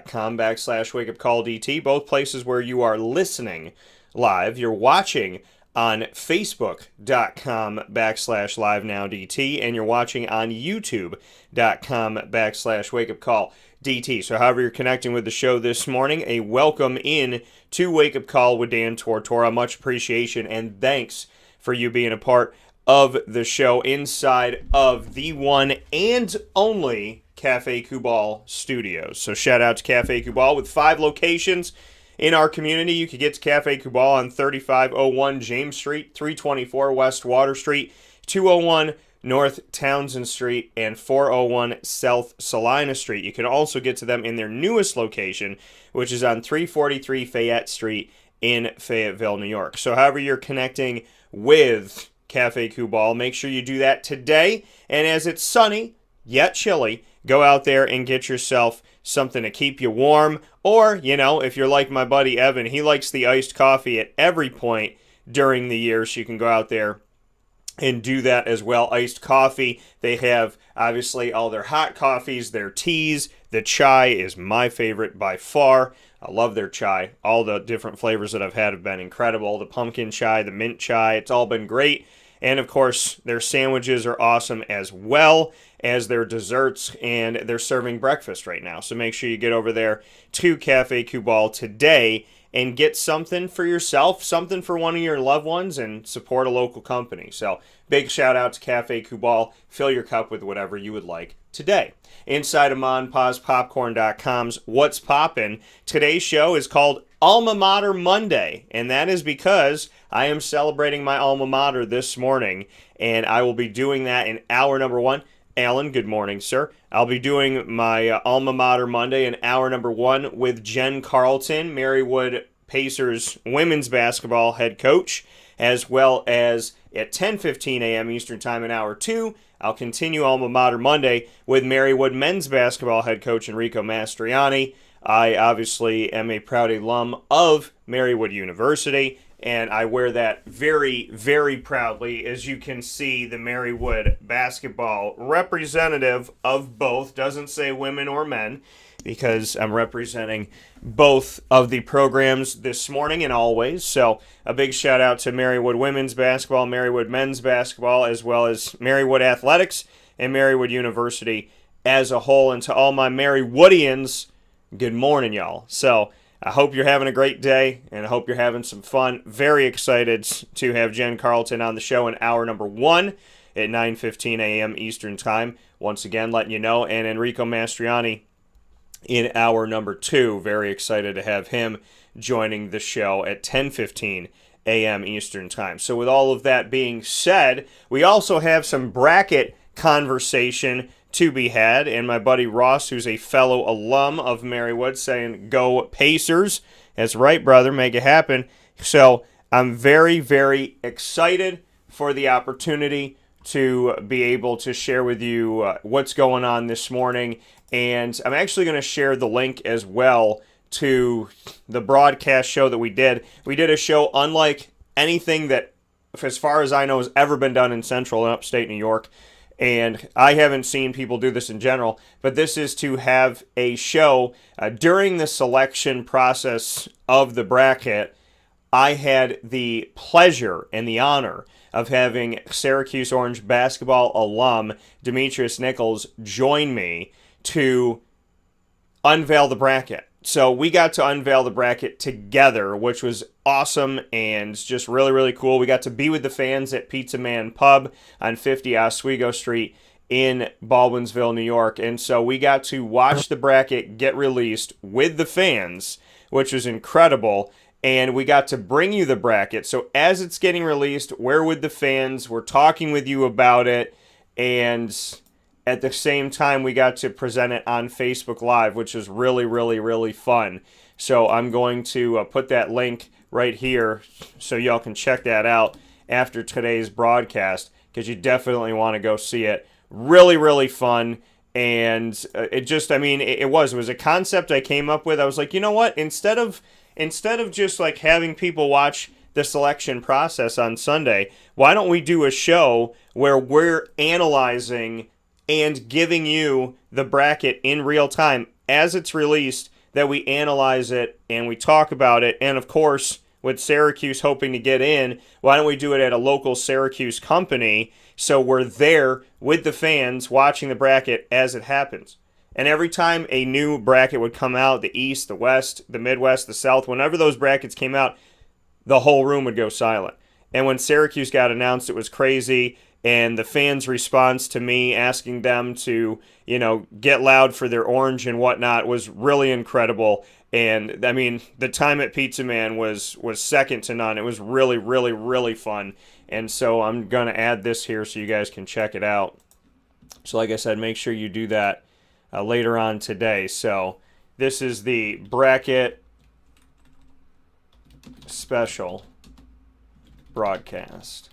youtube.com/wakeupcalldt, both places where you are listening live. You're watching on facebook.com/livenowdt, and you're watching on youtube.com/wakeupcalldt. So however you're connecting with the show this morning, a welcome in to Wake Up Call with Dan Tortora. Much appreciation and thanks for you being a part of the show inside of the one and only Cafe Kubal Studios. So shout out to Cafe Kubal with 5 locations in our community. You can get to Cafe Kubal on 3501 James Street, 324 West Water Street, 201 North Townsend Street, and 401 South Salina Street. You can also get to them in their newest location, which is on 343 Fayette Street in Fayetteville, New York. So however you're connecting with Cafe Kubal, make sure you do that today. And as it's sunny, yet chilly, go out there and get yourself something to keep you warm. Or, if you're like my buddy Evan, he likes the iced coffee at every point during the year, so you can go out there and do that as well. Iced coffee. They have, obviously, all their hot coffees, their teas. The chai is my favorite by far. I love their chai. All the different flavors that I've had have been incredible. The pumpkin chai, the mint chai, it's all been great. And, of course, their sandwiches are awesome as well as their desserts, and they're serving breakfast right now. So make sure you get over there to Cafe Kubal today and get something for yourself, something for one of your loved ones, and support a local company. So big shout out to Cafe Kubal. Fill your cup with whatever you would like today. Inside of MonPazPopcorn.com's What's Poppin', today's show is called Alma Mater Monday, and that is because I am celebrating my alma mater this morning, and I will be doing that in hour number 1. Alan, good morning, sir. I'll be doing my Alma Mater Monday in hour number 1 with Jen Carleton, Marywood Pacers women's basketball head coach, as well as at 10:15 a.m. Eastern Time in hour 2, I'll continue Alma Mater Monday with Marywood men's basketball head coach Enrico Mastroianni. I obviously am a proud alum of Marywood University, and I wear that very, very proudly. As you can see, the Marywood basketball representative of both, doesn't say women or men, because I'm representing both of the programs this morning and always. So a big shout out to Marywood women's basketball, Marywood men's basketball, as well as Marywood athletics and Marywood University as a whole. And to all my Marywoodians, good morning, y'all. So I hope you're having a great day, and I hope you're having some fun. Very excited to have Jen Carleton on the show in hour number 1 at 9:15 a.m. Eastern Time. Once again, letting you know, and Enrico Mastroianni in hour number 2. Very excited to have him joining the show at 10:15 a.m. Eastern Time. So with all of that being said, we also have some bracket conversation to be had, and my buddy Ross, who's a fellow alum of Marywood, saying, go Pacers. That's right, brother, make it happen. So I'm very, very excited for the opportunity to be able to share with you what's going on this morning, and I'm actually going to share the link as well to the broadcast show that we did. We did a show unlike anything that, as far as I know, has ever been done in Central and Upstate New York. And I haven't seen people do this in general, but this is to have a show during the selection process of the bracket. I had the pleasure and the honor of having Syracuse Orange basketball alum Demetrius Nichols join me to unveil the bracket. So we got to unveil the bracket together, which was awesome and just really, really cool. We got to be with the fans at Pizza Man Pub on 50 Oswego Street in Baldwinsville, New York. And so we got to watch the bracket get released with the fans, which was incredible. And we got to bring you the bracket. So as it's getting released, we're with the fans. We're talking with you about it. And at the same time, we got to present it on Facebook Live, which is really, really, really fun. So I'm going to put that link right here so y'all can check that out after today's broadcast, because you definitely want to go see it. Really, really fun. And it was a concept I came up with. I was like, you know what? Instead of just like having people watch the selection process on Sunday, why don't we do a show where we're analyzing and giving you the bracket in real time as it's released that we analyze it and we talk about it. And of course, with Syracuse hoping to get in, why don't we do it at a local Syracuse company so we're there with the fans watching the bracket as it happens? And every time a new bracket would come out, the East, the West, the Midwest, the South, whenever those brackets came out, the whole room would go silent. And when Syracuse got announced, it was crazy. And the fans' response to me asking them to, get loud for their orange and whatnot was really incredible. And, I mean, the time at Pizza Man was second to none. It was really, really, really fun. And so I'm going to add this here so you guys can check it out. So like I said, make sure you do that later on today. So this is the bracket special broadcast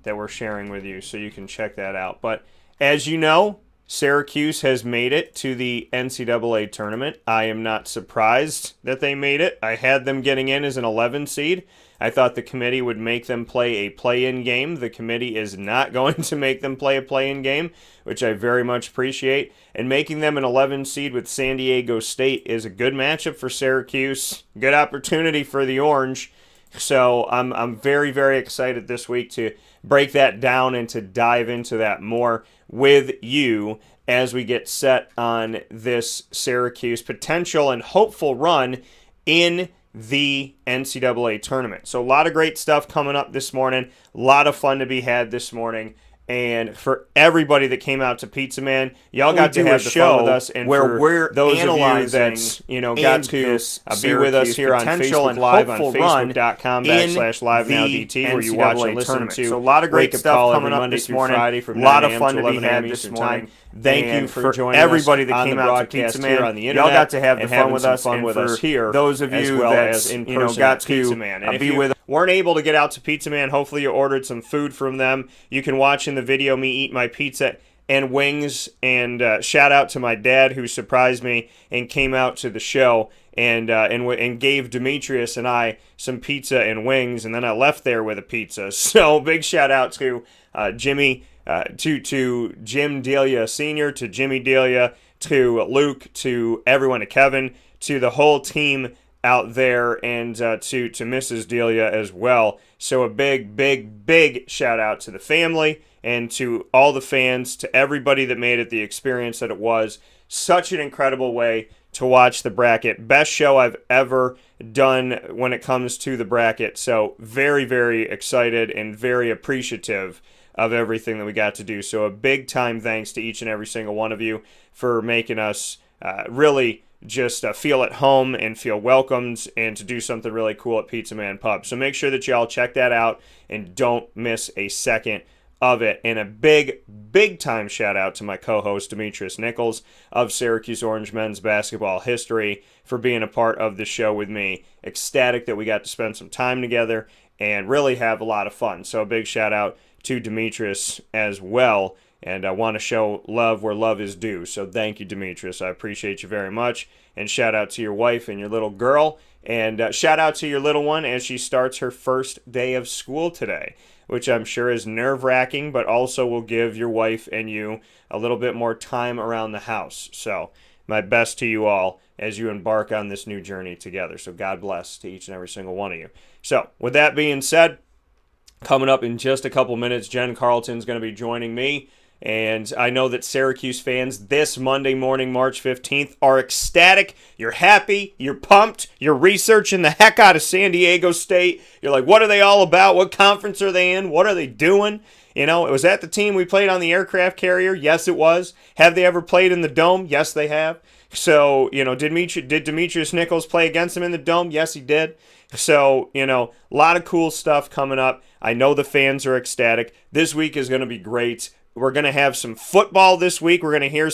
that we're sharing with you, so you can check that out. But as you know, Syracuse has made it to the NCAA tournament. I am not surprised that they made it. I had them getting in as an 11 seed. I thought the committee would make them play a play-in game. The committee is not going to make them play a play-in game, which I very much appreciate. And making them an 11 seed with San Diego State is a good matchup for Syracuse. Good opportunity for the Orange. So I'm very, very excited this week to break that down and to dive into that more with you as we get set on this Syracuse potential and hopeful run in the NCAA tournament. So a lot of great stuff coming up this morning. A lot of fun to be had this morning. And for everybody that came out to Pizza Man, y'all got to have the fun with us. And where we're those analyzing of you that got to be with us here on Facebook Live on Facebook.com/LiveNowDT, where you watch and listen to. So a lot of great stuff coming up this morning. Friday from a lot of fun to be had this morning. Thank you for joining everybody that came out to Pizza Man on the internet. Y'all got to have the fun with us and for here. Those of you that got to be with us. Weren't able to get out to Pizza Man, hopefully you ordered some food from them. You can watch in the video me eat my pizza and wings. And shout out to my dad who surprised me and came out to the show and gave Demetrius and I some pizza and wings. And then I left there with a pizza. So big shout out to Jimmy, to Jim Delia Sr., to Jimmy Delia, to Luke, to everyone, to Kevin, to the whole team out there, and to Mrs. Delia as well. So a big, big, big shout out to the family and to all the fans, to everybody that made it the experience that it was. Such an incredible way to watch the bracket. Best show I've ever done when it comes to the bracket. So very, very excited and very appreciative of everything that we got to do. So a big time thanks to each and every single one of you for making us really just feel at home and feel welcomed and to do something really cool at Pizza Man Pub. So make sure that y'all check that out and don't miss a second of it. And a big, big time shout out to my co-host Demetrius Nichols of Syracuse Orange Men's Basketball History for being a part of the show with me. Ecstatic that we got to spend some time together and really have a lot of fun. So a big shout out to Demetrius as well. And I want to show love where love is due. So thank you, Demetrius. I appreciate you very much. And shout out to your wife and your little girl. And shout out to your little one as she starts her first day of school today, which I'm sure is nerve-wracking, but also will give your wife and you a little bit more time around the house. So my best to you all as you embark on this new journey together. So God bless to each and every single one of you. So with that being said, coming up in just a couple minutes, Jen Carleton's going to be joining me. And I know that Syracuse fans this Monday morning, March 15th, are ecstatic. You're happy. You're pumped. You're researching the heck out of San Diego State. You're like, what are they all about? What conference are they in? What are they doing? You know, was that the team we played on the aircraft carrier? Yes, it was. Have they ever played in the Dome? Yes, they have. So, did Demetrius Nichols play against them in the Dome? Yes, he did. So, a lot of cool stuff coming up. I know the fans are ecstatic. This week is going to be great. We're going to have some football this week. We're going to hear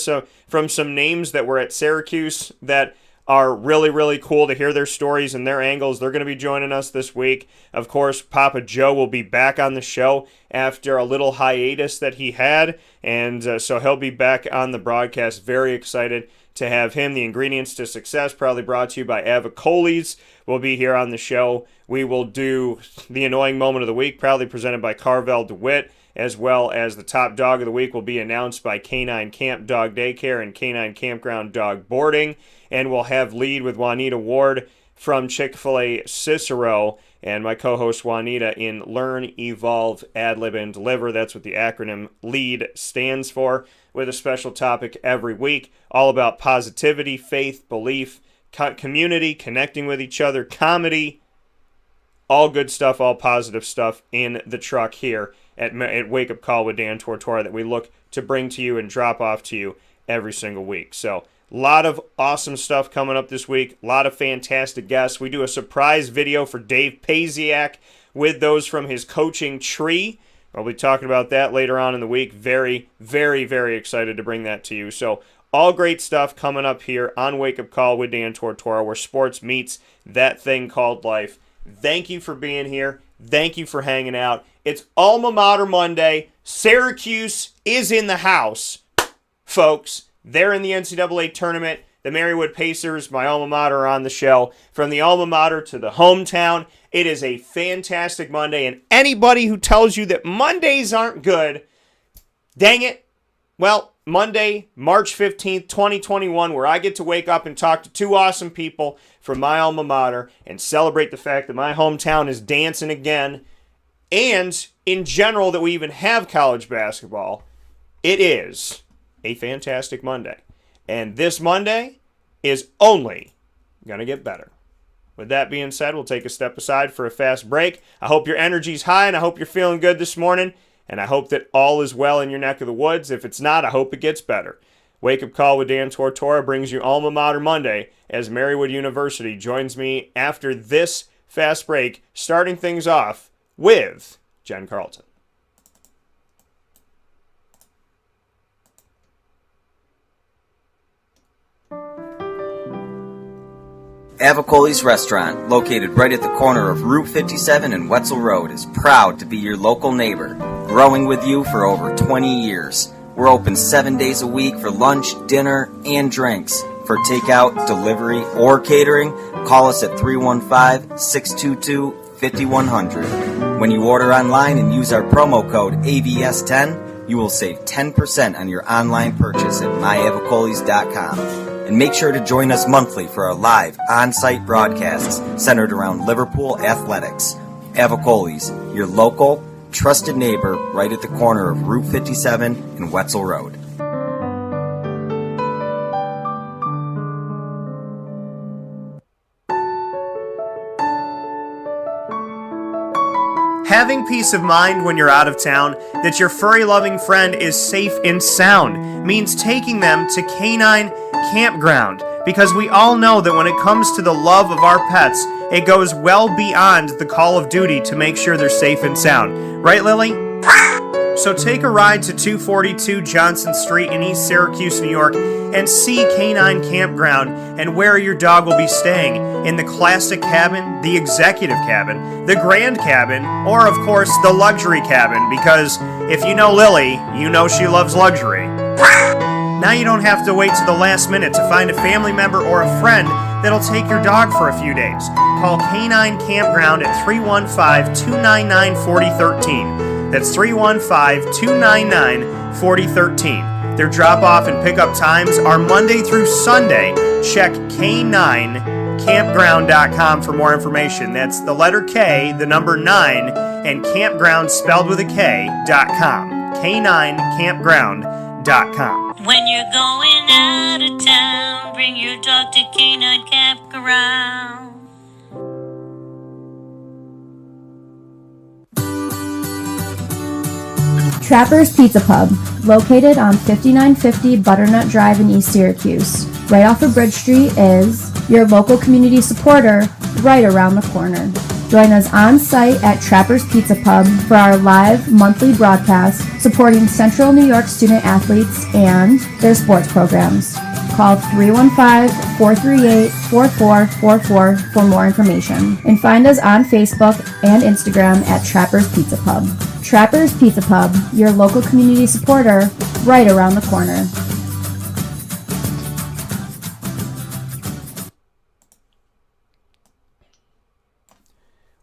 from some names that were at Syracuse that are really, really cool to hear their stories and their angles. They're going to be joining us this week. Of course, Papa Joe will be back on the show after a little hiatus that he had, and so he'll be back on the broadcast. Very excited to have him. The Ingredients to Success, proudly brought to you by Avocolis, will be here on the show. We will do the Annoying Moment of the Week, proudly presented by Carvel DeWitt, as well as the Top Dog of the Week will be announced by Canine Camp Dog Daycare and Canine Campground Dog Boarding. And we'll have Lead with Juanita Ward from Chick-fil-A Cicero, and my co-host Juanita in Learn, Evolve, Ad-Lib, and Deliver. That's what the acronym LEAD stands for, with a special topic every week, all about positivity, faith, belief, community, connecting with each other, comedy, all good stuff, all positive stuff in the truck here at Wake Up Call with Dan Tortora that we look to bring to you and drop off to you every single week. So a lot of awesome stuff coming up this week. A lot of fantastic guests. We do a surprise video for Dave Paziak with those from his coaching tree. I'll be talking about that later on in the week. Very, very, very excited to bring that to you. So all great stuff coming up here on Wake Up Call with Dan Tortora, where sports meets that thing called life. Thank you for being here. Thank you for hanging out. It's Alma Mater Monday. Syracuse is in the house, folks. They're in the NCAA tournament. The Marywood Pacers, my alma mater, are on the show. From the alma mater to the hometown, it is a fantastic Monday. And anybody who tells you that Mondays aren't good, dang it. Well, Monday, March 15th, 2021, where I get to wake up and talk to two awesome people from my alma mater and celebrate the fact that my hometown is dancing again. And in general, that we even have college basketball. It is a fantastic Monday. And this Monday is only going to get better. With that being said, we'll take a step aside for a fast break. I hope your energy's high, and I hope you're feeling good this morning. And I hope that all is well in your neck of the woods. If it's not, I hope it gets better. Wake Up Call with Dan Tortora brings you Alma Mater Monday as Marywood University joins me after this fast break, starting things off with Jen Carleton. Avocolis Restaurant, located right at the corner of Route 57 and Wetzel Road, is proud to be your local neighbor, growing with you for over 20 years. We're open 7 days a week for lunch, dinner, and drinks. For takeout, delivery, or catering, call us at 315-622-5100. When you order online and use our promo code AVS10, you will save 10% on your online purchase at myavocolis.com. And make sure to join us monthly for our live on-site broadcasts centered around Liverpool athletics. Avocolis, your local, trusted neighbor right at the corner of Route 57 and Wetzel Road. Having peace of mind when you're out of town that your furry-loving friend is safe and sound means taking them to Canine Campground, because we all know that when it comes to the love of our pets, it goes well beyond the call of duty to make sure they're safe and sound. Right, Lily? So take a ride to 242 Johnson Street in East Syracuse, New York, and see Canine Campground and where your dog will be staying, in the classic cabin, the executive cabin, the grand cabin, or of course the luxury cabin, because if you know Lily, you know she loves luxury. Now you don't have to wait to the last minute to find a family member or a friend that'll take your dog for a few days. Call Canine Campground at 315-299-4013. That's 315-299-4013. Their drop-off and pickup times are Monday through Sunday. Check K9campground.com for more information. That's the letter K, the number 9, and campground spelled with a K.com. K9campground.com. When you're going out of town, bring your dog to Canine Campground. Trapper's Pizza Pub, located on 5950 Butternut Drive in East Syracuse. Right off of Bridge Street is your local community supporter right around the corner. Join us on site at Trapper's Pizza Pub for our live monthly broadcast supporting Central New York student athletes and their sports programs. Call 315-438-4444 for more information. And find us on Facebook and Instagram at Trapper's Pizza Pub. Trapper's Pizza Pub, your local community supporter right around the corner.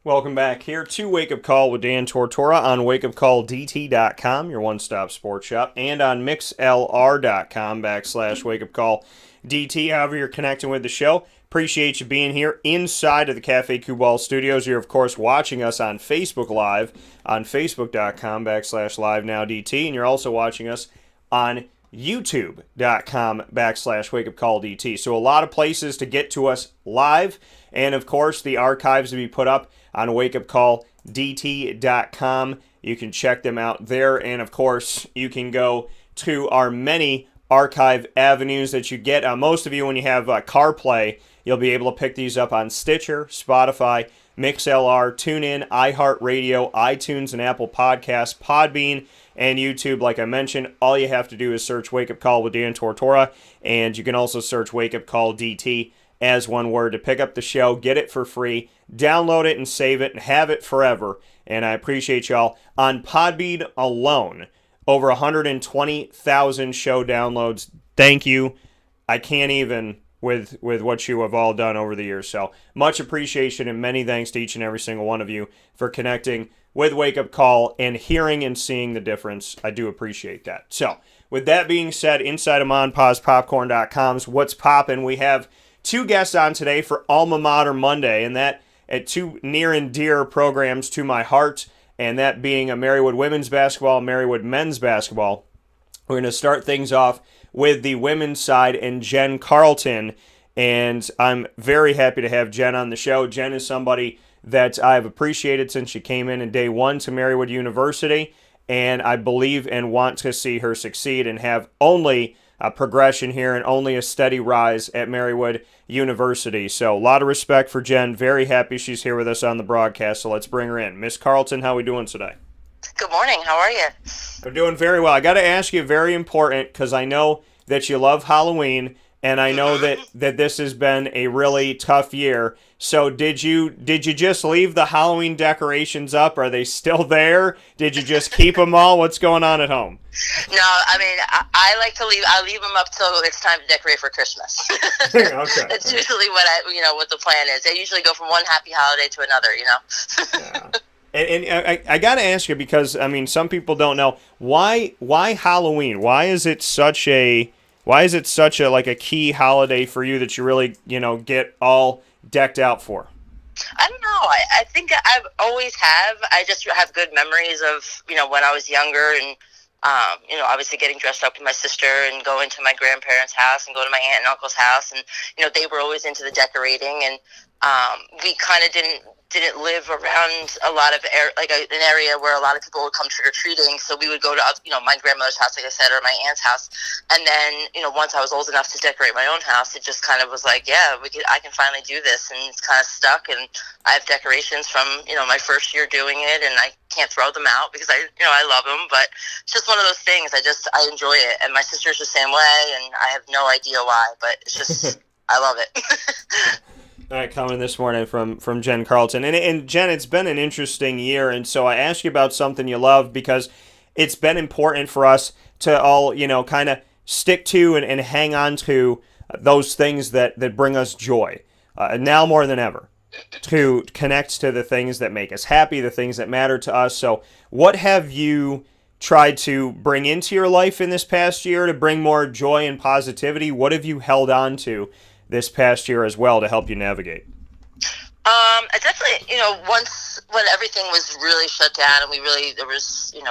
Welcome back here to Wake Up Call with Dan Tortora on wakeupcalldt.com, your one-stop sports shop, and on mixlr.com/wakeupcalldt. However you're connecting with the show, appreciate you being here inside of the Cafe Kubal studios. You're, of course, watching us on Facebook Live on facebook.com/live-now-DT, and you're also watching us on youtube.com/wakeupcalldt. So a lot of places to get to us live, and of course the archives to be put up on wakeupcalldt.com. You can check them out there, and of course you can go to our many archive avenues that you get. Most of you, when you have CarPlay, you'll be able to pick these up on Stitcher, Spotify, MixLR, TuneIn, iHeartRadio, iTunes, and Apple Podcasts, Podbean, and YouTube. Like I mentioned, all you have to do is search Wake Up Call with Dan Tortora, and you can also search Wake Up Call DT as one word to pick up the show, get it for free, download it and save it, and have it forever. And I appreciate y'all. On Podbean alone, over 120,000 show downloads. Thank you. I can't even with what you have all done over the years. So much appreciation and many thanks to each and every single one of you for connecting with Wake Up Call and hearing and seeing the difference. I do appreciate that. So with that being said, inside of MonPazPopcorn.com's What's Poppin', we have two guests on today for Alma Mater Monday, and that at two near and dear programs to my heart, and that being a Marywood women's basketball and Marywood men's basketball. We're going to start things off with the women's side and Jen Carleton, and I'm very happy to have Jen on the show. Jen is somebody that I've appreciated since she came in day one to Marywood University, and I believe and want to see her succeed and have only a progression here and only a steady rise at Marywood University. So a lot of respect for Jen. Very happy she's here with us on the broadcast. So let's bring her in. Miss Carleton, how are we doing today? Good morning. How are you? I'm doing very well. I got to ask you, very important, because I know that you love Halloween, and I know that this has been a really tough year. So did you just leave the Halloween decorations up? Are they still there? Did you just keep them all? What's going on at home? No, I mean, I like to leave. I leave them up till it's time to decorate for Christmas. Okay. That's usually what the plan is. I usually go from one happy holiday to another. Yeah. And I got to ask you, because I mean, some people don't know why Halloween. Why is it such a like a key holiday for you that you really get all decked out for? I don't know. I think I've always have. I just have good memories of when I was younger, and obviously getting dressed up with my sister and going to my grandparents' house and going to my aunt and uncle's house, and they were always into the decorating, and we kind of didn't live around a lot of an area where a lot of people would come trick-or-treating, so we would go to my grandmother's house, like I said, or my aunt's house, and then once I was old enough to decorate my own house, it just kind of was like, yeah, I can finally do this, and it's kind of stuck, and I have decorations from my first year doing it, and I can't throw them out because I love them, but it's just one of those things. I enjoy it, and my sister's the same way, and I have no idea why, but it's just I love it. All right, coming this morning from Jen Carleton. And Jen, it's been an interesting year, and so I asked you about something you love because it's been important for us to all, kind of stick to and hang on to those things that bring us joy, now more than ever, to connect to the things that make us happy, the things that matter to us. So what have you tried to bring into your life in this past year to bring more joy and positivity? What have you held on to this past year as well to help you navigate? I definitely, once when everything was really shut down and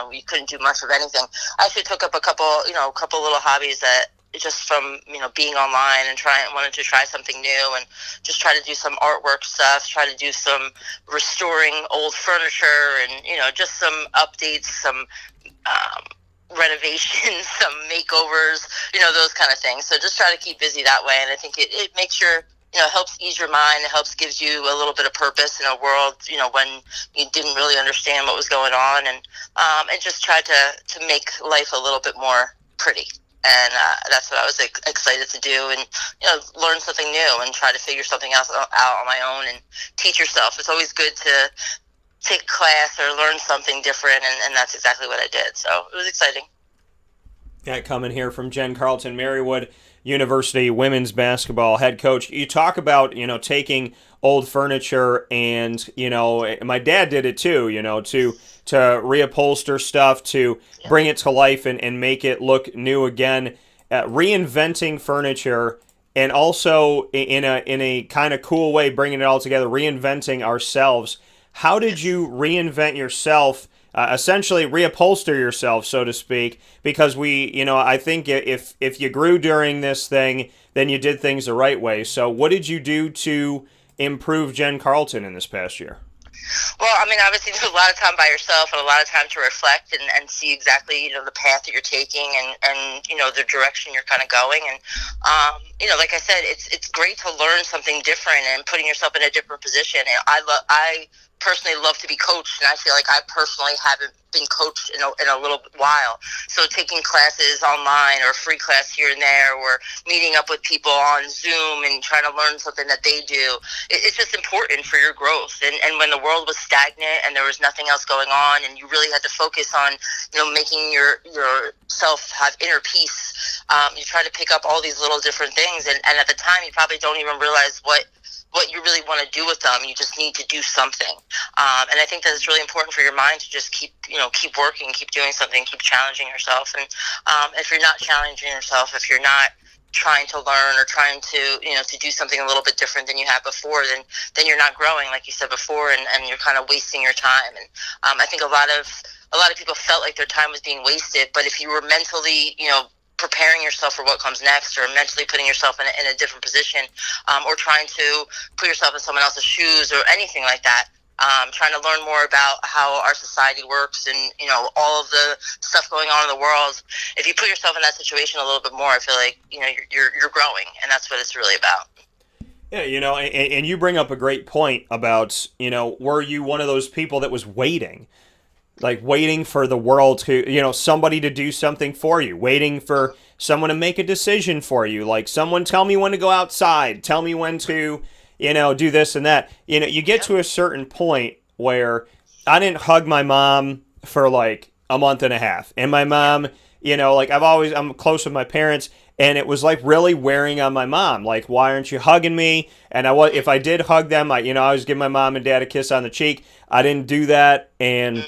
we couldn't do much of anything, I actually took up a couple little hobbies that just from, being online and wanted to try something new and just try to do some artwork stuff, try to do some restoring old furniture and, just some updates, some, renovations, some makeovers, those kind of things. So just try to keep busy that way. And I think it makes helps ease your mind. It gives you a little bit of purpose in a world, when you didn't really understand what was going on. And just try to make life a little bit more pretty. And that's what I was excited to do, and learn something new and try to figure something else out on my own and teach yourself. It's always good to take a class or learn something different, and that's exactly what I did. So it was exciting. Yeah, coming here from Jen Carleton, Marywood University women's basketball head coach. You talk about, taking old furniture and, my dad did it too, to reupholster stuff, to bring it to life and make it look new again, reinventing furniture, and also in a kind of cool way, bringing it all together, reinventing ourselves. How did you reinvent yourself, essentially reupholster yourself, so to speak? Because I think if you grew during this thing, then you did things the right way. So what did you do to improve Jen Carleton in this past year? Well, I mean, obviously, there's a lot of time by yourself and a lot of time to reflect and see exactly, the path that you're taking and the direction you're kind of going. And, like I said, it's great to learn something different and putting yourself in a different position. And I personally love to be coached, and I feel like I personally haven't been coached in a little while. So taking classes online or free class here and there, or meeting up with people on Zoom and trying to learn something that they do, it's just important for your growth. And when the world was stagnant and there was nothing else going on, and you really had to focus on, making yourself have inner peace, you try to pick up all these little different things, and at the time you probably don't even realize what you really want to do with them. You just need to do something. And I think that it's really important for your mind to just keep working, keep doing something, keep challenging yourself. And if you're not challenging yourself, if you're not trying to learn or trying to, to do something a little bit different than you have before, then you're not growing, like you said before, and you're kind of wasting your time. And I think a lot of people felt like their time was being wasted, but if you were mentally, preparing yourself for what comes next, or mentally putting yourself in a different position, or trying to put yourself in someone else's shoes or anything like that, trying to learn more about how our society works and, all of the stuff going on in the world. If you put yourself in that situation a little bit more, I feel like, you're growing, and that's what it's really about. Yeah, and you bring up a great point about, were you one of those people that was waiting for the world to, somebody to do something for you, waiting for someone to make a decision for you, like someone tell me when to go outside, tell me when to, do this and that. You get to a certain point where I didn't hug my mom for like a month and a half. And my mom, I'm close with my parents, and it was like really wearing on my mom. Like, why aren't you hugging me? And if I did hug them, I was giving my mom and dad a kiss on the cheek. I didn't do that. And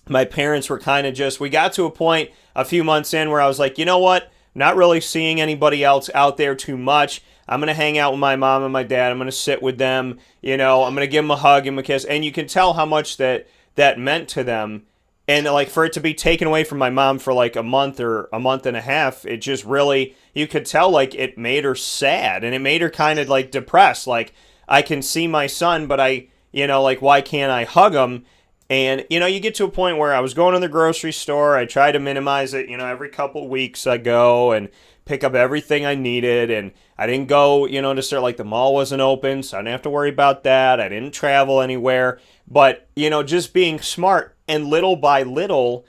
my parents were kind of we got to a point a few months in where I was like, you know what? Not really seeing anybody else out there too much. I'm going to hang out with my mom and my dad. I'm going to sit with them. I'm going to give them a hug and a kiss. And you can tell how much that meant to them. And like for it to be taken away from my mom for like a month or a month and a half, it just really, you could tell like it made her sad, and it made her kind of like depressed. Like, I can see my son, but why can't I hug him? And, you get to a point where I was going to the grocery store. I try to minimize it. Every couple weeks I go and pick up everything I needed. And I didn't go, to start, like the mall wasn't open, so I didn't have to worry about that. I didn't travel anywhere. But, just being smart and little by little,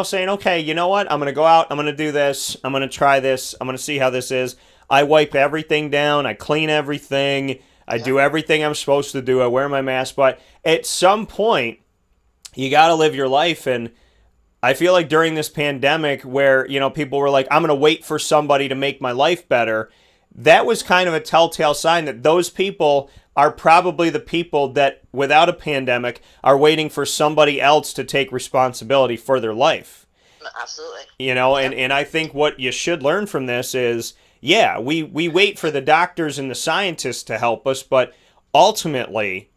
saying, okay, you know what? I'm going to go out. I'm going to do this. I'm going to try this. I'm going to see how this is. I wipe everything down. I clean everything. I do everything I'm supposed to do. I wear my mask. But at some point, you got to live your life. And I feel like during this pandemic where, people were like, I'm going to wait for somebody to make my life better, that was kind of a telltale sign that those people are probably the people that, without a pandemic, are waiting for somebody else to take responsibility for their life. Absolutely. And I think what you should learn from this is, yeah, we wait for the doctors and the scientists to help us, but ultimately,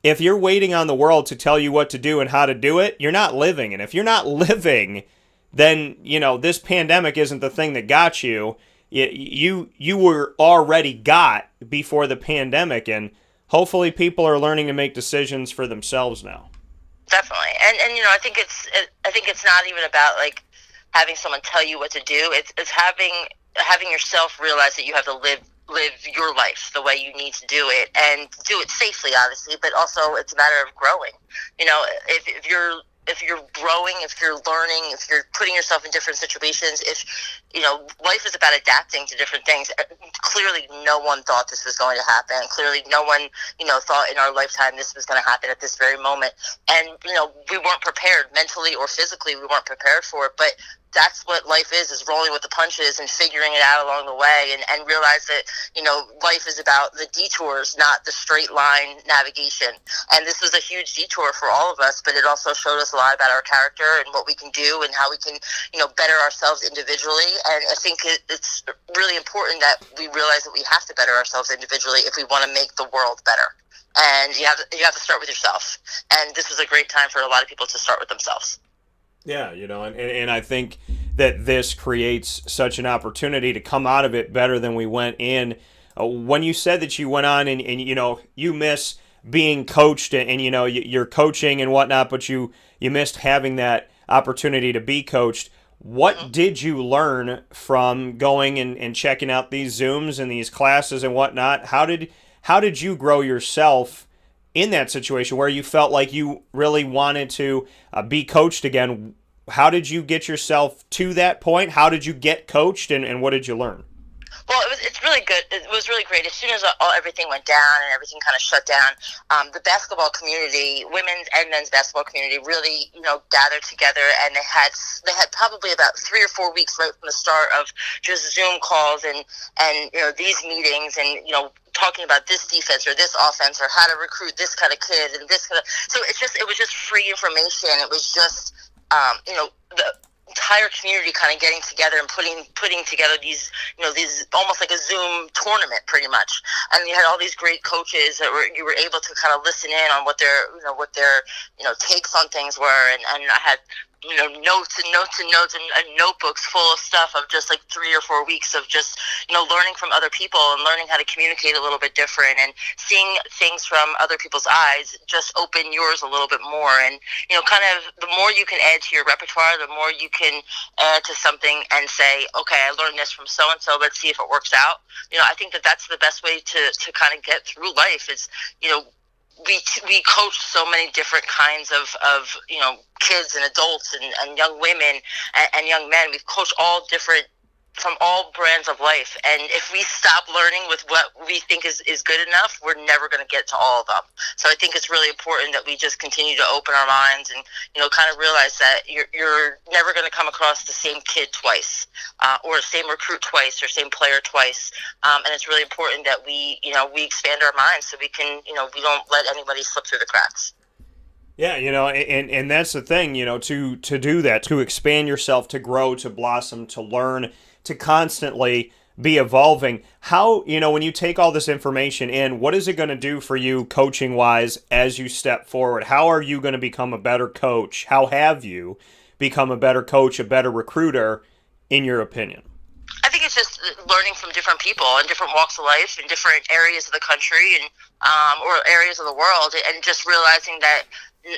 if you're waiting on the world to tell you what to do and how to do it, you're not living. And if you're not living, then, this pandemic isn't the thing that got you. You were already got before the pandemic, and hopefully people are learning to make decisions for themselves now. Definitely. And I think it's not even about like having someone tell you what to do. It's having yourself realize that you have to live your life the way you need to do it, and do it safely, obviously, but also it's a matter of growing. If you're growing, if you're learning, if you're putting yourself in different situations, if life is about adapting to different things. Clearly no one thought this was going to happen. Clearly no one thought in our lifetime this was going to happen at this very moment, and we weren't prepared mentally or physically. We weren't prepared for it, but that's what life is rolling with the punches and figuring it out along the way, and realize that, life is about the detours, not the straight line navigation. And this was a huge detour for all of us, but it also showed us a lot about our character and what we can do and how we can, better ourselves individually. And I think it's really important that we realize that we have to better ourselves individually if we want to make the world better. And you have to start with yourself. And this was a great time for a lot of people to start with themselves. Yeah, and I think that this creates such an opportunity to come out of it better than we went in. When you said that you went on and you miss being coached and you're coaching and whatnot, but you missed having that opportunity to be coached. What did you learn from going and checking out these Zooms and these classes and whatnot? How did you grow yourself in that situation where you felt like you really wanted to be coached again? How did you get yourself to that point? How did you get coached, and what did you learn? Well, it's really good. It was really great. As soon as everything went down and everything kind of shut down, the basketball community, women's and men's basketball community, really, gathered together, and they had probably about 3 or 4 weeks right from the start of just Zoom calls and these meetings and talking about this defense or this offense or how to recruit this kind of kid and this kind of. So it was just free information. It was just the entire community kind of getting together and putting together these almost like a Zoom tournament pretty much. And you had all these great coaches that you were able to kind of listen in on what their takes on things were, and I had notes and notes and notes and notebooks full of stuff of just like 3 or 4 weeks of just learning from other people and learning how to communicate a little bit different and seeing things from other people's eyes just open yours a little bit more. And kind of the more you can add to your repertoire, the more you can add to something and say, okay, I learned this from so and so, let's see if it works out. I think that's the best way to kind of get through life is we coach so many different kinds of kids and adults and young women and young men. We've coached all different from all brands of life, and if we stop learning with what we think is good enough, we're never going to get to all of them. So I think it's really important that we just continue to open our minds and kind of realize that you're never going to come across the same kid twice, or same recruit twice, or same player twice, and it's really important that we expand our minds so we can we don't let anybody slip through the cracks. Yeah, and that's the thing, to do that, to expand yourself, to grow, to blossom, to learn, to constantly be evolving. How, when you take all this information in, what is it going to do for you coaching-wise as you step forward? How are you going to become a better coach? How have you become a better coach, a better recruiter, in your opinion? I think it's just learning from different people in different walks of life in different areas of the country and or areas of the world, and just realizing that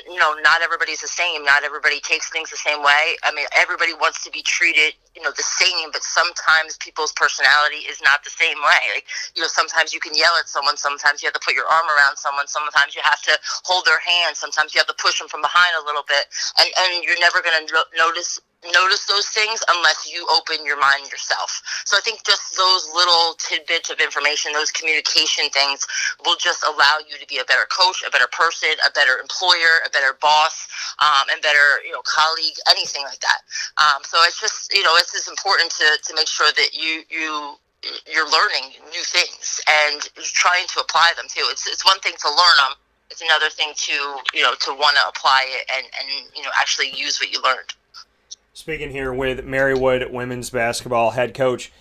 not everybody's the same. Not everybody takes things the same way. I mean, everybody wants to be treated, the same, but sometimes people's personality is not the same way. Like, sometimes you can yell at someone, sometimes you have to put your arm around someone, sometimes you have to hold their hand, sometimes you have to push them from behind a little bit, and you're never going to notice those things unless you open your mind yourself. So I think just those little tidbits of information, those communication things, will just allow you to be a better coach, a better person, a better employer, a better boss, and better colleague, anything like that. So it's just it's just important to make sure that you're learning new things and trying to apply them too. It's one thing to learn them. It's another thing to to want to apply it and actually use what you learned. Speaking here with Marywood women's basketball head coach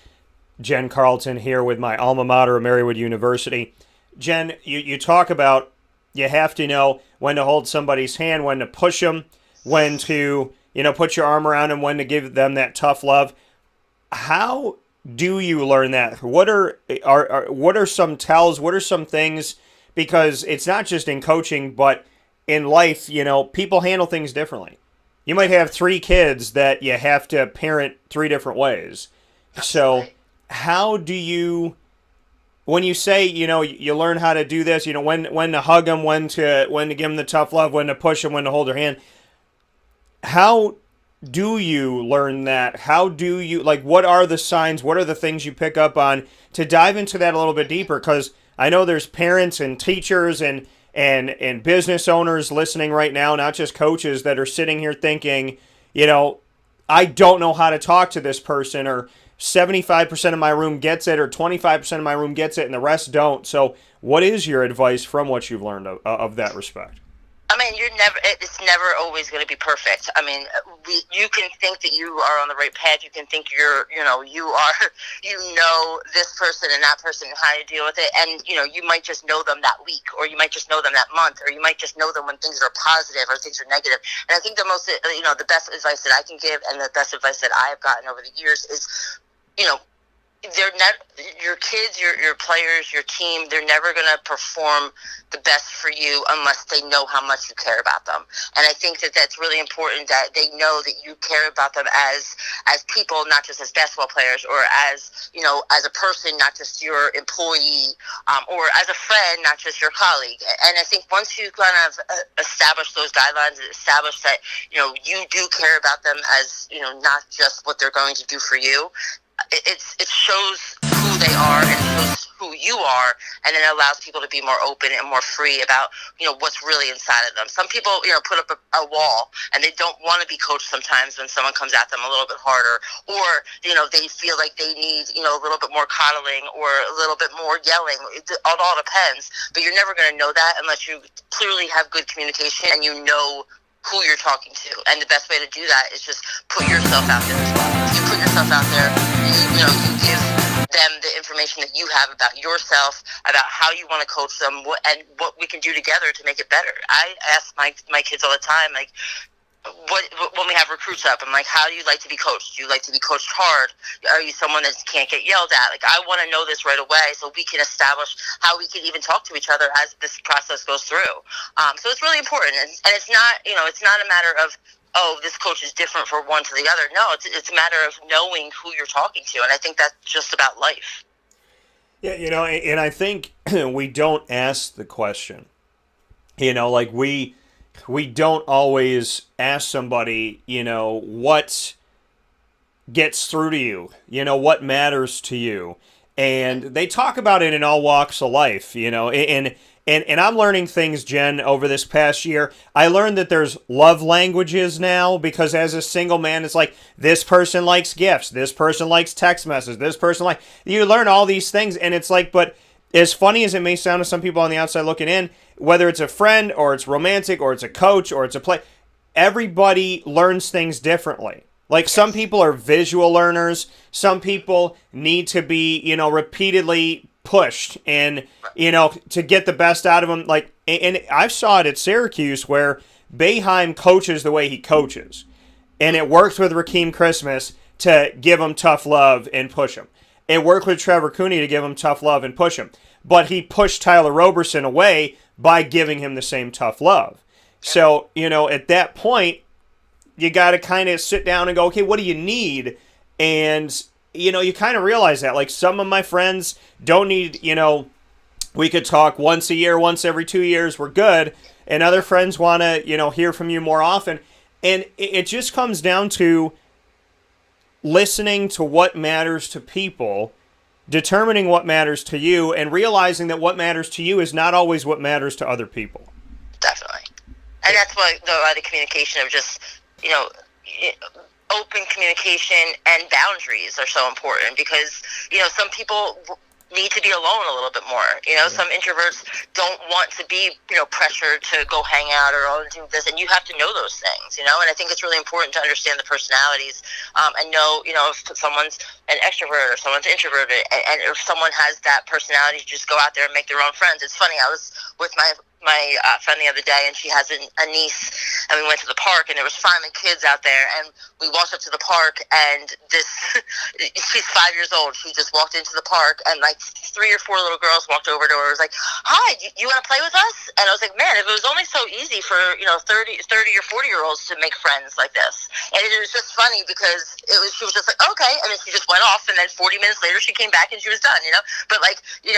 Jen Carleton here with my alma mater, Marywood University. Jen, you talk about you have to know when to hold somebody's hand, when to push them, when to put your arm around them, when to give them that tough love. How do you learn that? What are some tells? What are some things? Because it's not just in coaching, but in life, people handle things differently. You might have 3 kids that you have to parent 3 different ways. So how do you, when you say, you learn how to do this, when to hug them, when to give them the tough love, when to push them, when to hold their hand, how do you learn that? How do you, what are the signs? What are the things you pick up on to dive into that a little bit deeper? Because I know there's parents and teachers and business owners listening right now, not just coaches, that are sitting here thinking, I don't know how to talk to this person, or 75% of my room gets it, or 25% of my room gets it, and the rest don't. So what is your advice from what you've learned of that respect? I mean, it's never always going to be perfect. I mean, you can think that you are on the right path. You can think you know this person and that person and how to deal with it. And, you might just know them that week, or you might just know them that month, or you might just know them when things are positive or things are negative. And I think the best advice that I can give, and the best advice that I have gotten over the years is, they're not your kids, your players, your team. They're never going to perform the best for you unless they know how much you care about them. And I think that that's really important, that they know that you care about them as people, not just as basketball players, or as as a person, not just your employee, or as a friend, not just your colleague. And I think once you kind of establish those guidelines, establish that you do care about them as not just what they're going to do for you. It shows who they are, and it shows who you are, and it allows people to be more open and more free about what's really inside of them. Some people put up a wall, and they don't want to be coached sometimes when someone comes at them a little bit harder, or they feel like they need a little bit more coddling or a little bit more yelling. It all depends, but you're never going to know that unless you clearly have good communication and you know who you're talking to. And the best way to do that is just put yourself out there as well. If you put yourself out there, you give them the information that you have about yourself, about how you want to coach them, and what we can do together to make it better. I ask my kids all the time, like, when we have recruits up, I'm like, how do you like to be coached? Do you like to be coached hard? Are you someone that can't get yelled at? Like, I want to know this right away so we can establish how we can even talk to each other as this process goes through. So it's really important, and it's not it's not a matter of, oh, this coach is different for one to the other. No, it's a matter of knowing who you're talking to, and I think that's just about life. Yeah, and I think we don't ask the question. Like we don't always ask somebody, what gets through to you, what matters to you. And they talk about it in all walks of life, and I'm learning things, Jen, over this past year. I learned that there's love languages now, because as a single man, it's like, this person likes gifts, this person likes text messages, this person you learn all these things, and it's like, but as funny as it may sound to some people on the outside looking in, whether it's a friend or it's romantic or it's a coach or it's a play, everybody learns things differently. Like, some people are visual learners. Some people need to be, repeatedly pushed and, to get the best out of them. Like, and I saw it at Syracuse where Boeheim coaches the way he coaches. And it works with Rakeem Christmas to give him tough love and push him. It worked with Trevor Cooney to give him tough love and push him. But he pushed Tyler Roberson away by giving him the same tough love. So, at that point, you got to kind of sit down and go, okay, what do you need? And, you kind of realize that. Like, some of my friends don't need, we could talk once a year, once every 2 years, we're good. And other friends want to, hear from you more often. And it just comes down to listening to what matters to people, determining what matters to you, and realizing that what matters to you is not always what matters to other people. Definitely. And that's why the communication of just, open communication and boundaries are so important, because, some people need to be alone a little bit more. Some introverts don't want to be, pressured to go hang out or do this, and you have to know those things, and I think it's really important to understand the personalities, and know, if someone's an extrovert or someone's introverted, and if someone has that personality to just go out there and make their own friends. It's funny, I was with my friend the other day, and she has a niece, and we went to the park, and there was 5 kids out there, and we walked up to the park, and she's 5 years old. She just walked into the park, and like 3 or 4 little girls walked over to her. It was like, hi, you want to play with us? And I was like, man, if it was only so easy for 30 or 40-year-olds to make friends like this. And it was just funny, because she was just like, okay, and then she just went off, and then 40 minutes later she came back and she was done. But like, you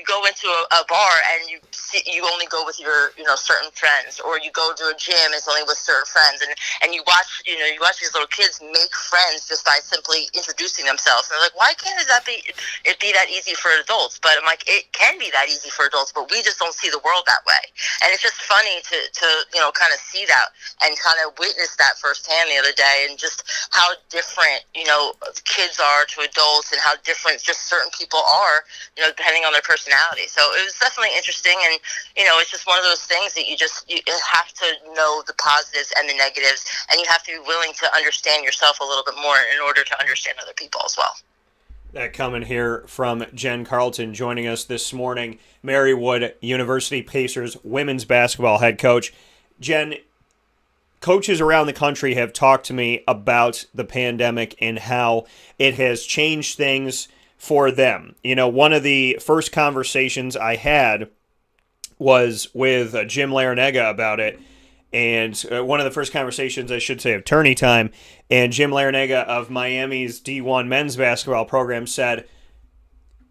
go into a bar, and you only go go with your, certain friends, or you go to a gym, it's only with certain friends, and you watch these little kids make friends just by simply introducing themselves. And they're like, why can't it be that easy for adults? But I'm like, it can be that easy for adults, but we just don't see the world that way. And it's just funny to kind of see that and kind of witness that firsthand the other day, and just how different, kids are to adults, and how different just certain people are, depending on their personality. So it was definitely interesting, and, it's just one of those things that you have to know the positives and the negatives, and you have to be willing to understand yourself a little bit more in order to understand other people as well. That coming here from Jen Carleton, joining us this morning, Marywood University Pacers women's basketball head coach. Jen, coaches around the country have talked to me about the pandemic and how it has changed things for them. One of the first conversations I had was with Jim Larinaga about it, and one of the first conversations, I should say, of tourney time, and Jim Larinaga of Miami's D1 men's basketball program said,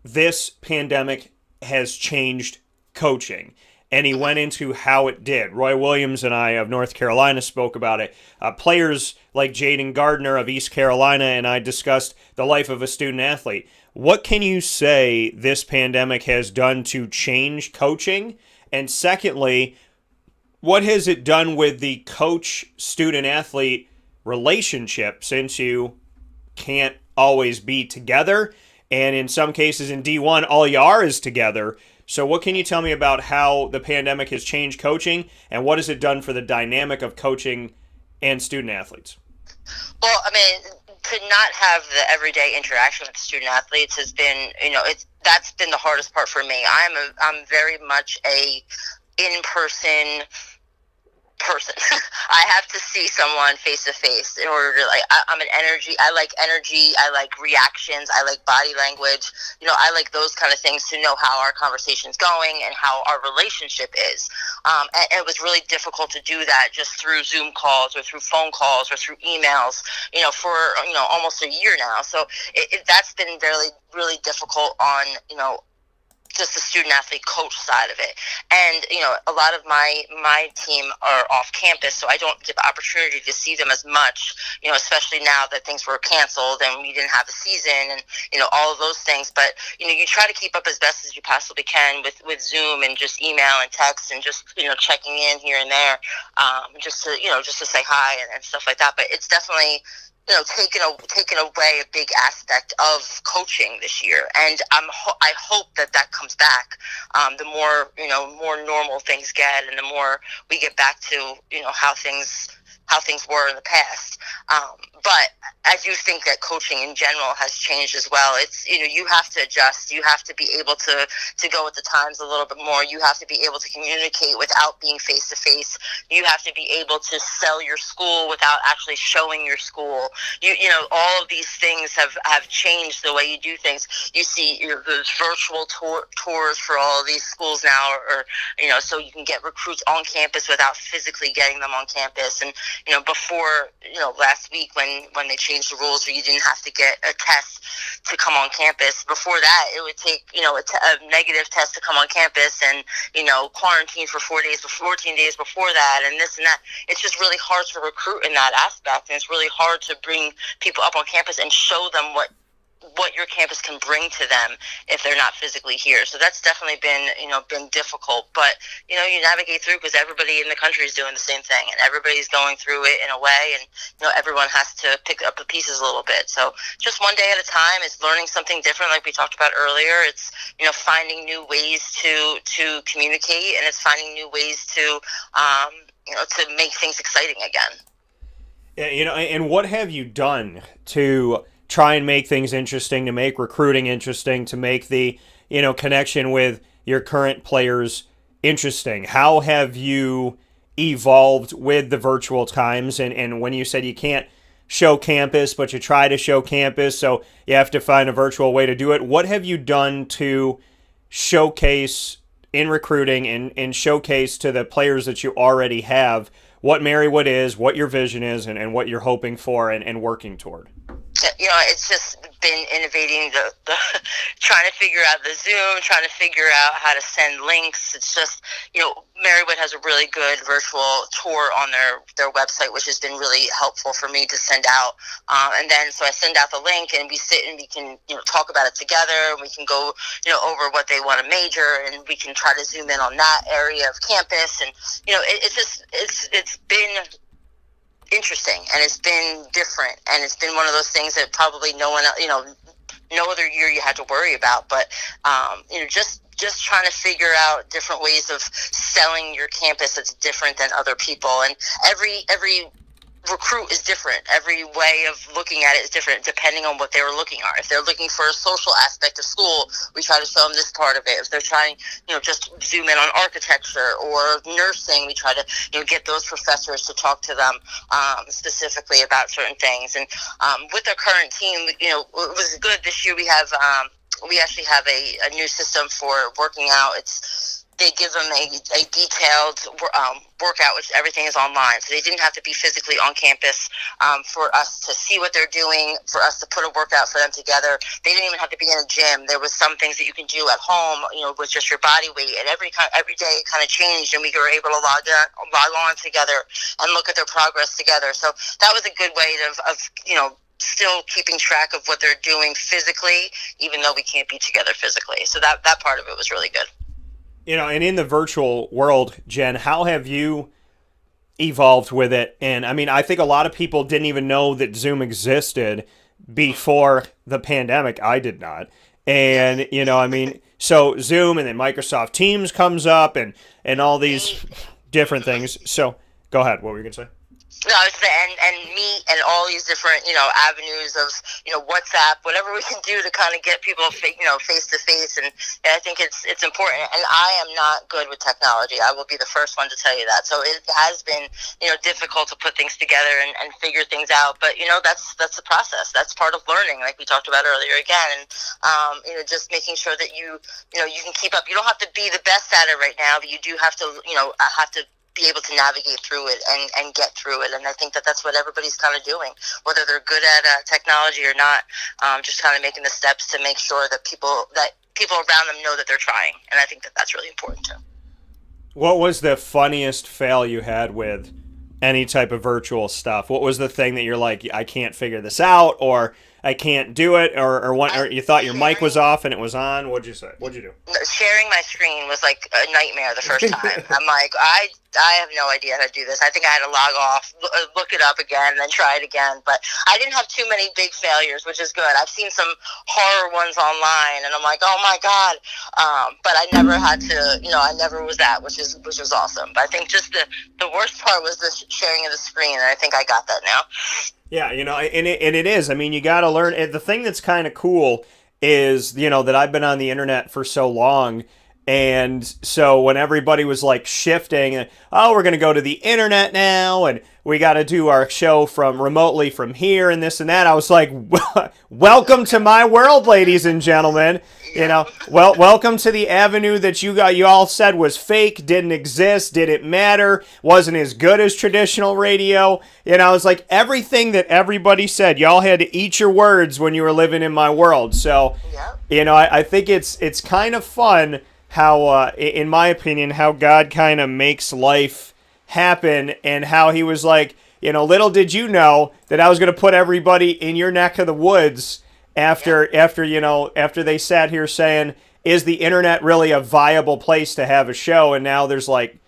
this pandemic has changed coaching. And he went into how it did. Roy Williams and I of North Carolina spoke about it. Players like Jaden Gardner of East Carolina and I discussed the life of a student athlete. What can you say this pandemic has done to change coaching? And secondly, what has it done with the coach-student-athlete relationship, since you can't always be together? And in some cases in D1, all you are is together. So what can you tell me about how the pandemic has changed coaching, and what has it done for the dynamic of coaching and student-athletes? Well, I mean, to not have the everyday interaction with student-athletes has been, that's been the hardest part for me. I'm very much a in-person person. I have to see someone face to face in order to I'm an energy. I like energy. I like reactions. I like body language. I like those kind of things to know how our conversation's going and how our relationship is. And it was really difficult to do that just through Zoom calls or through phone calls or through emails, for, almost a year now. So that's been really, really difficult on, just the student-athlete coach side of it. And, a lot of my team are off campus, so I don't get the opportunity to see them as much, especially now that things were canceled and we didn't have a season and, all of those things. But, you try to keep up as best as you possibly can with Zoom and just email and text and just, checking in here and there, just to say hi and stuff like that. But it's definitely, taken away a big aspect of coaching this year, and I hope that comes back. The more more normal things get, and the more we get back to how things were in the past. But I do think that coaching in general has changed as well. It's, you have to adjust. You have to be able to go with the times a little bit more. You have to be able to communicate without being face to face. You have to be able to sell your school without actually showing your school. All of these things have changed the way you do things. You see those virtual tours for all of these schools now, or so you can get recruits on campus without physically getting them on campus. And before last week when they changed the rules where you didn't have to get a test to come on campus. Before that, it would take a negative test to come on campus, and quarantine for 14 days before that, and this and that. It's just really hard to recruit in that aspect, and it's really hard to bring people up on campus and show them what your campus can bring to them if they're not physically here. So that's definitely been difficult, but you navigate through, because everybody in the country is doing the same thing, and everybody's going through it in a way, and everyone has to pick up the pieces a little bit. So just one day at a time. It's learning something different, like we talked about earlier. It's finding new ways to communicate, and it's finding new ways to to make things exciting again. Yeah, and what have you done to try and make things interesting, to make recruiting interesting, to make the, connection with your current players interesting? How have you evolved with the virtual times? And when you said you can't show campus, but you try to show campus, so you have to find a virtual way to do it. What have you done to showcase in recruiting and showcase to the players that you already have what Marywood is, what your vision is, and what you're hoping for and working toward? It's just been innovating the trying to figure out the Zoom, trying to figure out how to send links. It's just, Marywood has a really good virtual tour on their website, which has been really helpful for me to send out. And then, so I send out the link and we sit and we can, talk about it together. And we can go, over what they want to major, and we can try to zoom in on that area of campus. And, it's been interesting, and it's been different, and it's been one of those things that probably no one, no other year you had to worry about. But just trying to figure out different ways of selling your campus that's different than other people, and every recruit is different. Every way of looking at it is different depending on what they were looking at. If they're looking for a social aspect of school, we try to show them this part of it. If they're trying, just zoom in on architecture or nursing, we try to, get those professors to talk to them specifically about certain things. And with our current team, it was good this year. We actually have a new system for working out. They give them a detailed workout, which everything is online. So they didn't have to be physically on campus for us to see what they're doing, for us to put a workout for them together. They didn't even have to be in a gym. There was some things that you can do at home, with just your body weight. And every day it kind of changed, and we were able to log on together and look at their progress together. So that was a good way of still keeping track of what they're doing physically, even though we can't be together physically. So that part of it was really good. And in the virtual world, Jen, how have you evolved with it? And I mean, I think a lot of people didn't even know that Zoom existed before the pandemic. I did not. And, so Zoom, and then Microsoft Teams comes up, and all these different things. So go ahead. What were you going to say? No, and meet and all these different, avenues of, WhatsApp, whatever we can do to kind of get people, face to face. And I think it's important. And I am not good with technology. I will be the first one to tell you that. So it has been, difficult to put things together and figure things out. But, that's the process. That's part of learning, like we talked about earlier again. And, just making sure that you can keep up. You don't have to be the best at it right now, but you do have to, be able to navigate through it and get through it. And I think that's what everybody's kind of doing, whether they're good at technology or not, just kind of making the steps to make sure that people around them know that they're trying. And I think that's really important too. What was the funniest fail you had with any type of virtual stuff? What was the thing that you're like, I can't figure this out, or I can't do it, or you thought your mic was off and it was on? What'd you say? What'd you do? Sharing my screen was like a nightmare the first time. I'm like, I have no idea how to do this. I think I had to log off, look it up again, and then try it again. But I didn't have too many big failures, which is good. I've seen some horror ones online, and I'm like, oh my God. But I never had to, I never was that, which was awesome. But I think just the worst part was the sharing of the screen, and I think I got that now. Yeah, and it is. I mean, you got to learn. The thing that's kind of cool is, that I've been on the internet for so long. And so when everybody was like shifting, we're going to go to the internet now, and we got to do our show remotely from here and this and that, I was like, welcome to my world, ladies and gentlemen. Welcome to the avenue that you all said was fake, didn't exist, didn't matter, wasn't as good as traditional radio. It's like everything that everybody said, y'all had to eat your words when you were living in my world. So, I think it's kind of fun how, in my opinion, how God kind of makes life happen, and how he was like, little did you know that I was going to put everybody in your neck of the woods after they sat here saying, is the internet really a viable place to have a show? And now there's like,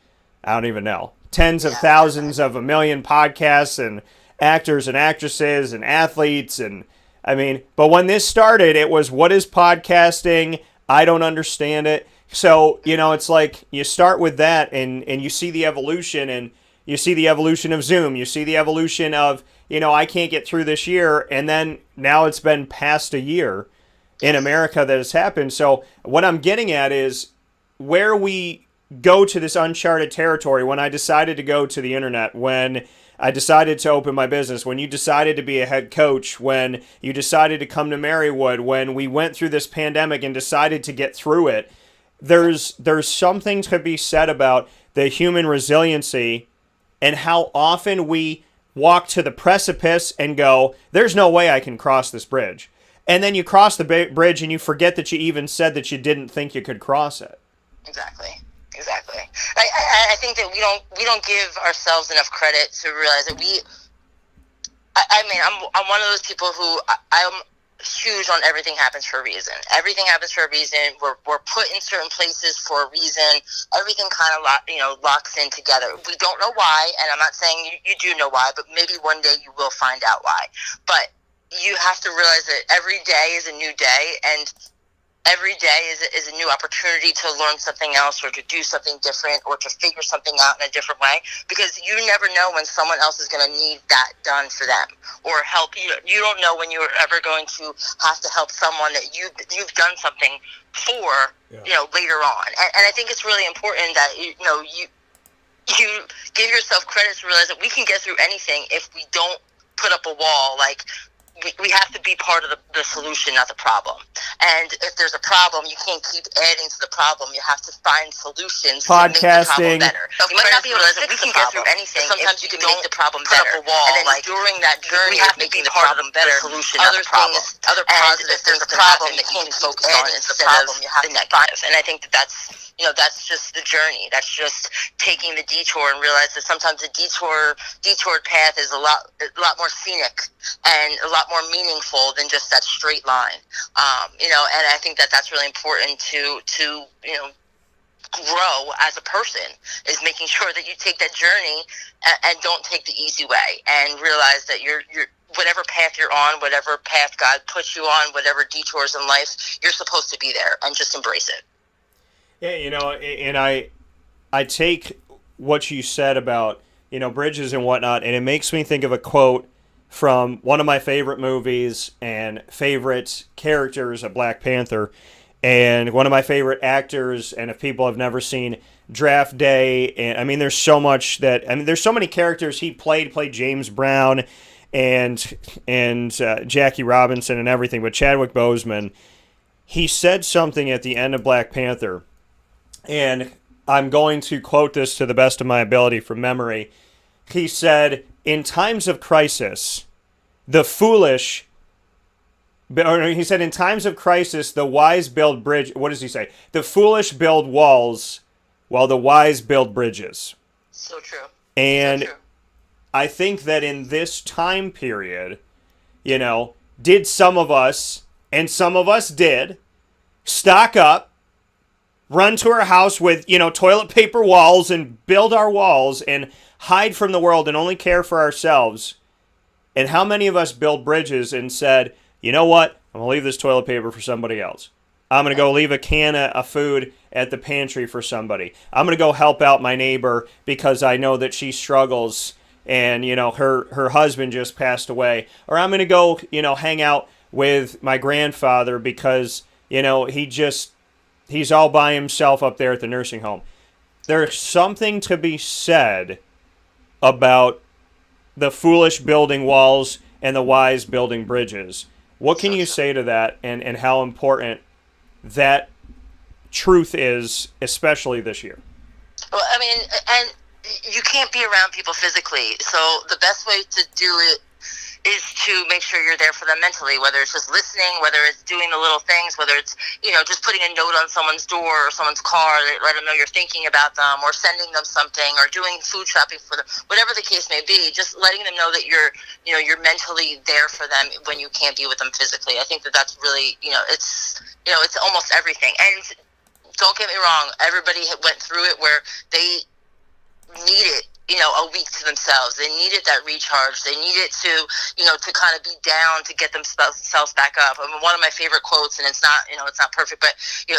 I don't even know, tens of thousands of a million podcasts and actors and actresses and athletes. And I mean, but when this started, it was, what is podcasting? I don't understand it. So, it's like you start with that, and you see the evolution, and you see the evolution of Zoom. You see the evolution of, I can't get through this year. And then now it's been past a year in America that has happened. So what I'm getting at is where we go to this uncharted territory. When I decided to go to the internet, when I decided to open my business, when you decided to be a head coach, when you decided to come to Marywood, when we went through this pandemic and decided to get through it, there's something to be said about the human resiliency and how often we walk to the precipice and go, there's no way I can cross this bridge. And then you cross the bridge and you forget that you even said that you didn't think you could cross it. Exactly. I think that we don't give ourselves enough credit to realize that I'm one of those people who I'm huge on everything happens for a reason. Everything happens for a reason. We're put in certain places for a reason. Everything kind of locks in together. We don't know why, and I'm not saying you do know why, but maybe one day you will find out why. But you have to realize that every day is a new day, and every day is a new opportunity to learn something else, or to do something different, or to figure something out in a different way, because you never know when someone else is going to need that done for them, or help you. You don't know when you're ever going to have to help someone that you've done something for, later on. And I think it's really important that you give yourself credit to realize that we can get through anything if we don't put up a wall. Like, we have to be part of the solution, not the problem. And if there's a problem, you can't keep adding to the problem. You have to find solutions to make the problem better. You might not be able to fix the problem. Sometimes you can make the problem better. And then during that journey of making the problem better, other positive things, if there's a problem, you can't focus on instead of the negative. And I think that's just the journey. That's just taking the detour and realize that sometimes the detoured path is a lot more scenic and a lot more meaningful than just that straight line. And I think that's really important to grow as a person, is making sure that you take that journey and don't take the easy way, and realize that you're whatever path you're on, whatever path God puts you on, whatever detours in life, you're supposed to be there, and just embrace it. Yeah, and I take what you said about, bridges and whatnot, and it makes me think of a quote from one of my favorite movies and favorite characters of Black Panther, and one of my favorite actors. And if people have never seen Draft Day, and there's so much there's so many characters he played James Brown and Jackie Robinson and everything, but Chadwick Boseman, he said something at the end of Black Panther, and I'm going to quote this to the best of my ability from memory. He said, in times of crisis, the wise build bridge. What does he say? The foolish build walls while the wise build bridges. So true. And so true. I think that in this time period, did some of us, and some of us did, stock up, run to our house with, toilet paper walls and build our walls and hide from the world and only care for ourselves. And how many of us build bridges and said, you know what? I'm going to leave this toilet paper for somebody else. I'm going to go leave a can of food at the pantry for somebody. I'm going to go help out my neighbor because I know that she struggles and, her husband just passed away. Or I'm going to go, hang out with my grandfather because, he's all by himself up there at the nursing home. There's something to be said about the foolish building walls and the wise building bridges. What can you say to that, and how important that truth is, especially this year? Well, and you can't be around people physically, so the best way to do it is to make sure you're there for them mentally, whether it's just listening, whether it's doing the little things, whether it's, just putting a note on someone's door or someone's car that let them know you're thinking about them, or sending them something, or doing food shopping for them, whatever the case may be, just letting them know that you're mentally there for them when you can't be with them physically. I think that's really, it's almost everything. And don't get me wrong, everybody went through it where they needed a week to themselves. They needed that recharge. They needed to kind of be down to get themselves back up. One of my favorite quotes, and it's not perfect, but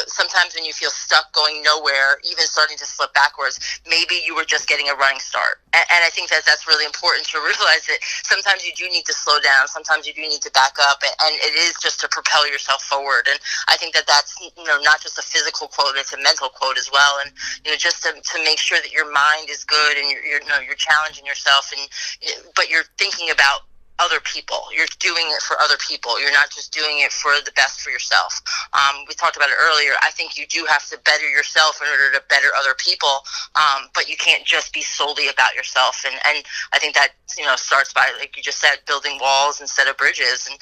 sometimes when you feel stuck going nowhere, even starting to slip backwards, maybe you were just getting a running start. And I think that's really important to realize that sometimes you do need to slow down. Sometimes you do need to back up, and it is just to propel yourself forward. And I think that's not just a physical quote, it's a mental quote as well. And just to make sure that your mind is good and you're challenging yourself, but you're thinking about other people. You're doing it for other people. You're not just doing it for the best for yourself. We talked about it earlier. I think you do have to better yourself in order to better other people, but you can't just be solely about yourself. And I think that, starts by, like you just said, building walls instead of bridges, and,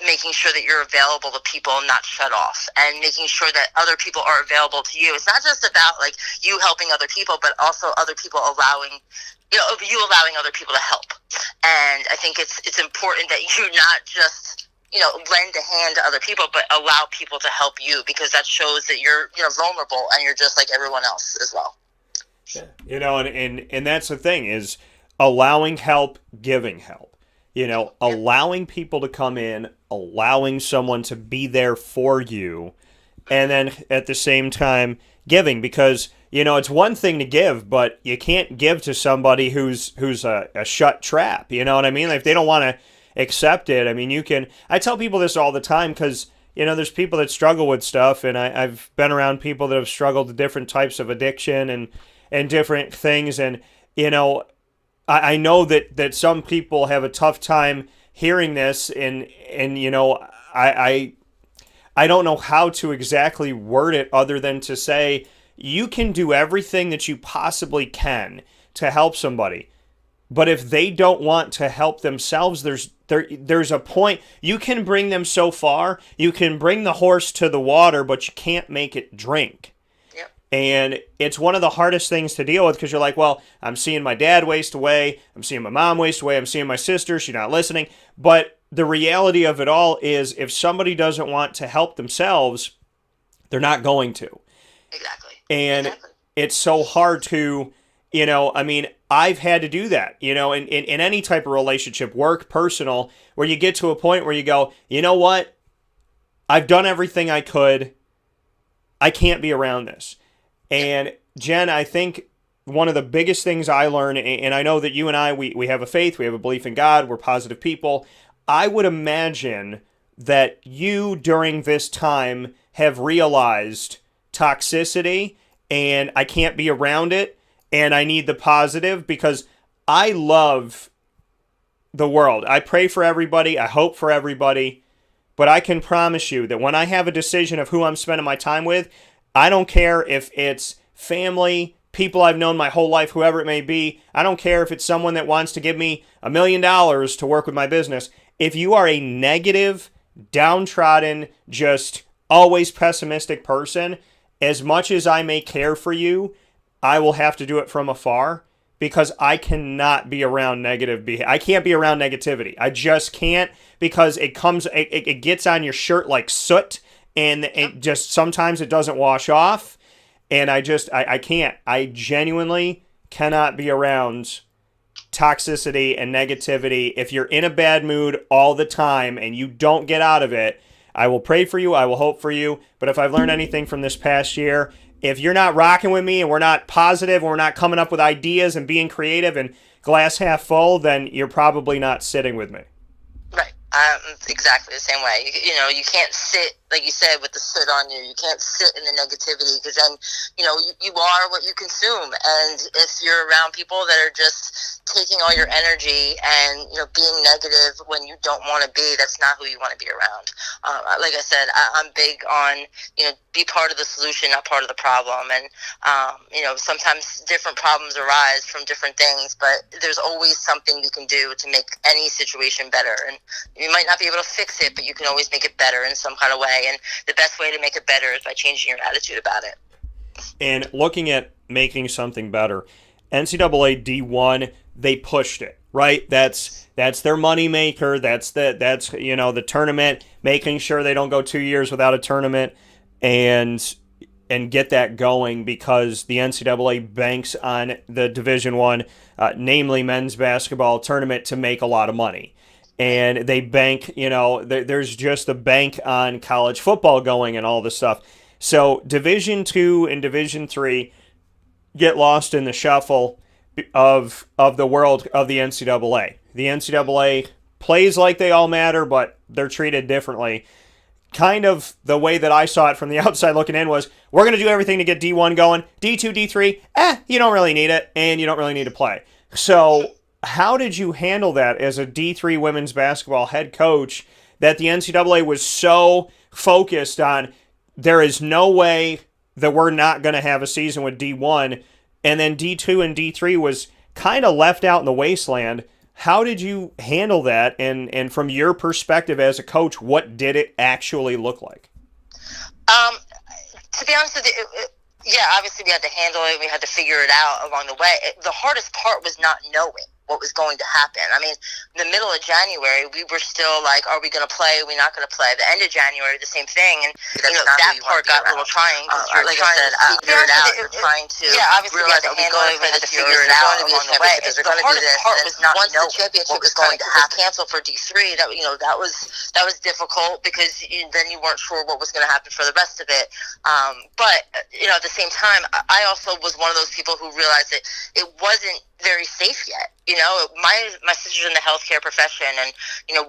making sure that you're available to people and not shut off, and making sure that other people are available to you. It's not just about like you helping other people, but also other people allowing other people to help. And I think it's important that you not just, lend a hand to other people, but allow people to help you, because that shows that you're vulnerable and you're just like everyone else as well. And that's the thing, is allowing help, giving help. Allowing people to come in, allowing someone to be there for you, and then at the same time giving, because it's one thing to give, but you can't give to somebody who's a shut trap. You know what I mean? Like, if they don't want to accept it, I mean, I tell people this all the time, because there's people that struggle with stuff, and I've been around people that have struggled with different types of addiction and different things, and I know that some people have a tough time hearing this, and I don't know how to exactly word it other than to say you can do everything that you possibly can to help somebody, but if they don't want to help themselves, there's a point. You can bring them so far. You can bring the horse to the water, but you can't make it drink. And it's one of the hardest things to deal with, because you're like, well, I'm seeing my dad waste away. I'm seeing my mom waste away. I'm seeing my sister. She's not listening. But the reality of it all is, if somebody doesn't want to help themselves, they're not going to. Exactly. And it's so hard to, I've had to do that, in any type of relationship, work, personal, where you get to a point where you go, you know what? I've done everything I could. I can't be around this. And Jen, I think one of the biggest things I learned, and I know that you and I, we have a faith, we have a belief in God, we're positive people. I would imagine that you, during this time, have realized toxicity, and I can't be around it, and I need the positive, because I love the world. I pray for everybody, I hope for everybody, but I can promise you that when I have a decision of who I'm spending my time with, I don't care if it's family, people I've known my whole life, whoever it may be. I don't care if it's someone that wants to give me $1 million to work with my business. If you are a negative, downtrodden, just always pessimistic person, as much as I may care for you, I will have to do it from afar, because I cannot be around negative behavior. I can't be around negativity. I just can't, because it gets on your shirt like soot. And it just, sometimes it doesn't wash off, and I can't. I genuinely cannot be around toxicity and negativity. If you're in a bad mood all the time and you don't get out of it, I will pray for you, I will hope for you, but if I've learned anything from this past year, if you're not rocking with me and we're not positive, and we're not coming up with ideas and being creative and glass half full, then you're probably not sitting with me. Right. Exactly the same way. You can't sit, like you said, with the soot on you. You can't sit in the negativity, because then, you are what you consume. And if you're around people that are just taking all your energy and, being negative when you don't want to be, that's not who you want to be around. Like I said, I'm big on, be part of the solution, not part of the problem. And, sometimes different problems arise from different things, but there's always something you can do to make any situation better. And you might not be able to fix it, but you can always make it better in some kind of way. And the best way to make it better is by changing your attitude about it. And looking at making something better, NCAA D1, they pushed it, right? That's their money maker. That's the tournament, making sure they don't go 2 years without a tournament, and get that going, because the NCAA banks on the Division I, namely men's basketball tournament, to make a lot of money. And they bank, there's just a bank on college football going and all this stuff. So Division II and Division III get lost in the shuffle of the world of the NCAA. The NCAA plays like they all matter, but they're treated differently. Kind of the way that I saw it from the outside looking in was, we're going to do everything to get D1 going. D2, D3, you don't really need it, and you don't really need to play. So How did you handle that as a D3 women's basketball head coach, that the NCAA was so focused on there is no way that we're not going to have a season with D1, and then D2 and D3 was kind of left out in the wasteland? How did you handle that? And from your perspective as a coach, what did it actually look like? To be honest with you, yeah, obviously we had to handle it. We had to figure it out along the way. The hardest part was not knowing what was going to happen. I mean, in the middle of January, we were still like, are we going to play? Are we not going to play? The end of January, the same thing. And that part got a little trying. Like I said, figure it out. You're trying to obviously we had to handle it. We had to figure it out along the way. The hardest part was not knowing once the championship was going to happen. Canceled for D3. That was difficult because then you weren't sure what was going to happen for the rest of it. But at the same time, I also was one of those people who realized that it wasn't very safe yet. My sister's in the healthcare profession, and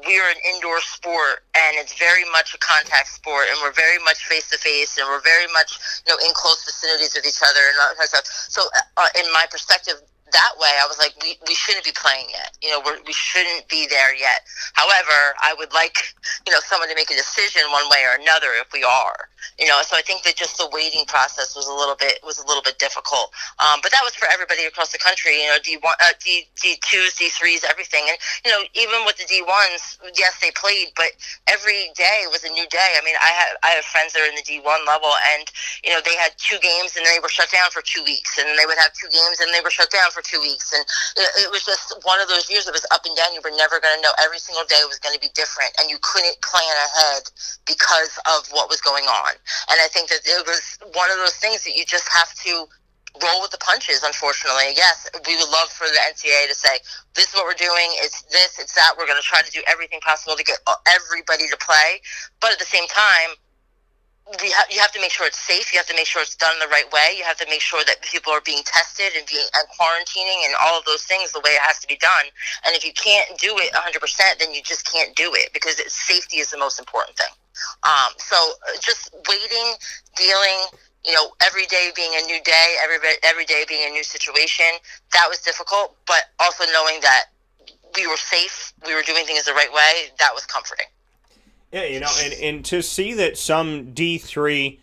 we're an indoor sport, and it's very much a contact sport, and we're very much face to face, and we're very much in close vicinities with each other and all that kind of stuff. So in my perspective, that way, I was like, we shouldn't be playing yet. We shouldn't be there yet. However, I would like, someone to make a decision one way or another if we are. So I think that just the waiting process was a little bit difficult. But that was for everybody across the country. D1, D2s, D3s, everything. And even with the D1s, yes, they played, but every day was a new day. I mean, I have friends that are in the D1 level, and they had 2 games and they were shut down for 2 weeks, and then they would have 2 games and they were shut down for 2 weeks. And it was just one of those years that was up and down. You were never going to know. Every single day was going to be different, and you couldn't plan ahead because of what was going on. And I think that it was one of those things that you just have to roll with the punches, unfortunately. Yes, we would love for the NCAA to say, this is what we're doing, it's this, it's that, we're going to try to do everything possible to get everybody to play. But at the same time, you have to make sure it's safe. You have to make sure it's done the right way. You have to make sure that people are being tested and quarantining and all of those things the way it has to be done. And if you can't do it 100%, then you just can't do it, because safety is the most important thing. So just waiting, dealing, every day being a new day, every day being a new situation, that was difficult. But also knowing that we were safe, we were doing things the right way, that was comforting. Yeah, and to see that some D3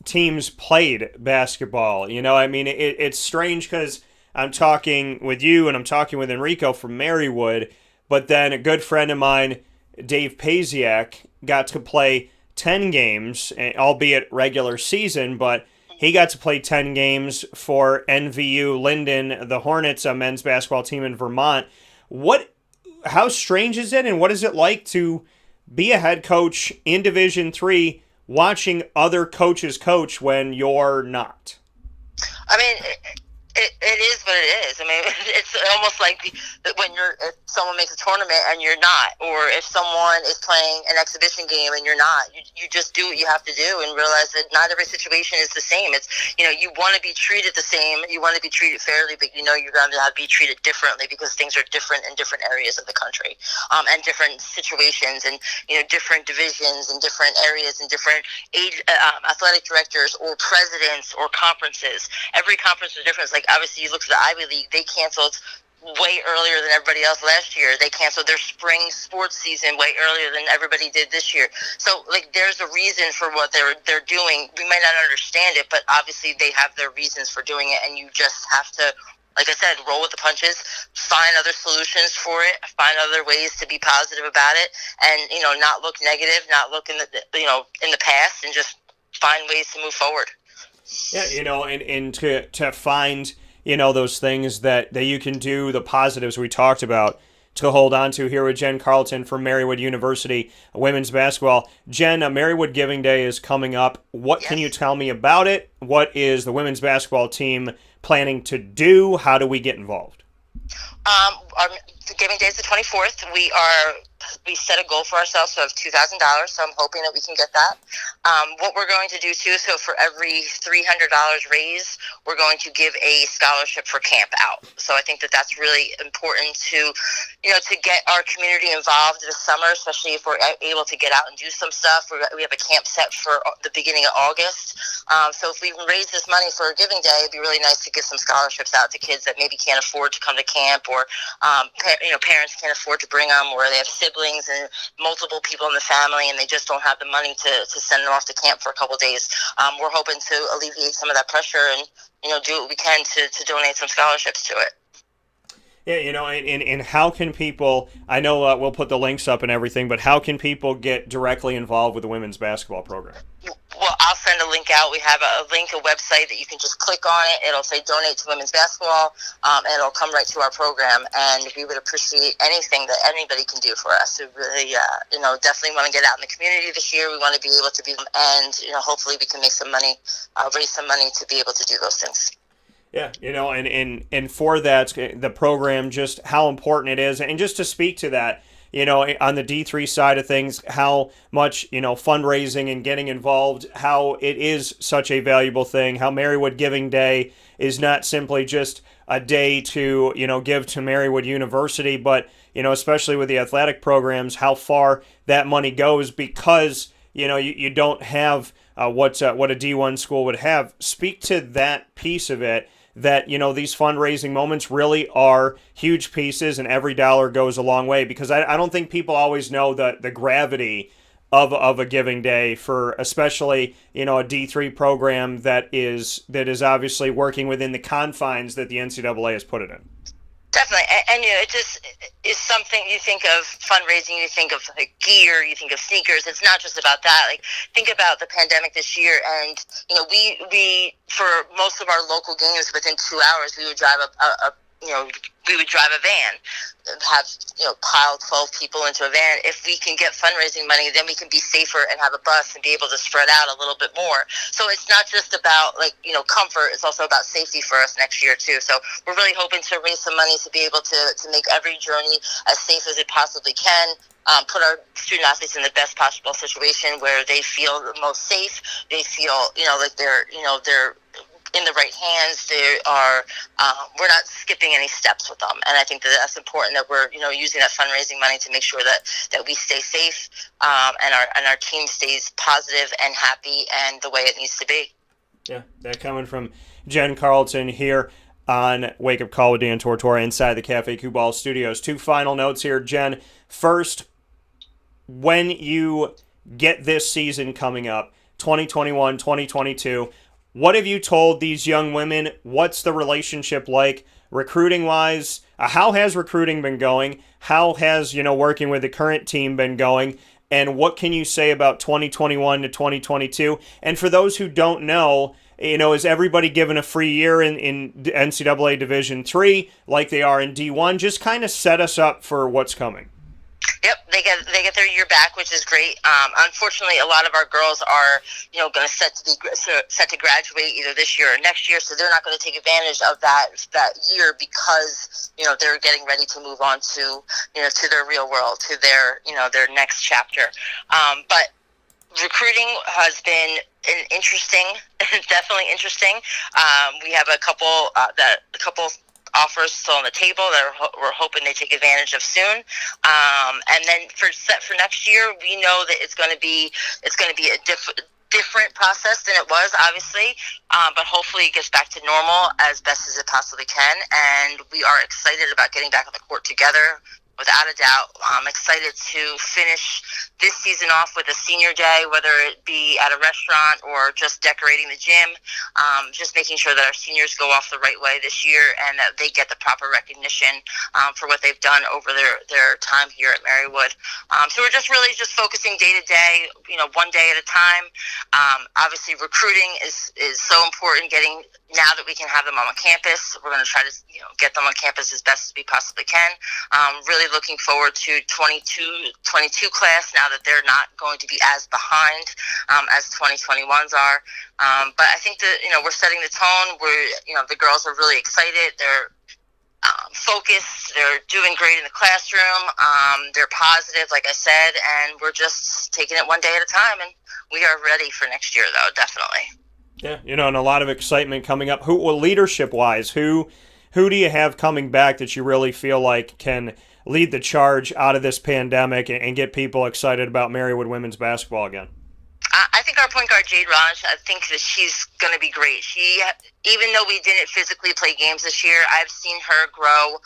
teams played basketball, I mean, it's strange because I'm talking with you and I'm talking with Enrico from Marywood, but then a good friend of mine, Dave Paziak, got to play 10 games, albeit regular season, but he got to play 10 games for NVU Linden, the Hornets, a men's basketball team in Vermont. How strange is it, and what is it like to be a head coach in Division III watching other coaches coach when you're not? I mean, it is what it is. I mean, it's almost like when if someone makes a tournament and you're not, or if someone is playing an exhibition game and you're not, you just do what you have to do and realize that not every situation is the same. It's, you want to be treated the same, you want to be treated fairly, but you're going to have to be treated differently because things are different in different areas of the country, and different situations, and different divisions and different areas and different athletic directors or presidents or conferences. Every conference is different. It's like, obviously, you look at the Ivy League, they canceled way earlier than everybody else last year. They canceled their spring sports season way earlier than everybody did this year. So, there's a reason for what they're doing. We might not understand it, but obviously they have their reasons for doing it, and you just have to, like I said, roll with the punches, find other solutions for it, find other ways to be positive about it, and, not look negative, not look in the past, and just find ways to move forward. Yeah, and to find, those things that you can do, the positives we talked about, to hold on to here with Jen Carleton from Marywood University women's basketball. Jen, Marywood Giving Day is coming up. What can you tell me about it? What is the women's basketball team planning to do? How do we get involved? Our Giving Day is the 24th. We are we set a goal for ourselves of $2,000, so I'm hoping that we can get that. What we're going to do too, so for every $300 raised, we're going to give a scholarship for camp out. So I think that that's really important to, to get our community involved this summer, especially if we're able to get out and do some stuff. We have a camp set for the beginning of August. So if we raise this money for a giving day, it'd be really nice to give some scholarships out to kids that maybe can't afford to come to camp, or parents can't afford to bring them, or they have siblings and multiple people in the family and they just don't have the money to send them off to camp for a couple of days. We're hoping to alleviate some of that pressure and do what we can to donate some scholarships to it. Yeah, and how can people, I know we'll put the links up and everything, but how can people get directly involved with the women's basketball program? Well, I'll send a link out. We have a website that you can just click on it. It'll say donate to women's basketball, and it'll come right to our program. And we would appreciate anything that anybody can do for us. We really, definitely want to get out in the community this year. We want to be able to be, and, hopefully we can make some money, raise some money to be able to do those things. Yeah, and for that, the program, just how important it is. And just to speak to that, on the D3 side of things, how much, fundraising and getting involved, how it is such a valuable thing, how Marywood Giving Day is not simply just a day to, give to Marywood University, but, especially with the athletic programs, how far that money goes because, you don't have what a D1 school would have. Speak to that piece of it, that, these fundraising moments really are huge pieces and every dollar goes a long way, because I don't think people always know the gravity of a giving day for especially, a D3 program that is obviously working within the confines that the NCAA has put it in. Definitely, and it just is something. You think of fundraising, you think of like gear, you think of sneakers. It's not just about that. Like, think about the pandemic this year, and we for most of our local games, within 2 hours, we would drive we would drive a van, have pile 12 people into a van. If we can get fundraising money, then we can be safer and have a bus and be able to spread out a little bit more. So it's not just about comfort, it's also about safety for us next year too. So we're really hoping to raise some money to be able to make every journey as safe as it possibly can. Put our student athletes in the best possible situation where they feel the most safe. They feel like they're in the right hands. They are. We're not skipping any steps with them, and I think that's important. That we're using that fundraising money to make sure that we stay safe, and our team stays positive and happy and the way it needs to be. Yeah, that coming from Jen Carleton here on Wake Up Call with Dan Tortora inside the Cafe Cubal Studios. 2 final notes here, Jen. First, when you get this season coming up, 2021, 2022. What have you told these young women? What's the relationship like recruiting-wise? How has recruiting been going? How has, working with the current team been going? And what can you say about 2021 to 2022? And for those who don't know, is everybody given a free year in NCAA Division III like they are in D1? Just kind of set us up for what's coming. Yep, they get their year back, which is great. Unfortunately, a lot of our girls are, going to set to graduate either this year or next year, so they're not going to take advantage of that year because they're getting ready to move on to to their real world, to their their next chapter. But recruiting has been definitely interesting. We have a couple offers still on the table that we're hoping they take advantage of soon. And then for next year, we know that it's going to be a different process than it was, obviously, but hopefully it gets back to normal as best as it possibly can. And we are excited about getting back on the court together. Without a doubt, I'm excited to finish this season off with a senior day, whether it be at a restaurant or just decorating the gym, just making sure that our seniors go off the right way this year and that they get the proper recognition for what they've done over their time here at Marywood. So we're just really focusing day to day, one day at a time. Obviously, recruiting is so important. Now that we can have them on campus, we're going to try to get them on campus as best as we possibly can. Really looking forward to 22 class now that they're not going to be as behind as 2021s are. But I think that we're setting the tone. The girls are really excited. They're focused. They're doing great in the classroom. They're positive, like I said, and we're just taking it one day at a time. And we are ready for next year, though, definitely. Yeah, and a lot of excitement coming up. Leadership-wise, who do you have coming back that you really feel like can lead the charge out of this pandemic and get people excited about Marywood women's basketball again? I think our point guard, Jade Raj, I think that she's going to be great. Even though we didn't physically play games this year, I've seen her grow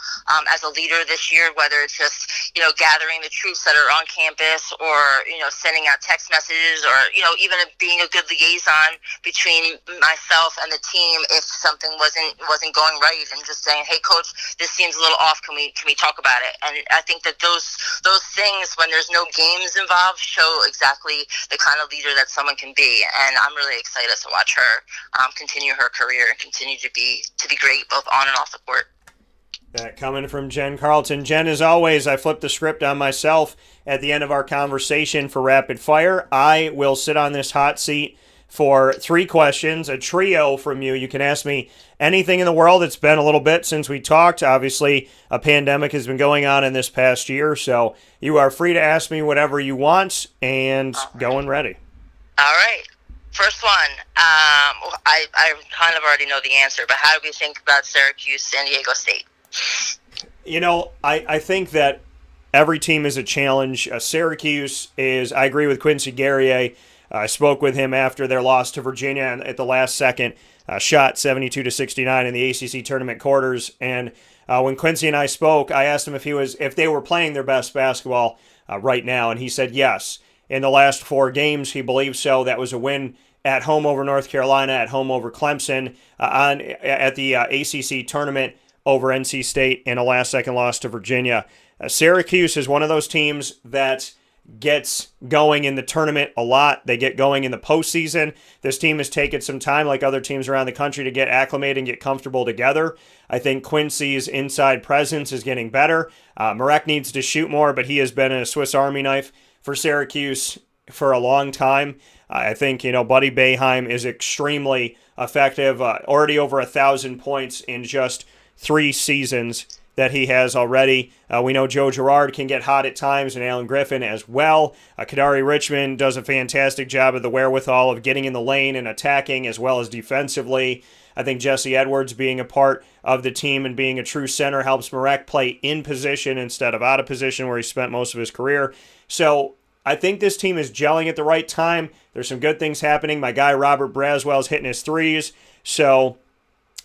as a leader this year, whether it's just, gathering the troops that are on campus or, sending out text messages or, even being a good liaison between myself and the team if something wasn't going right and just saying, hey, coach, this seems a little off. Can we talk about it? And I think that those things, when there's no games involved, show exactly the kind of leader that someone can be. And I'm really excited to watch her continue her career and continue to be great both on and off the court. That coming from Jen Carleton. Jen, as always, I flipped the script on myself at the end of our conversation for Rapid Fire. I will sit on this hot seat for 3 questions, a trio from you. You can ask me anything in the world. It's been a little bit since we talked. Obviously, a pandemic has been going on in this past year, so you are free to ask me whatever you want, and going ready. All right. First one, I kind of already know the answer, but how do we think about Syracuse, San Diego State? I think that every team is a challenge. Syracuse is, I agree with Quincy Guerrier. I spoke with him after their loss to Virginia and at the last second, shot 72-69 in the ACC tournament quarters. And when Quincy and I spoke, I asked him if they were playing their best basketball right now, and he said yes. In the last 4 games, he believes so. That was a win at home over North Carolina, at home over Clemson, at the ACC tournament over NC State, and a last-second loss to Virginia. Syracuse is one of those teams that gets going in the tournament a lot. They get going in the postseason. This team has taken some time, like other teams around the country, to get acclimated and get comfortable together. I think Quincy's inside presence is getting better. Marek needs to shoot more, but he has been a Swiss Army knife for Syracuse for a long time. I think, Buddy Boeheim is extremely effective, already over 1,000 points in just 3 seasons that he has already. We know Joe Girard can get hot at times, and Alan Griffin as well. Kadari Richmond does a fantastic job of the wherewithal of getting in the lane and attacking as well as defensively. I think Jesse Edwards being a part of the team and being a true center helps Marek play in position instead of out of position where he spent most of his career. So I think this team is gelling at the right time. There's some good things happening. My guy Robert Braswell's hitting his threes. So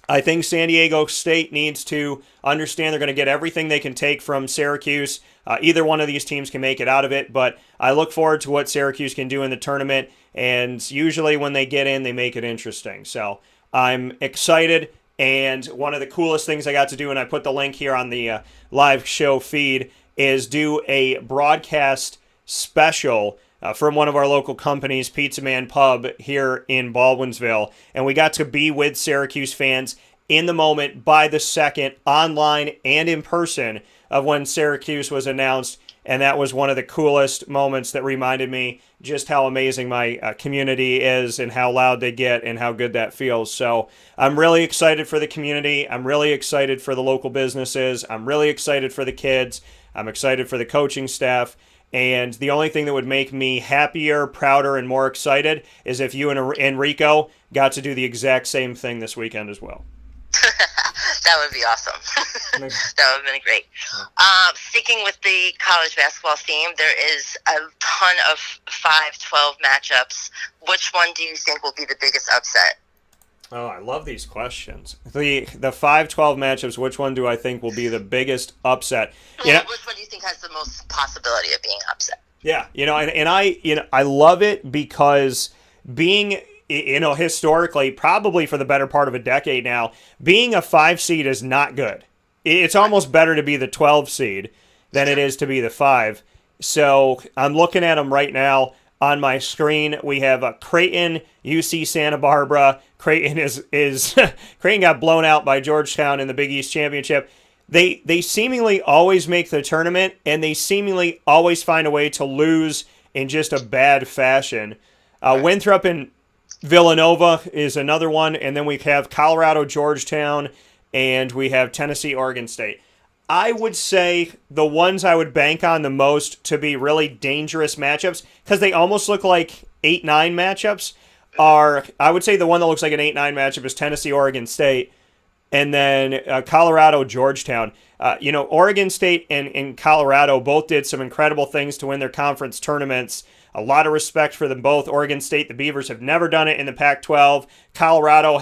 I think San Diego State needs to understand they're going to get everything they can take from Syracuse. Either one of these teams can make it out of it, but I look forward to what Syracuse can do in the tournament, and usually when they get in, they make it interesting. So I'm excited, and one of the coolest things I got to do, and I put the link here on the live show feed, is do a broadcast special from one of our local companies, Pizza Man Pub, here in Baldwinsville. And we got to be with Syracuse fans in the moment, by the second, online and in person, of when Syracuse was announced. And that was one of the coolest moments that reminded me just how amazing my community is and how loud they get and how good that feels. So I'm really excited for the community. I'm really excited for the local businesses. I'm really excited for the kids. I'm excited for the coaching staff. And the only thing that would make me happier, prouder, and more excited is if you and Enrico got to do the exact same thing this weekend as well. That would be awesome. That would have been great. Sticking with the college basketball theme, there is a ton of 5-12 matchups. Which one do you think will be the biggest upset? Oh, I love these questions. The 5-12 matchups, which one do I think will be the biggest upset? Well, which one do you think has the most possibility of being upset? Yeah, I love it because being, historically, probably for the better part of a decade now, being a 5 seed is not good. It's almost better to be the 12 seed than it is to be the 5. So I'm looking at them right now. On my screen, we have Creighton, UC Santa Barbara. Creighton Creighton got blown out by Georgetown in the Big East Championship. They seemingly always make the tournament, and they seemingly always find a way to lose in just a bad fashion. Winthrop and Villanova is another one, and then we have Colorado, Georgetown, and we have Tennessee, Oregon State. I would say the ones I would bank on the most to be really dangerous matchups, because they almost look like 8-9 matchups, are, I would say the one that looks like an 8-9 matchup is Tennessee-Oregon State, and then Colorado-Georgetown. Oregon State and Colorado both did some incredible things to win their conference tournaments. A lot of respect for them both. Oregon State, the Beavers, have never done it in the Pac-12. Colorado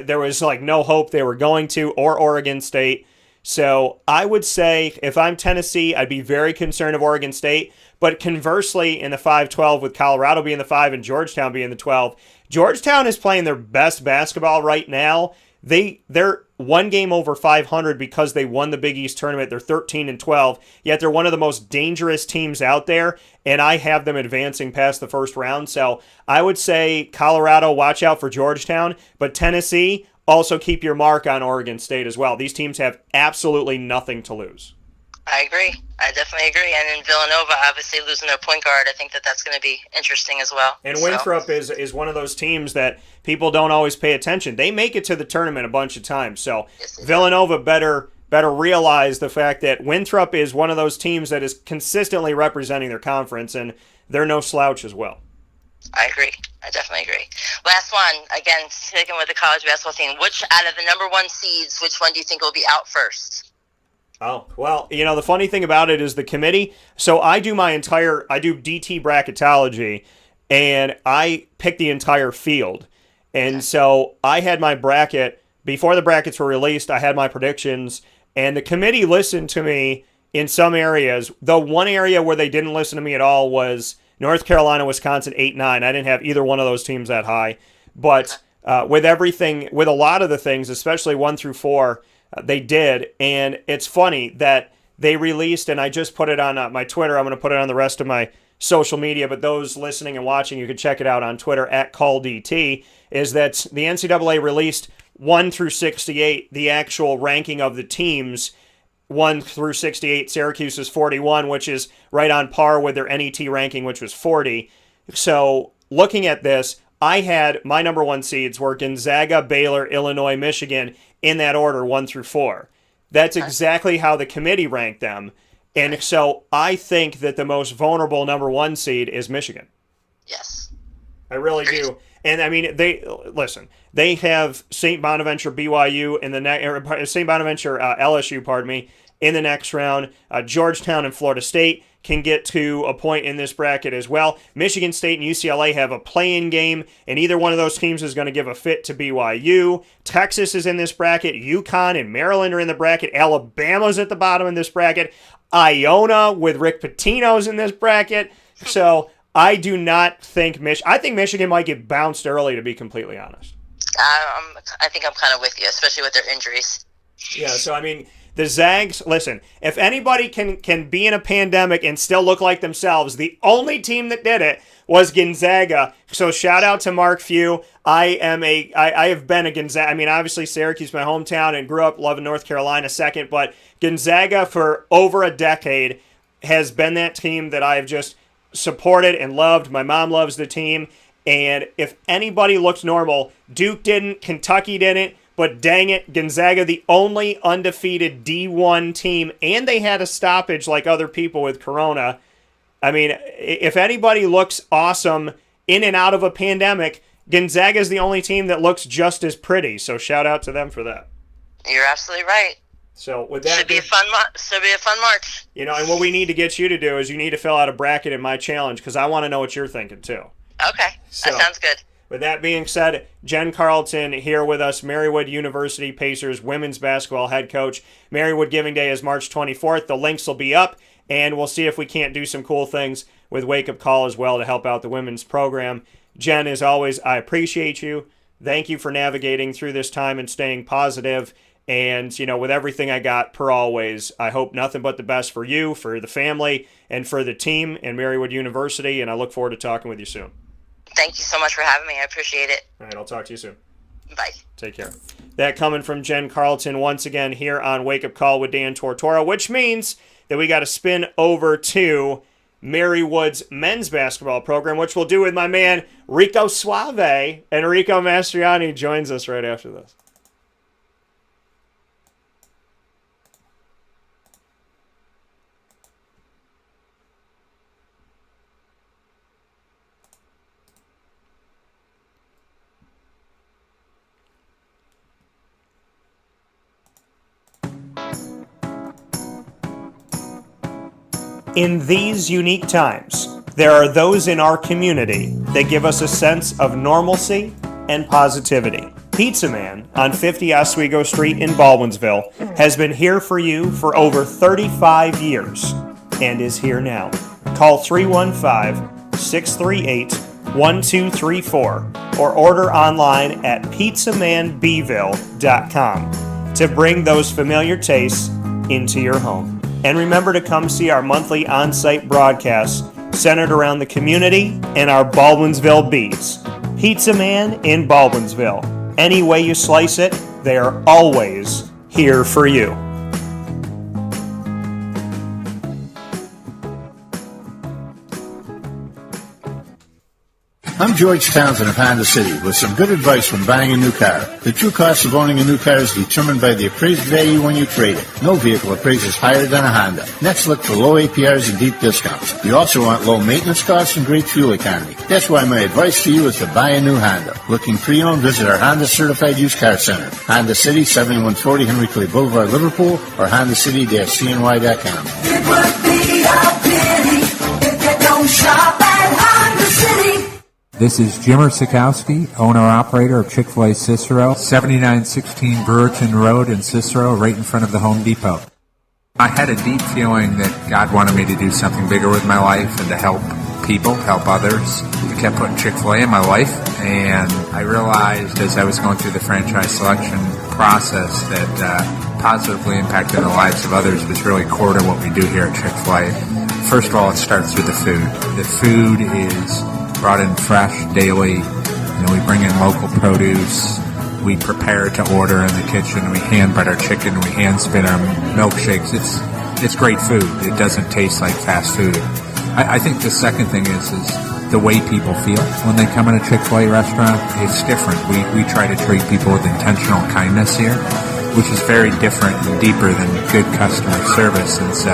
there was like no hope they were going to, or Oregon State. So I would say if I'm Tennessee, I'd be very concerned of Oregon State. But conversely, in the 5-12, with Colorado being the 5 and Georgetown being the 12, Georgetown is playing their best basketball right now. They're one game over 500 because they won the Big East tournament. They're 13-12, yet they're one of the most dangerous teams out there, and I have them advancing past the first round. So I would say Colorado, watch out for Georgetown, but Tennessee, also keep your mark on Oregon State as well. These teams have absolutely nothing to lose. I agree. I definitely agree. And in Villanova, obviously losing their point guard, I think that's going to be interesting as well. And Winthrop is one of those teams that people don't always pay attention. They make it to the tournament a bunch of times. So yes, Villanova better realize the fact that Winthrop is one of those teams that is consistently representing their conference, and they're no slouch as well. I agree. I definitely agree. Last one, again, sticking with the college basketball team. Which, out of the number one seeds, which one do you think will be out first? Oh, well, the funny thing about it is the committee. So I do DT bracketology, and I pick the entire field. And so I had my bracket, before the brackets were released, I had my predictions, and the committee listened to me in some areas. The one area where they didn't listen to me at all was North Carolina, Wisconsin, 8-9. I didn't have either one of those teams that high. But with a lot of the things, especially 1 through 4, they did. And it's funny that they released, and I just put it on my Twitter. I'm going to put it on the rest of my social media, but those listening and watching, you can check it out on Twitter at CallDT, is that the NCAA released 1 through 68, the actual ranking of the teams. 1 through 68, Syracuse is 41, which is right on par with their NET ranking, which was 40. So looking at this, I had my number one seeds were Gonzaga, Baylor, Illinois, Michigan, in that order, 1 through 4. That's exactly how the committee ranked them. And so I think that the most vulnerable number one seed is Michigan. Yes. I really do. And I mean, they have St. Bonaventure BYU in the St. Bonaventure LSU, pardon me, in the next round. Georgetown and Florida State can get to a point in this bracket as well. Michigan State and UCLA have a play-in game, and either one of those teams is going to give a fit to BYU. Texas is in this bracket. UConn and Maryland are in the bracket. Alabama's at the bottom in this bracket. Iona with Rick Pitino's in this bracket. So I do not think I think Michigan might get bounced early, to be completely honest. I think I'm kind of with you, especially with their injuries. Yeah, so I mean, the Zags, listen, if anybody can be in a pandemic and still look like themselves, the only team that did it was Gonzaga. So shout out to Mark Few. I have been a Gonzaga. I mean, obviously Syracuse, my hometown, and grew up loving North Carolina second, but Gonzaga for over a decade has been that team that I've just supported and loved. My mom loves the team, and if anybody looked normal, Duke didn't, Kentucky didn't, but dang it, Gonzaga, the only undefeated D1 team, and they had a stoppage like other people with Corona. I mean, if anybody looks awesome in and out of a pandemic, Gonzaga is the only team that looks just as pretty, so shout out to them for that. You're absolutely right. So with that, should be a fun March. And what we need to get you to do is you need to fill out a bracket in my challenge, because I want to know what you're thinking too. Okay, that sounds good. With that being said, Jen Carleton here with us, Marywood University Pacers women's basketball head coach. Marywood Giving Day is March 24th. The links will be up, and we'll see if we can't do some cool things with Wake Up Call as well to help out the women's program. Jen, as always, I appreciate you. Thank you for navigating through this time and staying positive. And, with everything I got, per always, I hope nothing but the best for you, for the family, and for the team and Marywood University, and I look forward to talking with you soon. Thank you so much for having me. I appreciate it. All right, I'll talk to you soon. Bye. Take care. That coming from Jen Carleton once again here on Wake Up Call with Dan Tortora, which means that we got to spin over to Marywood's men's basketball program, which we'll do with my man Rico Suave. Enrico Mastroianni joins us right after this. In these unique times, there are those in our community that give us a sense of normalcy and positivity. Pizza Man on 50 Oswego Street in Baldwinsville has been here for you for over 35 years and is here now. Call 315-638-1234 or order online at pizzamanbville.com to bring those familiar tastes into your home. And remember to come see our monthly on-site broadcasts centered around the community and our Baldwinsville beats. Pizza Man in Baldwinsville. Any way you slice it, they are always here for you. I'm George Townsend of Honda City with some good advice when buying a new car. The true cost of owning a new car is determined by the appraised value when you trade it. No vehicle appraises higher than a Honda. Next, look for low APRs and deep discounts. You also want low maintenance costs and great fuel economy. That's why my advice to you is to buy a new Honda. Looking pre-owned, visit our Honda Certified Used Car Center. Honda City, 7140 Henry Clay Boulevard, Liverpool, or HondaCity-CNY.com. It would be a pity if you don't shop at Honda City. This is Jimmer Sikowski, owner-operator of Chick-fil-A Cicero, 7916 Brewerton Road in Cicero, right in front of the Home Depot. I had a deep feeling that God wanted me to do something bigger with my life and to help people, help others. I kept putting Chick-fil-A in my life, and I realized as I was going through the franchise selection process that positively impacting the lives of others was really core to what we do here at Chick-fil-A. First of all, it starts with the food. The food is brought in fresh daily. We bring in local produce. We prepare to order in the kitchen. We hand butter chicken. We hand spin our milkshakes. It's great food. It doesn't taste like fast food. I think the second thing is the way people feel when they come in a Chick-fil-A restaurant. It's different. We try to treat people with intentional kindness here, which is very different and deeper than good customer service. And so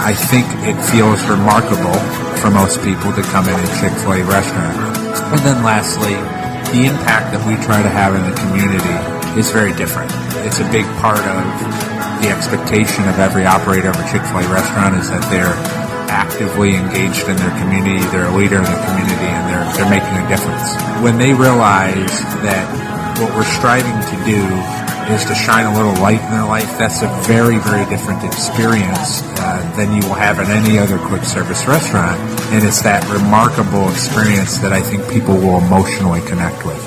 I think it feels remarkable for most people to come in a Chick-fil-A restaurant. And then lastly, the impact that we try to have in the community is very different. It's a big part of the expectation of every operator of a Chick-fil-A restaurant is that they're actively engaged in their community, they're a leader in the community, and they're making a difference. When they realize that what we're striving to do is to shine a little light in their life, that's a very, very different experience than you will have in any other quick service restaurant. And it's that remarkable experience that I think people will emotionally connect with.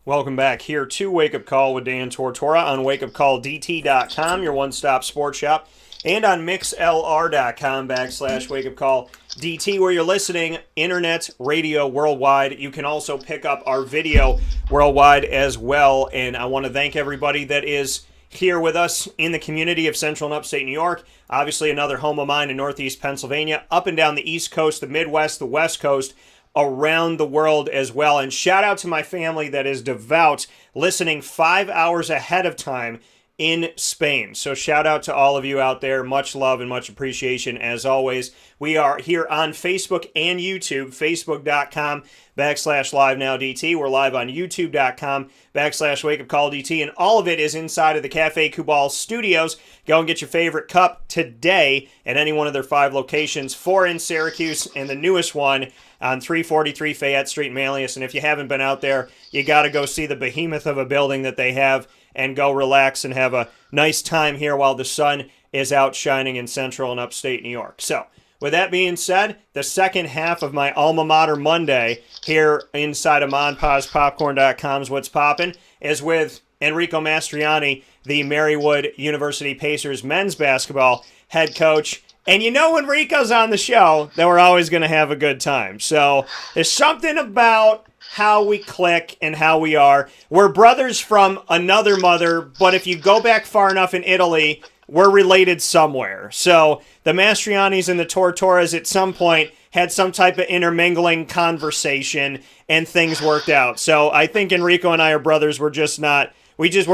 Welcome back here to Wake Up Call with Dan Tortora on wakeupcalldt.com, your one-stop sports shop, and on mixlr.com/wakeupcalldt, where you're listening, internet, radio, worldwide. You can also pick up our video worldwide as well, and I want to thank everybody that is here with us in the community of Central and Upstate New York. Obviously, another home of mine in Northeast Pennsylvania, up and down the East Coast, the Midwest, the West Coast, around the world as well. And shout out to my family that is devout, listening 5 hours ahead of time in Spain. So shout out to all of you out there. Much love and much appreciation as always. We are here on Facebook and YouTube, facebook.com/livenowdt. We're live on youtube.com/wakeupcalldt. And all of it is inside of the Cafe Kubal studios. Go and get your favorite cup today at any one of their 5 locations, 4 in Syracuse and the newest one on 343 Fayette Street in Manlius. And if you haven't been out there, you got to go see the behemoth of a building that they have and go relax and have a nice time here while the sun is out shining in Central and Upstate New York. So, with that being said, the second half of my Alma Mater Monday here inside of MonPazPopcorn.com's What's Poppin' is with Enrico Mastroianni, the Marywood University Pacers men's basketball head coach. And you know when Rico's on the show that we're always going to have a good time. So there's something about how we click and how we are. We're brothers from another mother, but if you go back far enough in Italy, we're related somewhere. So the Mastroiannis and the Tortoras at some point had some type of intermingling conversation and things worked out. So I think Enrico and I are brothers. We're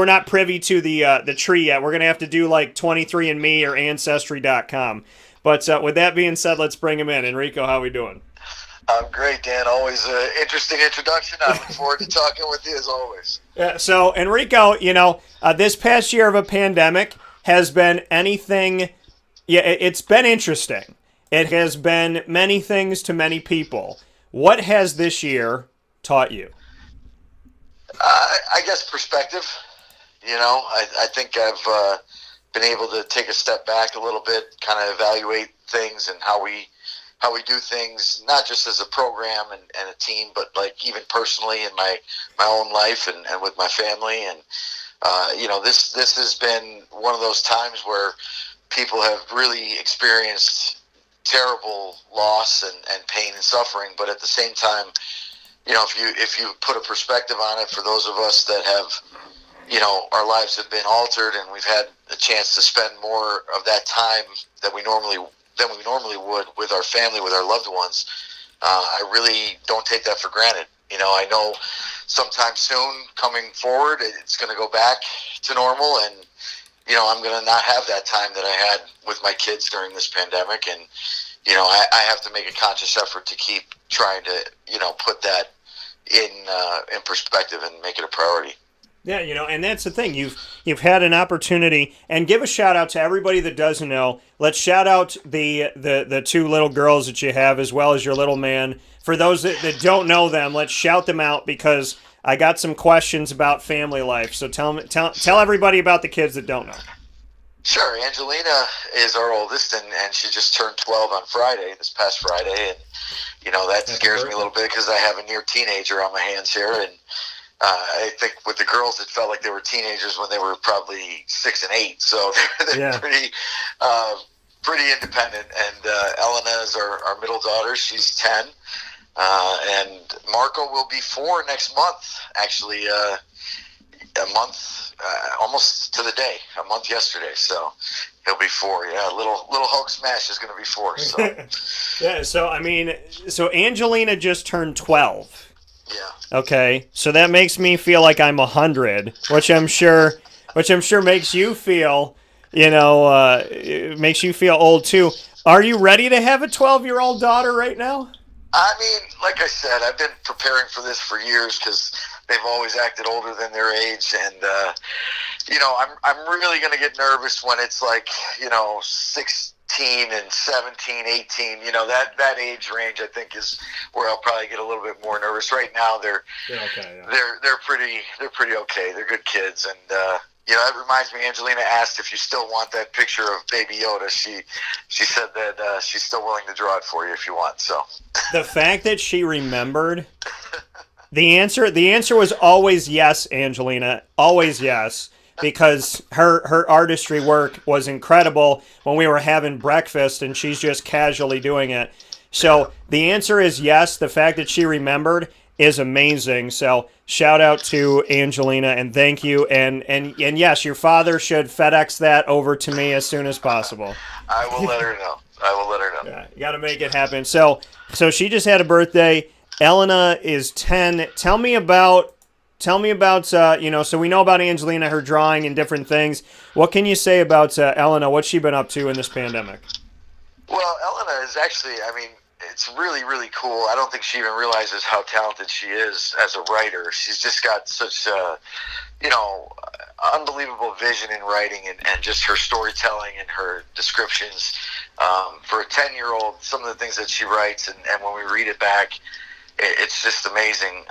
not privy to the tree yet. We're going to have to do like 23andMe or Ancestry.com. But with that being said, let's bring him in. Enrico, how we doing? I'm great, Dan. Always an interesting introduction. I look forward to talking with you as always. So, Enrico, this past year of a pandemic has been anything. Yeah, it's been interesting. It has been many things to many people. What has this year taught you? I guess perspective. I think I've been able to take a step back a little bit, kind of evaluate things and how we do things, not just as a program and a team, but like even personally in my own life and with my family. And this has been one of those times where people have really experienced terrible loss and pain and suffering, but at the same time, if you put a perspective on it, for those of us that have, our lives have been altered and we've had a chance to spend more of that time than we normally would with our family, with our loved ones, I really don't take that for granted. I know sometime soon coming forward, it's going to go back to normal, and I'm going to not have that time that I had with my kids during this pandemic, and I have to make a conscious effort to keep trying to put that in perspective and make it a priority. Yeah, and that's the thing. You've had an opportunity, and give a shout out to everybody that doesn't know. Let's shout out the two little girls that you have, as well as your little man. For those that don't know them, let's shout them out, because I got some questions about family life. So tell everybody about the kids that don't know. Sure. Angelina is our oldest, and she just turned 12 on Friday, this past Friday, and that scares me a little bit because I have a near teenager on my hands here, and I think with the girls, it felt like they were teenagers when they were probably 6 and 8. So they're pretty independent. And Elena is our middle daughter. She's 10. And Marco will be 4 next month. Actually, a month, almost to the day, a month yesterday. So he'll be 4. Yeah, little Hulk smash is going to be 4. So. Yeah. So Angelina just turned 12. Yeah. Okay, so that makes me feel like I'm 100, which I'm sure makes you feel, makes you feel old too. Are you ready to have a 12-year-old daughter right now? I mean, like I said, I've been preparing for this for years because they've always acted older than their age, and I'm really going to get nervous when it's like 16 and 17, 18, that age range, I think, is where I'll probably get a little bit more nervous. Right now, they're okay. Yeah. They're pretty okay. They're good kids, and that reminds me. Angelina asked if you still want that picture of Baby Yoda. She said that she's still willing to draw it for you if you want. So the fact that she remembered the answer was always yes, Angelina, always yes. Because her artistry work was incredible when we were having breakfast, and she's just casually doing it. So the answer is yes. The fact that she remembered is amazing. So shout out to Angelina, and thank you. And yes, your father should FedEx that over to me as soon as possible. I will let her know. Yeah, you got to make it happen. So she just had a birthday. Elena is 10. Tell me about, so we know about Angelina, her drawing and different things. What can you say about Elena? What's she been up to in this pandemic? Well, Elena is actually, it's really, really cool. I don't think she even realizes how talented she is as a writer. She's just got such unbelievable vision in writing and just her storytelling and her descriptions. For a 10-year-old, some of the things that she writes, and when we read it back, it's just amazing.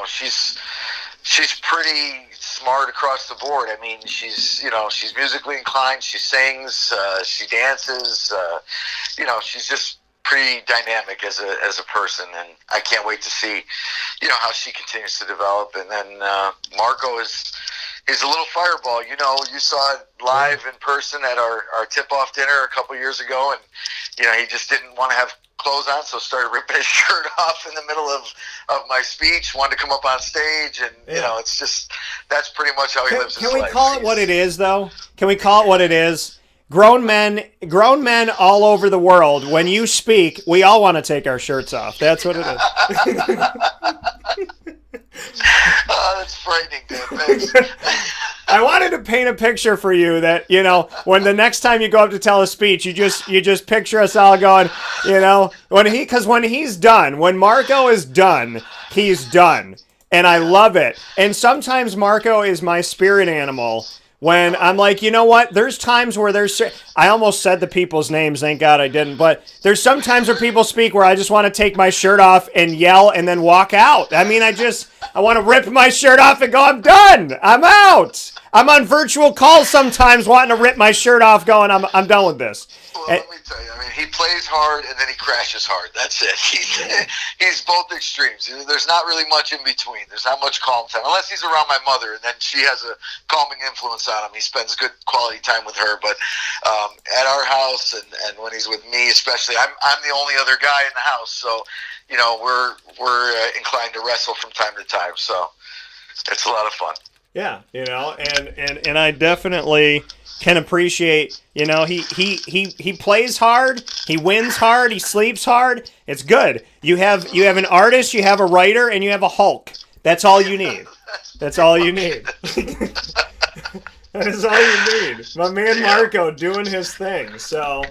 She's pretty smart across the board. She's musically inclined. She sings. She dances. She's just pretty dynamic as a person, and I can't wait to see, how she continues to develop. And then Marco he's a little fireball. You saw it live in person at our tip-off dinner a couple years ago, and he just didn't want to have clothes on, so started ripping his shirt off in the middle of my speech, wanted to come up on stage, and it's just, that's pretty much how he lives his life. Can we call it what it is, though? Can we call it what it is? Grown men all over the world, when you speak, we all want to take our shirts off. That's what it is. Oh, that's frightening, Dan. Thanks. I wanted to paint a picture for you that, when the next time you go up to tell a speech, you just picture us all going, because when he's done, when Marco is done, he's done. And I love it. And sometimes Marco is my spirit animal. When I'm like, you know what? There's times where I almost said the people's names. Thank God I didn't. But there's some times where people speak where I just want to take my shirt off and yell and then walk out. I mean, I want to rip my shirt off and go, I'm done. I'm out. I'm on virtual calls sometimes wanting to rip my shirt off going, I'm done with this. Well, let me tell you, he plays hard and then he crashes hard. That's it. He's both extremes. There's not really much in between. There's not much calm time, unless he's around my mother, and then she has a calming influence on him. He spends good quality time with her. But at our house and when he's with me, especially, I'm the only other guy in the house. So, we're inclined to wrestle from time to time. So it's a lot of fun. Yeah, and I definitely can appreciate, he plays hard, he wins hard, he sleeps hard. It's good. You have an artist, you have a writer, and you have a Hulk. That's all you need. That's all you need. That is all you need. My man Marco doing his thing. So,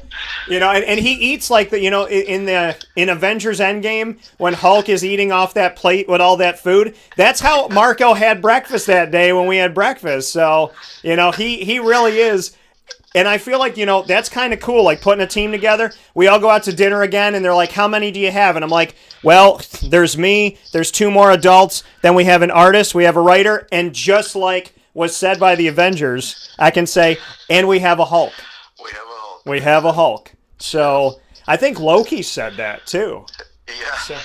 and he eats like in Avengers Endgame when Hulk is eating off that plate with all that food. That's how Marco had breakfast that day when we had breakfast. So, he really is. And I feel like, that's kind of cool, like putting a team together. We all go out to dinner again, and they're like, how many do you have? And I'm like, well, there's me, there's 2 more adults, then we have an artist, we have a writer, and just like was said by the Avengers, I can say, and we have a Hulk. We have a Hulk. So I think Loki said that too. Yeah. So,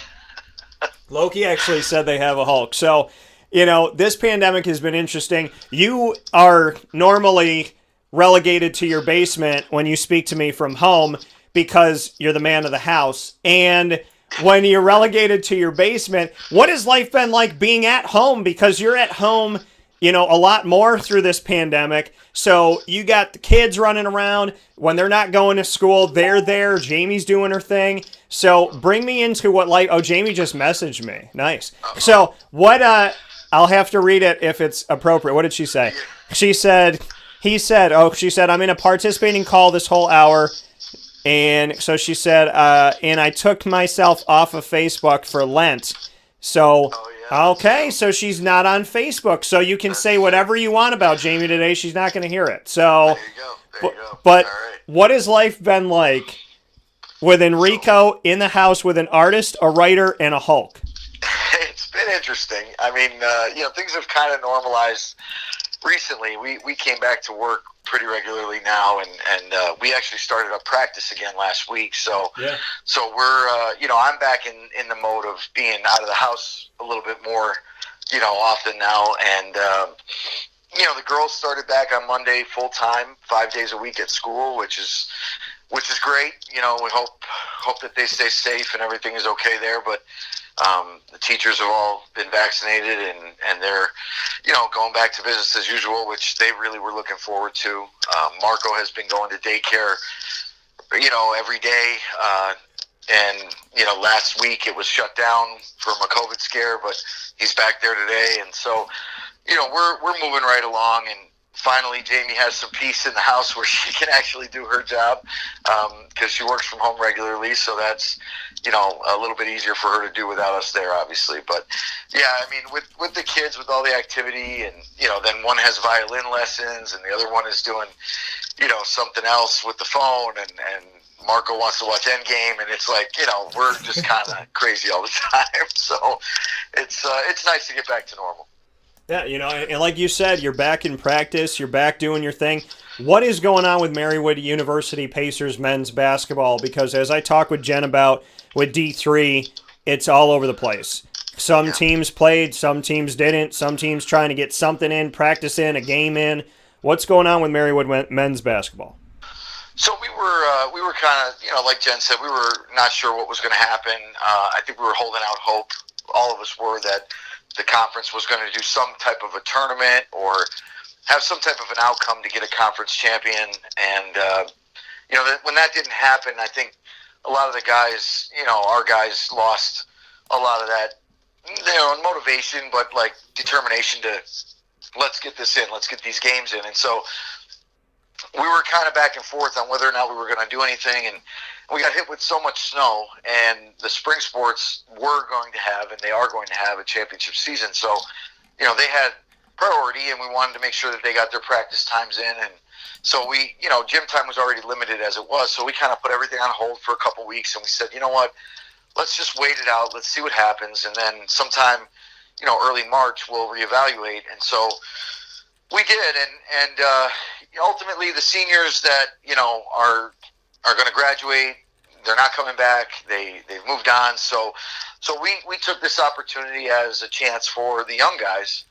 Loki actually said they have a Hulk. So, this pandemic has been interesting. You are normally relegated to your basement when you speak to me from home because you're the man of the house. And when you're relegated to your basement, what has life been like being at home? Because you're at home a lot more through this pandemic. So you got the kids running around. When they're not going to school, they're there. Jamie's doing her thing. So bring me into what life... Oh, Jamie just messaged me. Nice. So what... I'll have to read it if it's appropriate. What did she say? She said... She said, I'm in a participating call this whole hour. And so she said, and I took myself off of Facebook for Lent. So... Okay, so she's not on Facebook, so you can say whatever you want about Jamie today. She's not going to hear it. So, there you go. But All right. What has life been like with Enrico in the house with an artist, a writer, and a Hulk? It's been interesting. Things have kind of normalized recently. We came back to work pretty regularly now, and we actually started up practice again last week. So we're I'm back in the mode of being out of the house a little bit more, often now. And the girls started back on Monday full time, 5 days a week at school, which is great. We hope that they stay safe and everything is okay there. But the teachers have all been vaccinated, and they're, going back to business as usual, which they really were looking forward to. Marco has been going to daycare, every day. And last week it was shut down from a COVID scare, but he's back there today. And so, we're moving right along, and finally Jamie has some peace in the house where she can actually do her job, because she works from home regularly. So that's, a little bit easier for her to do without us there, obviously. But yeah, with the kids, with all the activity, and, then one has violin lessons and the other one is doing, something else with the phone, and Marco wants to watch Endgame, and it's like, we're just kind of crazy all the time. So it's nice to get back to normal. Yeah, and like you said, you're back in practice, you're back doing your thing. What is going on with Marywood University Pacers men's basketball? Because as I talk with Jen about with D3, it's all over the place. Some teams played, some teams didn't, some teams trying to get something in, practice in, a game in. What's going on with Marywood men's basketball? So we were kind of, like Jen said, we were not sure what was going to happen. I think we were holding out hope. All of us were, that the conference was going to do some type of a tournament or have some type of an outcome to get a conference champion. And, when that didn't happen, I think a lot of the guys, our guys lost a lot of that, motivation, but like determination to let's get this in. Let's get these games in. And so we were kind of back and forth on whether or not we were going to do anything, and we got hit with so much snow, and the spring sports were going to have, and they are going to have, a championship season. So, they had priority, and we wanted to make sure that they got their practice times in. And so we, gym time was already limited as it was, so we kind of put everything on hold for a couple weeks, and we said, you know what, let's just wait it out. Let's see what happens, and then sometime, early March, we'll reevaluate. And so we did, and ultimately the seniors that are going to graduate, they're not coming back. They've moved on. So we took this opportunity as a chance for the young guys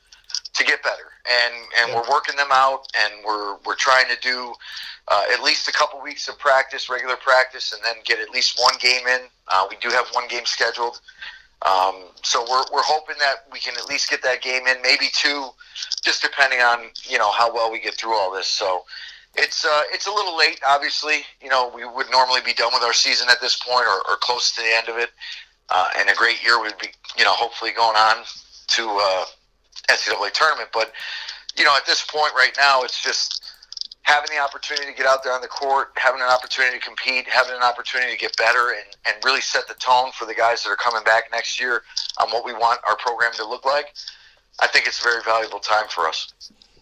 to get better, and we're working them out, and we're trying to do at least a couple weeks of practice, regular practice, and then get at least one game in. We do have one game scheduled. So we're hoping that we can at least get that game in, maybe two, just depending on, how well we get through all this. So it's a little late, obviously. We would normally be done with our season at this point, or close to the end of it. And a great year would be, hopefully going on to NCAA tournament. But, at this point right now, it's just having the opportunity to get out there on the court, having an opportunity to compete, having an opportunity to get better, and really set the tone for the guys that are coming back next year on what we want our program to look like. I think it's a very valuable time for us.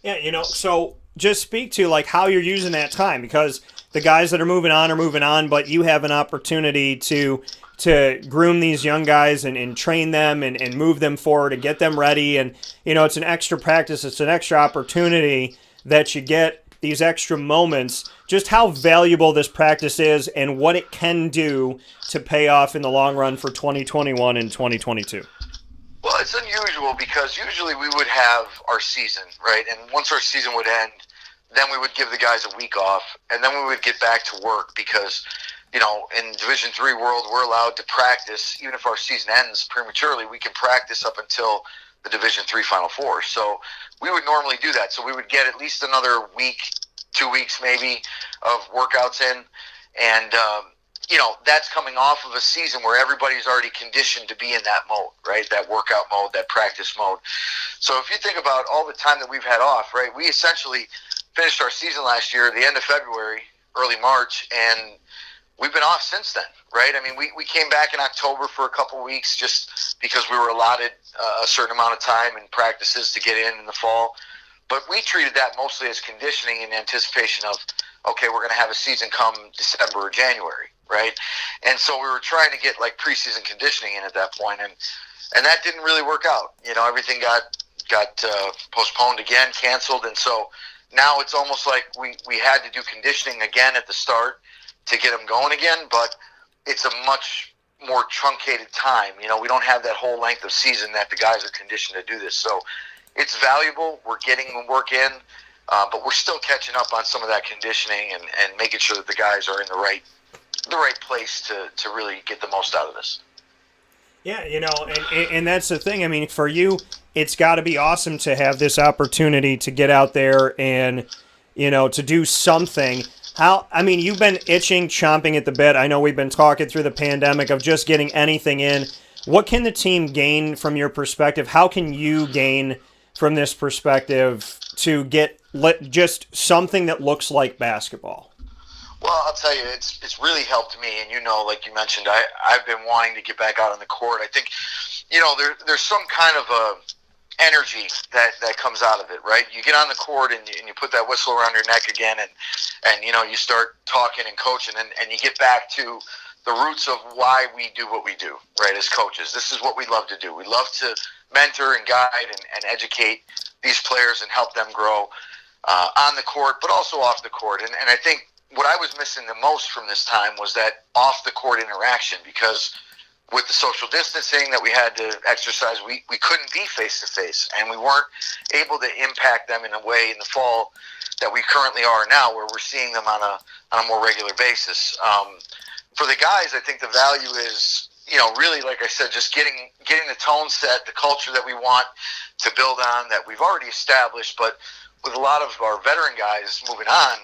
Yeah, so just speak to how you're using that time, because the guys that are moving on, but you have an opportunity to groom these young guys and train them and move them forward and get them ready. And, it's an extra practice. It's an extra opportunity that you get, these extra moments, just how valuable this practice is and what it can do to pay off in the long run for 2021 and 2022. Well, it's unusual because usually we would have our season, right? And once our season would end, then we would give the guys a week off, and then we would get back to work because, in Division III world, we're allowed to practice. Even if our season ends prematurely, we can practice up until the Division III Final Four. So we would normally do that. So we would get at least another week, 2 weeks maybe, of workouts in. And, that's coming off of a season where everybody's already conditioned to be in that mode, right? That workout mode, that practice mode. So if you think about all the time that we've had off, right, we essentially finished our season last year at the end of February, early March, and we've been off since then, right? I mean, we came back in October for a couple weeks just because we were allotted a certain amount of time and practices to get in the fall. But we treated that mostly as conditioning in anticipation of, okay, we're going to have a season come December or January, right? And so we were trying to get preseason conditioning in at that point, and that didn't really work out. Everything got postponed again, canceled, and so now it's almost like we had to do conditioning again at the start to get them going again, but it's a much more truncated time. We don't have that whole length of season that the guys are conditioned to do this. So it's valuable. We're getting the work in, but we're still catching up on some of that conditioning and making sure that the guys are in the right place to really get the most out of this. Yeah, and that's the thing. I mean, for you, it's got to be awesome to have this opportunity to get out there and, to do something. You've been itching, chomping at the bit. I know we've been talking through the pandemic of just getting anything in. What can the team gain from your perspective? How can you gain from this perspective to get just something that looks like basketball? Well, I'll tell you, it's really helped me. And, like you mentioned, I've been wanting to get back out on the court. I think, there's some kind of a energy that comes out of it, right? You get on the court and you put that whistle around your neck again, and you start talking and coaching, and you get back to the roots of why we do what we do, right, as coaches. This is what we love to do. We love to mentor and guide and educate these players and help them grow on the court, but also off the court. And I think what I was missing the most from this time was that off-the-court interaction, because with the social distancing that we had to exercise, we couldn't be face-to-face, and we weren't able to impact them in a way in the fall that we currently are now, where we're seeing them on a more regular basis. For the guys, I think the value is, really, like I said, just getting the tone set, the culture that we want to build on that we've already established, but with a lot of our veteran guys moving on,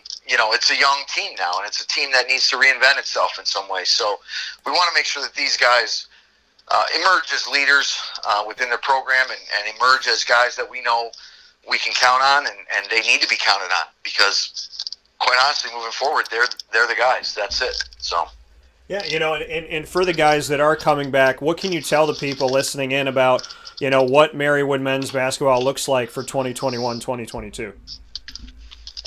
it's a young team now, and it's a team that needs to reinvent itself in some way. So we want to make sure that these guys emerge as leaders within their program and emerge as guys that we know we can count on, and they need to be counted on because, quite honestly, moving forward, they're the guys. That's it. So. Yeah, and for the guys that are coming back, what can you tell the people listening in about, what Marywood men's basketball looks like for 2021, 2022?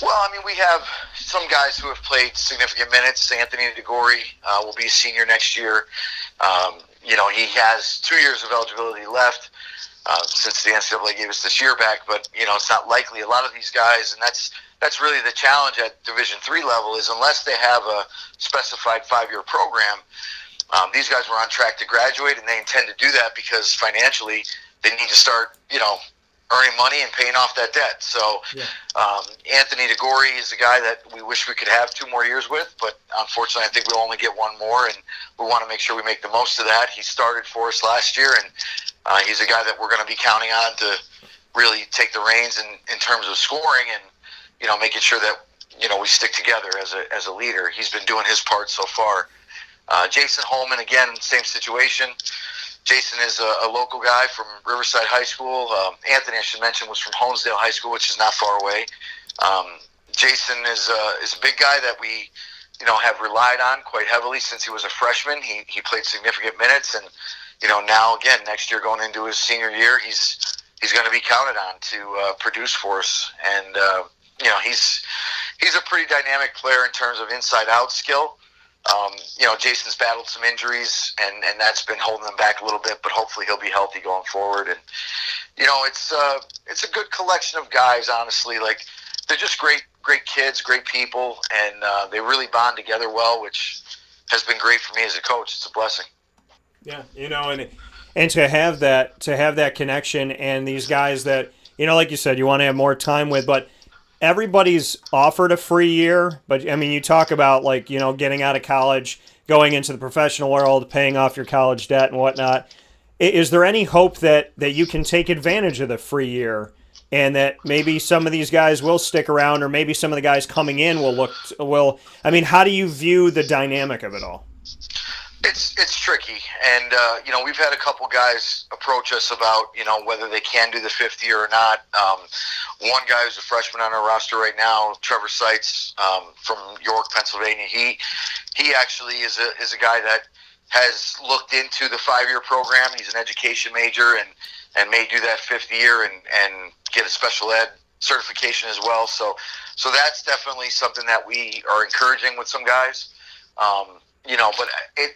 Well, I mean, we have some guys who have played significant minutes. Anthony DeGori will be a senior next year. He has 2 years of eligibility left since the NCAA gave us this year back, but, it's not likely. A lot of these guys, and that's really the challenge at Division III level, is unless they have a specified 5-year program, these guys were on track to graduate, and they intend to do that because financially they need to start, earning money and paying off that debt. So Anthony DeGori is a guy that we wish we could have 2 more years with, but unfortunately I think we'll only get 1 more, and we want to make sure we make the most of that. He started for us last year, and he's a guy that we're going to be counting on to really take the reins in terms of scoring and, making sure that, we stick together as a leader. He's been doing his part so far. Jason Holman, again, same situation. Jason is a local guy from Riverside High School. Anthony, I should mention, was from Honesdale High School, which is not far away. Jason is a big guy that we, have relied on quite heavily since he was a freshman. He played significant minutes, and now again next year going into his senior year, he's going to be counted on to produce for us. And he's a pretty dynamic player in terms of inside-out skill. Jason's battled some injuries, and that's been holding him back a little bit, but hopefully he'll be healthy going forward. And, it's a good collection of guys, honestly. Like, they're just great kids, great people, and they really bond together well, which has been great for me as a coach. It's a blessing. Yeah, and to have that connection, and these guys that, like you said, you want to have more time with, but everybody's offered a free year. But I mean, you talk about, like, getting out of college, going into the professional world, paying off your college debt and whatnot. Is there any hope that you can take advantage of the free year, and that maybe some of these guys will stick around, or maybe some of the guys coming in will? I mean, how do you view the dynamic of it all? It's tricky, and we've had a couple guys approach us about whether they can do the 5th year or not. One guy who's a freshman on our roster right now, Trevor Seitz, from York, Pennsylvania. He actually is a guy that has looked into the 5-year program. He's an education major and may do that 5th year and get a special ed certification as well. So that's definitely something that we are encouraging with some guys. But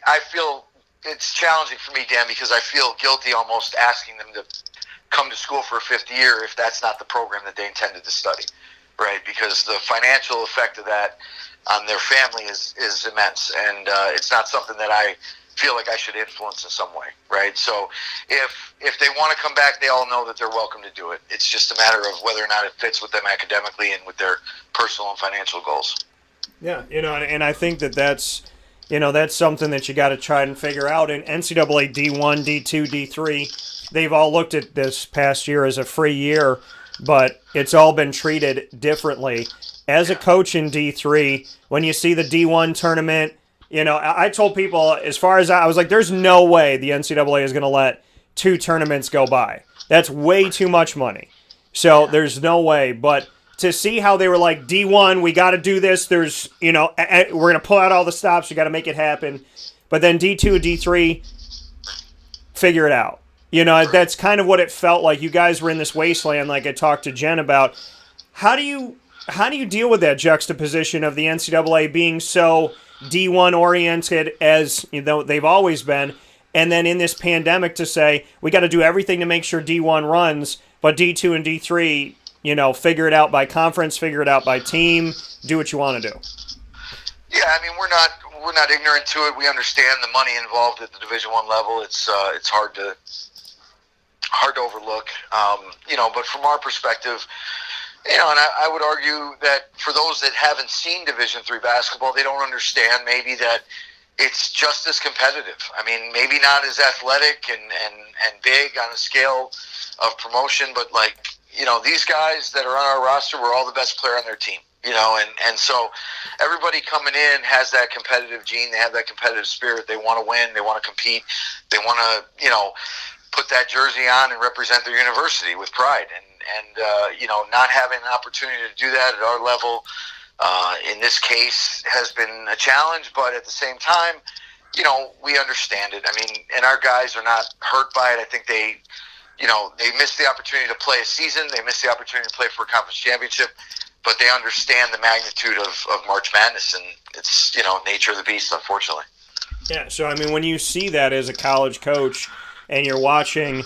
I feel it's challenging for me, Dan, because I feel guilty almost asking them to come to school for a 5th year if that's not the program that they intended to study, right? Because the financial effect of that on their family is immense, and it's not something that I feel like I should influence in some way, right? So if they want to come back, they all know that they're welcome to do it. It's just a matter of whether or not it fits with them academically and with their personal and financial goals. Yeah, and I think that's something that you got to try and figure out. In NCAA D1, D2, D3, they've all looked at this past year as a free year, but it's all been treated differently. As a coach in D3, when you see the D1 tournament, I told people, as far as I was like, there's no way the NCAA is going to let 2 tournaments go by. That's way too much money. So there's no way. But to see how they were like, D1, we got to do this. There's, we're going to pull out all the stops. You got to make it happen. But then D2 and D3, figure it out. That's kind of what it felt like. You guys were in this wasteland, like I talked to Jen about. How do you deal with that juxtaposition of the NCAA being so D1 oriented as they've always been, and then in this pandemic to say we got to do everything to make sure D1 runs, but D2 and D3, figure it out by conference, figure it out by team, do what you want to do. Yeah, I mean, we're not ignorant to it. We understand the money involved at the Division I level. It's hard to overlook. But from our perspective, and I would argue that for those that haven't seen Division III basketball, they don't understand maybe that it's just as competitive. I mean, maybe not as athletic and big on a scale of promotion, but these guys that are on our roster were all the best player on their team, and so everybody coming in has that competitive gene. They have that competitive spirit. They want to win. They want to compete. They want to, put that jersey on and represent their university with pride. And not having an opportunity to do that at our level, in this case, has been a challenge. But at the same time, we understand it. I mean, and our guys are not hurt by it. I think they missed the opportunity to play a season. They missed the opportunity to play for a conference championship. But they understand the magnitude of March Madness, and it's, nature of the beast, unfortunately. Yeah, so, I mean, when you see that as a college coach and you're watching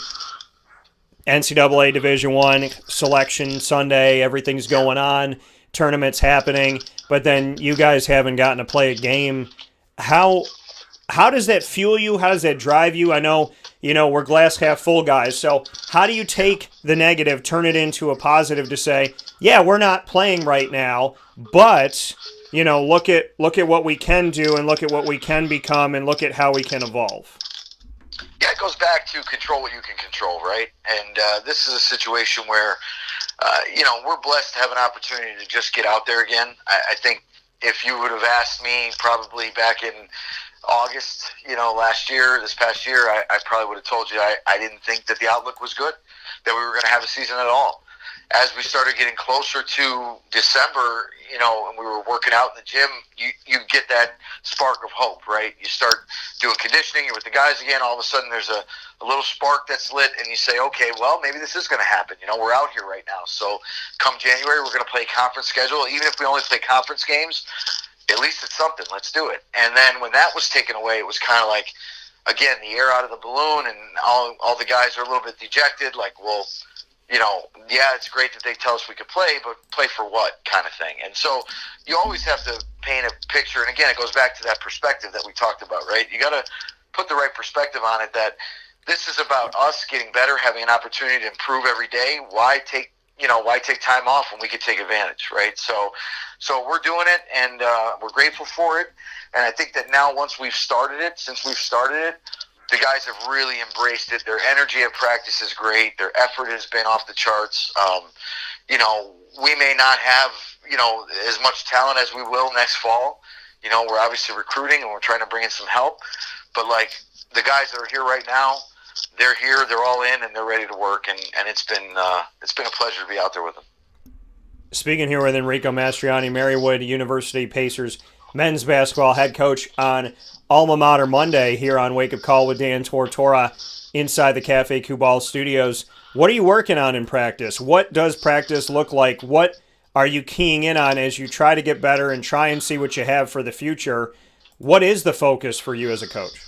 NCAA Division I selection Sunday, everything's going on, tournaments happening, but then you guys haven't gotten to play a game, how does that fuel you? How does that drive you? I know, we're glass half full guys, so how do you take the negative, turn it into a positive to say, yeah, we're not playing right now, but, look at what we can do and look at what we can become and look at how we can evolve? Yeah, it goes back to control what you can control, right? And this is a situation where, we're blessed to have an opportunity to just get out there again. I think if you would have asked me probably back in August, this past year, I probably would have told you I didn't think that the outlook was good, that we were going to have a season at all. As we started getting closer to December, and we were working out in the gym, you get that spark of hope, right? You start doing conditioning, you're with the guys again, all of a sudden there's a little spark that's lit, and you say, okay, well, maybe this is going to happen. We're out here right now. So come January, we're going to play a conference schedule. Even if we only play conference games, at least it's something. Let's do it. And then when that was taken away, it was kind of like, again, the air out of the balloon, and all the guys are a little bit dejected, like, well, it's great that they tell us we could play, but play for what kind of thing. And so you always have to paint a picture. And again, it goes back to that perspective that we talked about, right? You got to put the right perspective on it, that this is about us getting better, having an opportunity to improve every day. Why take time off when we could take advantage, right? So we're doing it, and we're grateful for it. And I think that now, since we've started it, the guys have really embraced it. Their energy at practice is great. Their effort has been off the charts. We may not have, as much talent as we will next fall. We're obviously recruiting, and we're trying to bring in some help. But, the guys that are here right now, they're here, they're all in, and they're ready to work. And it's been a pleasure to be out there with them. Speaking here with Enrico Mastroianni, Marywood University Pacers men's basketball head coach on Alma Mater Monday here on Wake Up Call with Dan Tortora inside the Cafe Kubal studios. What are you working on in practice? What does practice look like? What are you keying in on as you try to get better and try and see what you have for the future? What is the focus for you as a coach?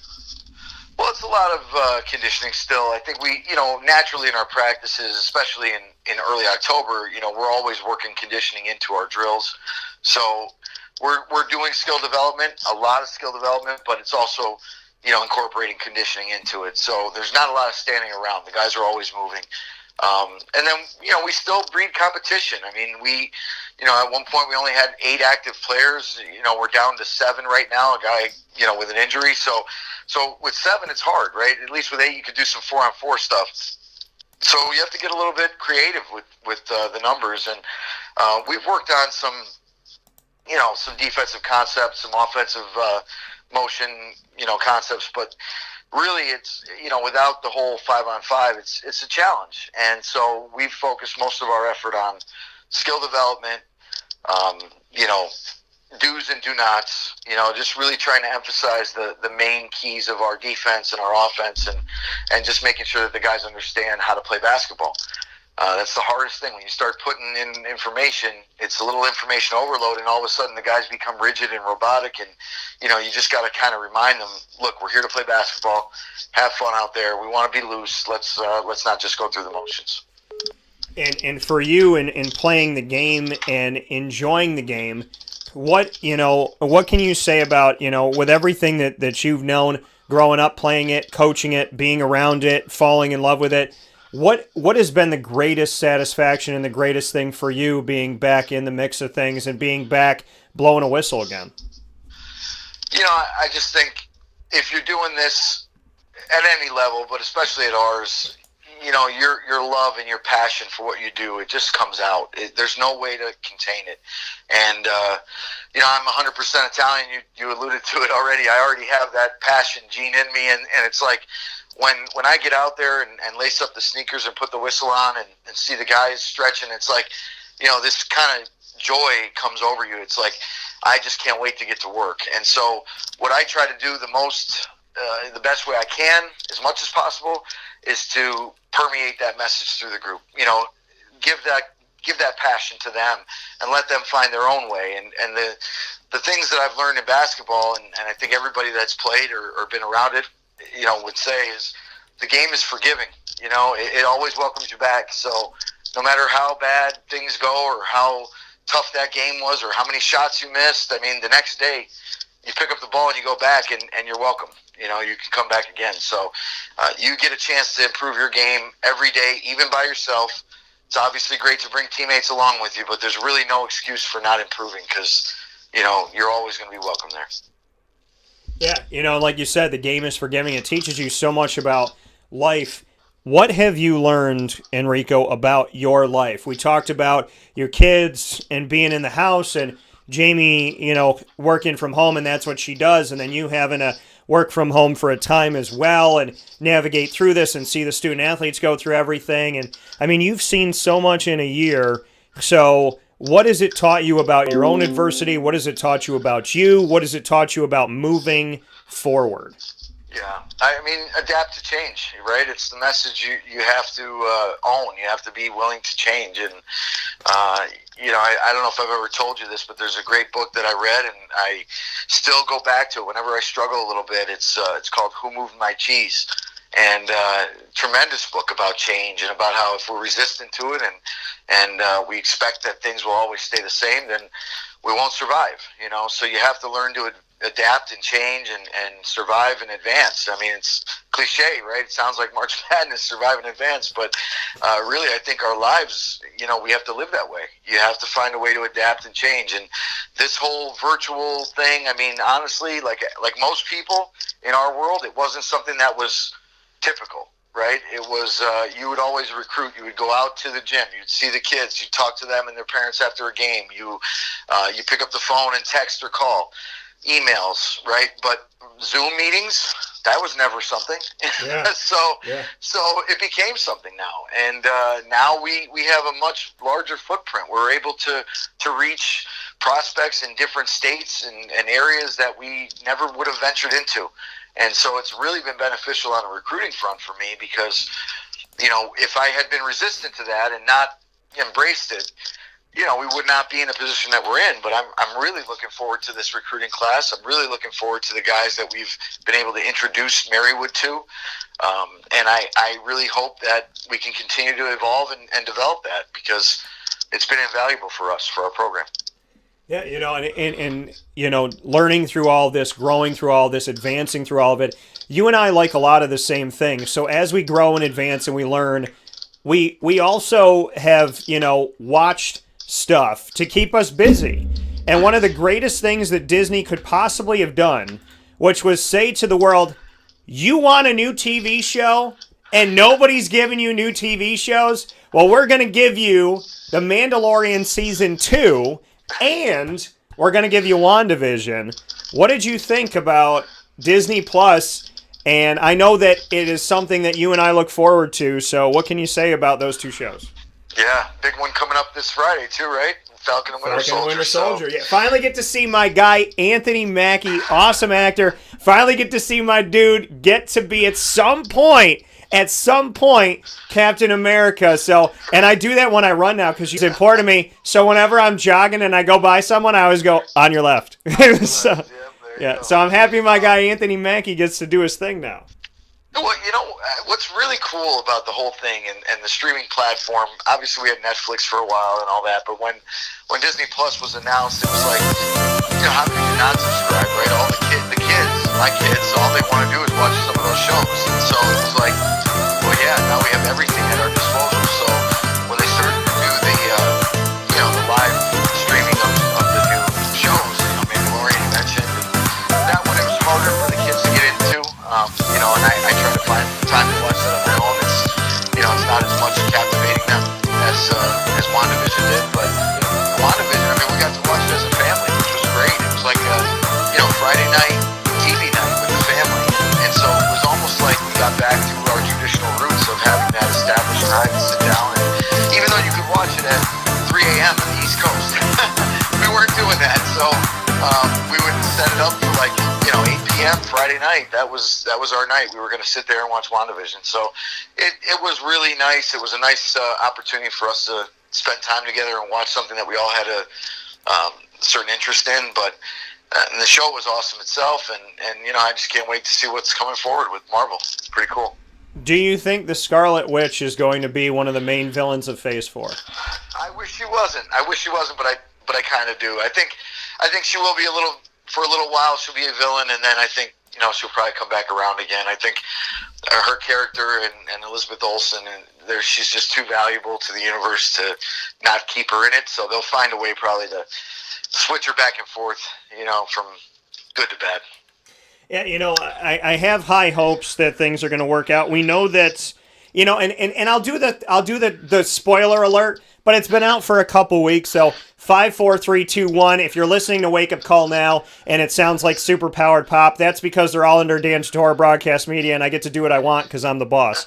Well, it's a lot of conditioning still. I think we, naturally in our practices, especially in early October, we're always working conditioning into our drills. So we're doing skill development, a lot of skill development, but it's also, incorporating conditioning into it. So there's not a lot of standing around. The guys are always moving. And then, we still breed competition. I mean, we, at one point we only had 8 active players. We're down to 7 right now, a guy, with an injury. So with 7, it's hard, right? At least with 8, you could do some 4-on-4 stuff. So you have to get a little bit creative with the numbers. And we've worked on some defensive concepts, some offensive motion, concepts, but really it's, without the whole 5-on-5, it's a challenge. And so we've focused most of our effort on skill development, do's and do nots, just really trying to emphasize the main keys of our defense and our offense, and just making sure that the guys understand how to play basketball. That's the hardest thing. When you start putting in information, it's a little information overload, and all of a sudden the guys become rigid and robotic, and you just got to kind of remind them, look, we're here to play basketball, have fun out there, we want to be loose, let's not just go through the motions. And for you in playing the game and enjoying the game, what can you say about, with everything that you've known growing up, playing it, coaching it, being around it, falling in love with it, what has been the greatest satisfaction and the greatest thing for you being back in the mix of things and being back blowing a whistle again? I just think if you're doing this at any level, but especially at ours, your love and your passion for what you do, it just comes out. There's no way to contain it. And, I'm 100% Italian. You alluded to it already. I already have that passion gene in me. And it's like, when I get out there and lace up the sneakers and put the whistle on and see the guys stretching, it's like, this kind of joy comes over you. It's like, I just can't wait to get to work. And so what I try to do the best way I can, as much as possible, is to permeate that message through the group. Give that passion to them and let them find their own way. And the things that I've learned in basketball, and I think everybody that's played or been around it, would say, is the game is forgiving. It always welcomes you back. So no matter how bad things go or how tough that game was or how many shots you missed, I mean, the next day you pick up the ball and you go back and you're welcome. You can come back again. So you get a chance to improve your game every day, even by yourself. It's obviously great to bring teammates along with you, but there's really no excuse for not improving because, you're always going to be welcome there. Yeah, like you said, the game is forgiving. It teaches you so much about life. What have you learned, Enrico, about your life? We talked about your kids and being in the house and Jamie, working from home, and that's what she does, and then you having to work from home for a time as well and navigate through this and see the student athletes go through everything. And, I mean, you've seen so much in a year. So what has it taught you about your own adversity? What has it taught you about you? What has it taught you about moving forward? Yeah, I mean, adapt to change, right? It's the message you have to own. You have to be willing to change. And, I don't know if I've ever told you this, but there's a great book that I read, and I still go back to it whenever I struggle a little bit. It's called Who Moved My Cheese? And tremendous book about change and about how if we're resistant to it and we expect that things will always stay the same, then we won't survive, So you have to learn to adapt and change and survive and advance. I mean, it's cliche, right? It sounds like March Madness, survive and advance, but really I think our lives, we have to live that way. You have to find a way to adapt and change. And this whole virtual thing, I mean, honestly, like most people in our world, it wasn't something that was typical, right? It was, you would always recruit. You would go out to the gym. You'd see the kids. You'd talk to them and their parents after a game. You pick up the phone and text or call. Emails, right? But Zoom meetings, that was never something. Yeah. So it became something now. And now we have a much larger footprint. We're able to reach prospects in different states and areas that we never would have ventured into. And so it's really been beneficial on a recruiting front for me because, if I had been resistant to that and not embraced it, we would not be in the position that we're in. But I'm really looking forward to this recruiting class. I'm really looking forward to the guys that we've been able to introduce Marywood to. And I really hope that we can continue to evolve and develop that because it's been invaluable for us, for our program. Yeah, and learning through all this, growing through all this, advancing through all of it, you and I like a lot of the same things. So as we grow and advance and we learn, we also have, watched stuff to keep us busy. And one of the greatest things that Disney could possibly have done, which was say to the world, you want a new TV show and nobody's giving you new TV shows? Well, we're going to give you The Mandalorian Season 2 and we're going to give you WandaVision. What did you think about Disney Plus? And I know that it is something that you and I look forward to, so what can you say about those two shows? Yeah, big one coming up this Friday too, right? Falcon and Winter Soldier. Yeah, finally get to see my guy, Anthony Mackie, awesome actor. Finally get to see my dude get to be at some point, Captain America. So, and I do that when I run now because she's important to me. So whenever I'm jogging and I go by someone, I always go, on your left. So I'm happy my guy, Anthony Mackie, gets to do his thing now. Well, what's really cool about the whole thing and the streaming platform, obviously we had Netflix for a while and all that, but when Disney Plus was announced, it was like, how could you not subscribe, right? All the kids, my kids, all they want to do is watch some of those shows. And so it was like, well, yeah, now we have everything at our disposal. So when they started to do the live streaming of the new shows, Mandalorian you mentioned, that one, it was harder for the kids to get into. And I try to find time to watch that on my own. It's not as much captivating them as WandaVision did, but WandaVision, we got to watch it as a family, which was great. It was like a Friday night TV night with the family, and so it was almost like we got back to we would set it up for 8 p.m. Friday night. That was our night. We were going to sit there and watch WandaVision. So it was really nice. It was a nice opportunity for us to spend time together and watch something that we all had a certain interest in. But and the show was awesome itself, and I just can't wait to see what's coming forward with Marvel. It's pretty cool. Do you think the Scarlet Witch is going to be one of the main villains of Phase 4? I wish she wasn't, but I kind of do. I think she will be for a little while. She'll be a villain, and then I think she'll probably come back around again. I think her character and Elizabeth Olsen, and she's just too valuable to the universe to not keep her in it. So they'll find a way probably to switch her back and forth, from good to bad. Yeah, I have high hopes that things are going to work out. We know that, and I'll do the spoiler alert, but it's been out for a couple weeks. So 5, 4, 3, 2, 1. If you're listening to Wake Up Call now and it sounds like super powered pop, that's because they're all under Dan Tortora Broadcast Media, and I get to do what I want because I'm the boss.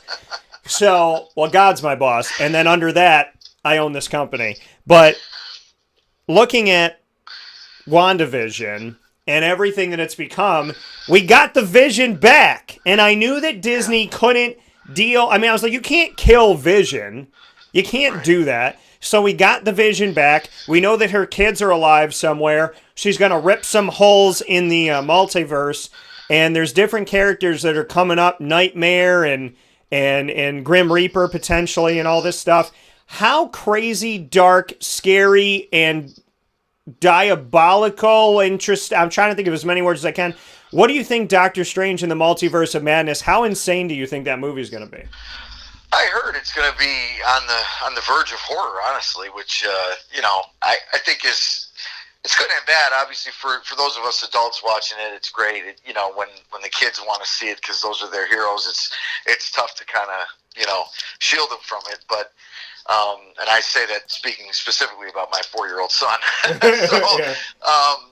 So, God's my boss, and then under that, I own this company. But looking at WandaVision and everything that it's become, we got the Vision back. And I knew that Disney couldn't deal. I mean, I was like, you can't kill Vision. You can't do that. So we got the Vision back. We know that her kids are alive somewhere. She's going to rip some holes in the multiverse. And there's different characters that are coming up, Nightmare and Grim Reaper potentially and all this stuff. How crazy, dark, scary, and diabolical interest. I'm trying to think of as many words as I can. What do you think Doctor Strange in the Multiverse of Madness, how insane do you think that movie is going to be? I heard it's going to be on the verge of horror, honestly, which I think it's good and bad. Obviously, for those of us adults watching it, it's great. When the kids want to see it because those are their heroes, it's tough to kind of shield them from it. But and I say that speaking specifically about my 4-year-old son.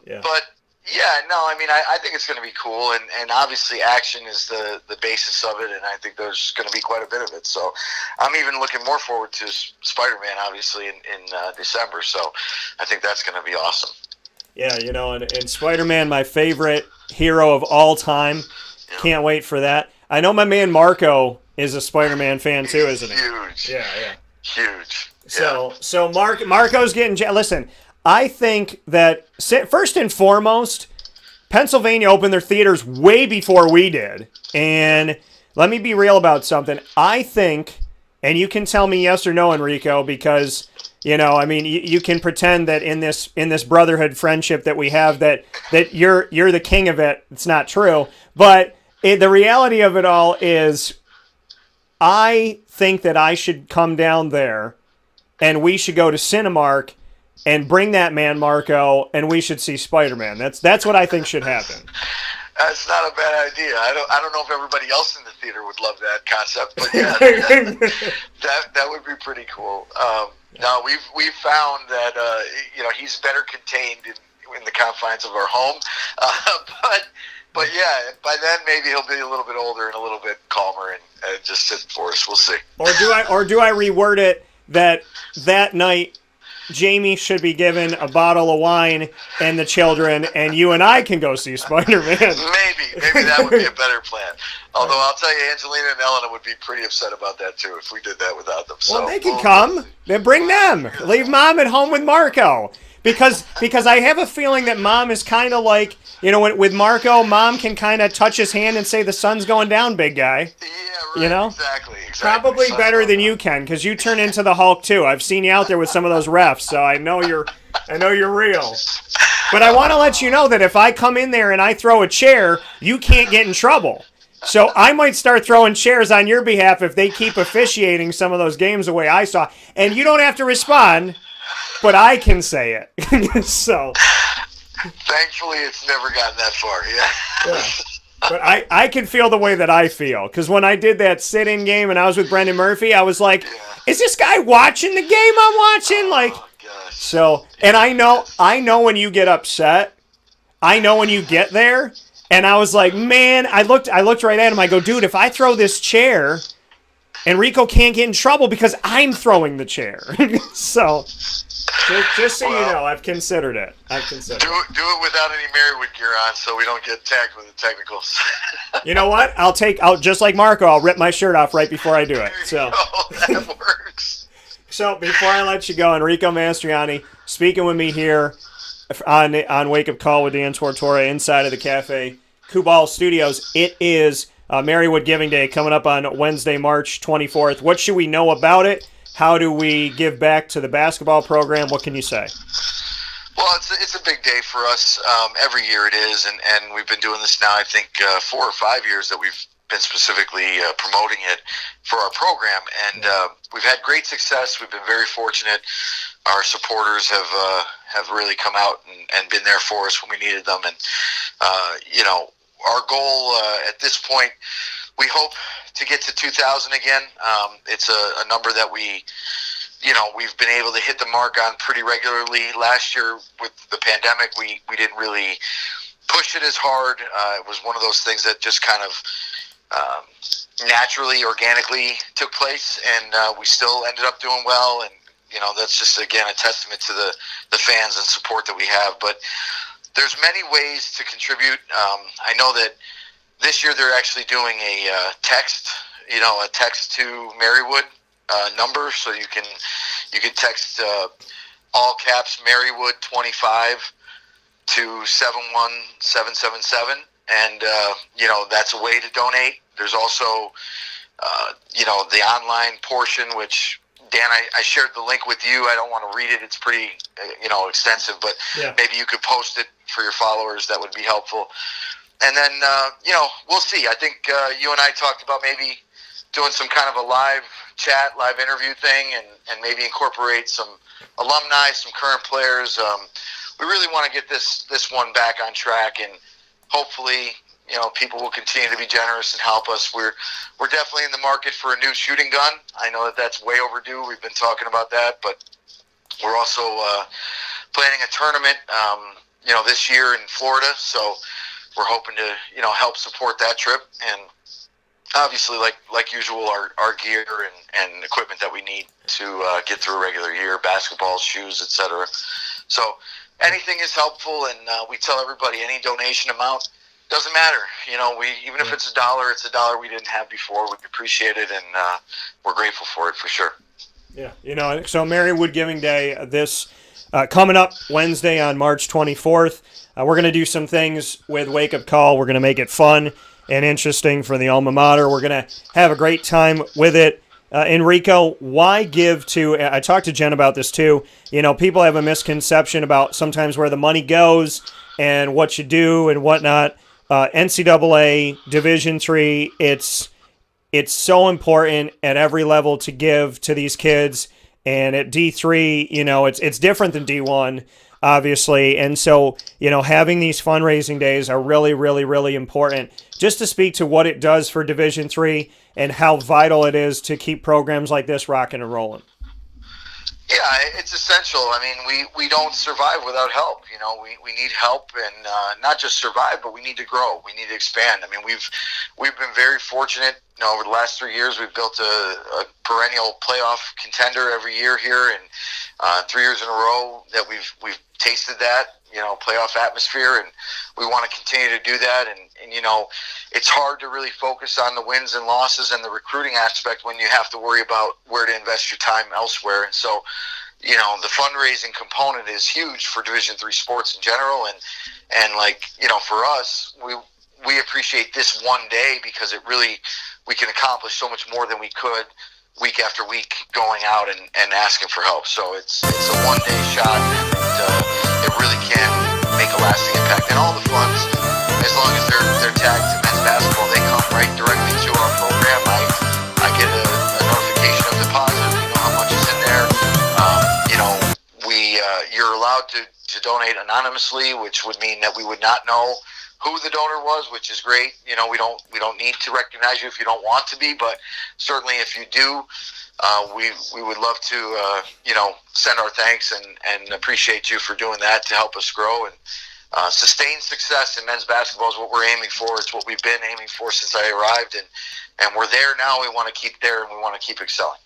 Yeah. But yeah, no, I mean, I think it's going to be cool, and obviously action is the basis of it, and I think there's going to be quite a bit of it. So I'm even looking more forward to Spider-Man, obviously, in December. So I think that's going to be awesome. Yeah, and Spider-Man, my favorite hero of all time. Yeah. Can't wait for that. I know my man Marco is a Spider-Man fan too, isn't he? Huge. Yeah. Huge. So Marco's getting... Listen, I think that, first and foremost, Pennsylvania opened their theaters way before we did. And let me be real about something. I think, and you can tell me yes or no, Enrico, because, you can pretend that in this brotherhood friendship that we have that you're the king of it. It's not true. But the reality of it all is I think that I should come down there and we should go to Cinemark and bring that man Marco, and we should see Spider-Man. That's what I think should happen. That's not a bad idea. I don't know if everybody else in the theater would love that concept, but yeah, that would be pretty cool. No, we've found that he's better contained in the confines of our home, but yeah, by then maybe he'll be a little bit older and a little bit calmer and just sit for us. We'll see. Or do I reword it that night Jamie should be given a bottle of wine and the children, and you and I can go see Spider-Man. Maybe that would be a better plan. Although I'll tell you, Angelina and Elena would be pretty upset about that too if we did that without them. Well, they can come. Then bring them. Leave Mom at home with Marco. Because I have a feeling that Mom is kind of like, with Marco, Mom can kind of touch his hand and say, the sun's going down, big guy. Yeah, right. Exactly. Probably better than you can, because you turn into the Hulk too. I've seen you out there with some of those refs, so I know you're real. But I want to let you know that if I come in there and I throw a chair, you can't get in trouble. So I might start throwing chairs on your behalf if they keep officiating some of those games the way I saw. And you don't have to respond, but I can say it. So thankfully, it's never gotten that far. Yeah. But I can feel the way that I feel, because when I did that sit-in game and I was with Brendan Murphy, I was like, is this guy watching the game I'm watching? So, and I know when you get upset. I know when you get there. And I was like, man, I looked right at him. I go, dude, if I throw this chair, Enrico can't get in trouble because I'm throwing the chair. So, just so you know, I've considered it. Do it without any Marywood gear on, so we don't get tagged with the technicals. You know what? I'll just like Marco. I'll rip my shirt off right before I do it. So that works. So before I let you go, Enrico Mastroianni speaking with me here on Wake Up Call with Dan Tortora inside of the Cafe Kubal Studios. It is Marywood Giving Day coming up on Wednesday, March 24th. What should we know about it? How do we give back to the basketball program? What can you say? Well, it's a big day for us. Every year it is, and we've been doing this now, I think, 4 or 5 years that we've been specifically promoting it for our program. And we've had great success. We've been very fortunate. Our supporters have really come out and been there for us when we needed them. And, our goal at this point, we hope to get to 2,000 again. It's a number that we've been able to hit the mark on pretty regularly. Last year with the pandemic, we didn't really push it as hard. It was one of those things that just kind of naturally, organically took place, and we still ended up doing well. And that's just, again, a testament to the fans and support that we have. But there's many ways to contribute. I know that this year they're actually doing a text to Marywood number, so you can text all caps Marywood 25 to 71777, and that's a way to donate. There's also the online portion, which Dan, I shared the link with you. I don't want to read it. It's pretty extensive, but maybe you could post it for your followers. That would be helpful. And then we'll see. I think you and I talked about maybe doing some kind of a live chat, live interview thing, and maybe incorporate some alumni, some current players. We really want to get this one back on track, and hopefully, people will continue to be generous and help us. We're definitely in the market for a new shooting gun. I know that's way overdue. We've been talking about that, but we're also planning a tournament, this year in Florida. So we're hoping to, help support that trip, and obviously, like usual, our gear and equipment that we need to get through a regular year, basketballs, shoes, etc. So anything is helpful, and we tell everybody any donation amount doesn't matter. Even if it's $1, it's $1 we didn't have before. We appreciate it, and we're grateful for it for sure. Yeah, so Marywood Giving Day, this coming up Wednesday on March 24th. We're going to do some things with Wake Up Call. We're going to make it fun and interesting for the Alma Mater. We're going to have a great time with it. Enrico, why give to, I talked to Jen about this too, people have a misconception about sometimes where the money goes and what you do and whatnot. NCAA Division III, it's so important at every level to give to these kids, and at D3, it's different than D1, obviously, and so having these fundraising days are really, really, really important. Just to speak to what it does for Division III and how vital it is to keep programs like this rocking and rolling. Yeah, it's essential. I mean, we don't survive without help. We need help, and not just survive, but we need to grow. We need to expand. I mean, we've been very fortunate. Over the last 3 years, we've built a perennial playoff contender every year here, and 3 years in a row that we've tasted that playoff atmosphere, and we want to continue to do that. And it's hard to really focus on the wins and losses and the recruiting aspect when you have to worry about where to invest your time elsewhere. And so, the fundraising component is huge for Division III sports in general, and for us, we appreciate this one day because we can accomplish so much more than we could week after week going out and asking for help. So it's a one-day shot, and it really can make a lasting impact. And all the funds, as long as they're tagged to men's basketball, they come right directly to our program. I get a notification of deposit, how much is in there. You're allowed to donate anonymously, which would mean that we would not know who the donor was, which is great. We don't need to recognize you if you don't want to be, but certainly if you do, we would love to send our thanks and appreciate you for doing that to help us grow. And sustained success in men's basketball is what we're aiming for. It's what we've been aiming for since I arrived, and we're there now. We want to keep there, and we want to keep excelling.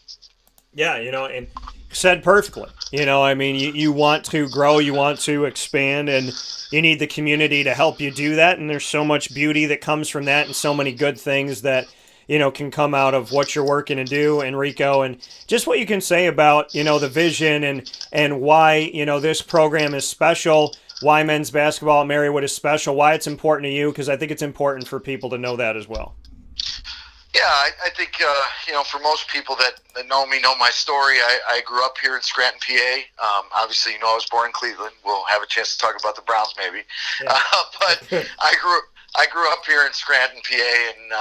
Yeah, and said perfectly. I mean, you want to grow, you want to expand, and you need the community to help you do that. And there's so much beauty that comes from that, and so many good things that can come out of what you're working to do, Enrico, and just what you can say about the vision and why this program is special, why men's basketball at Marywood is special, why it's important to you, because I think it's important for people to know that as well. Yeah, I think, for most people that know me, know my story, I grew up here in Scranton, PA. Obviously, I was born in Cleveland. We'll have a chance to talk about the Browns maybe. Yeah. But I grew up here in Scranton, PA, and,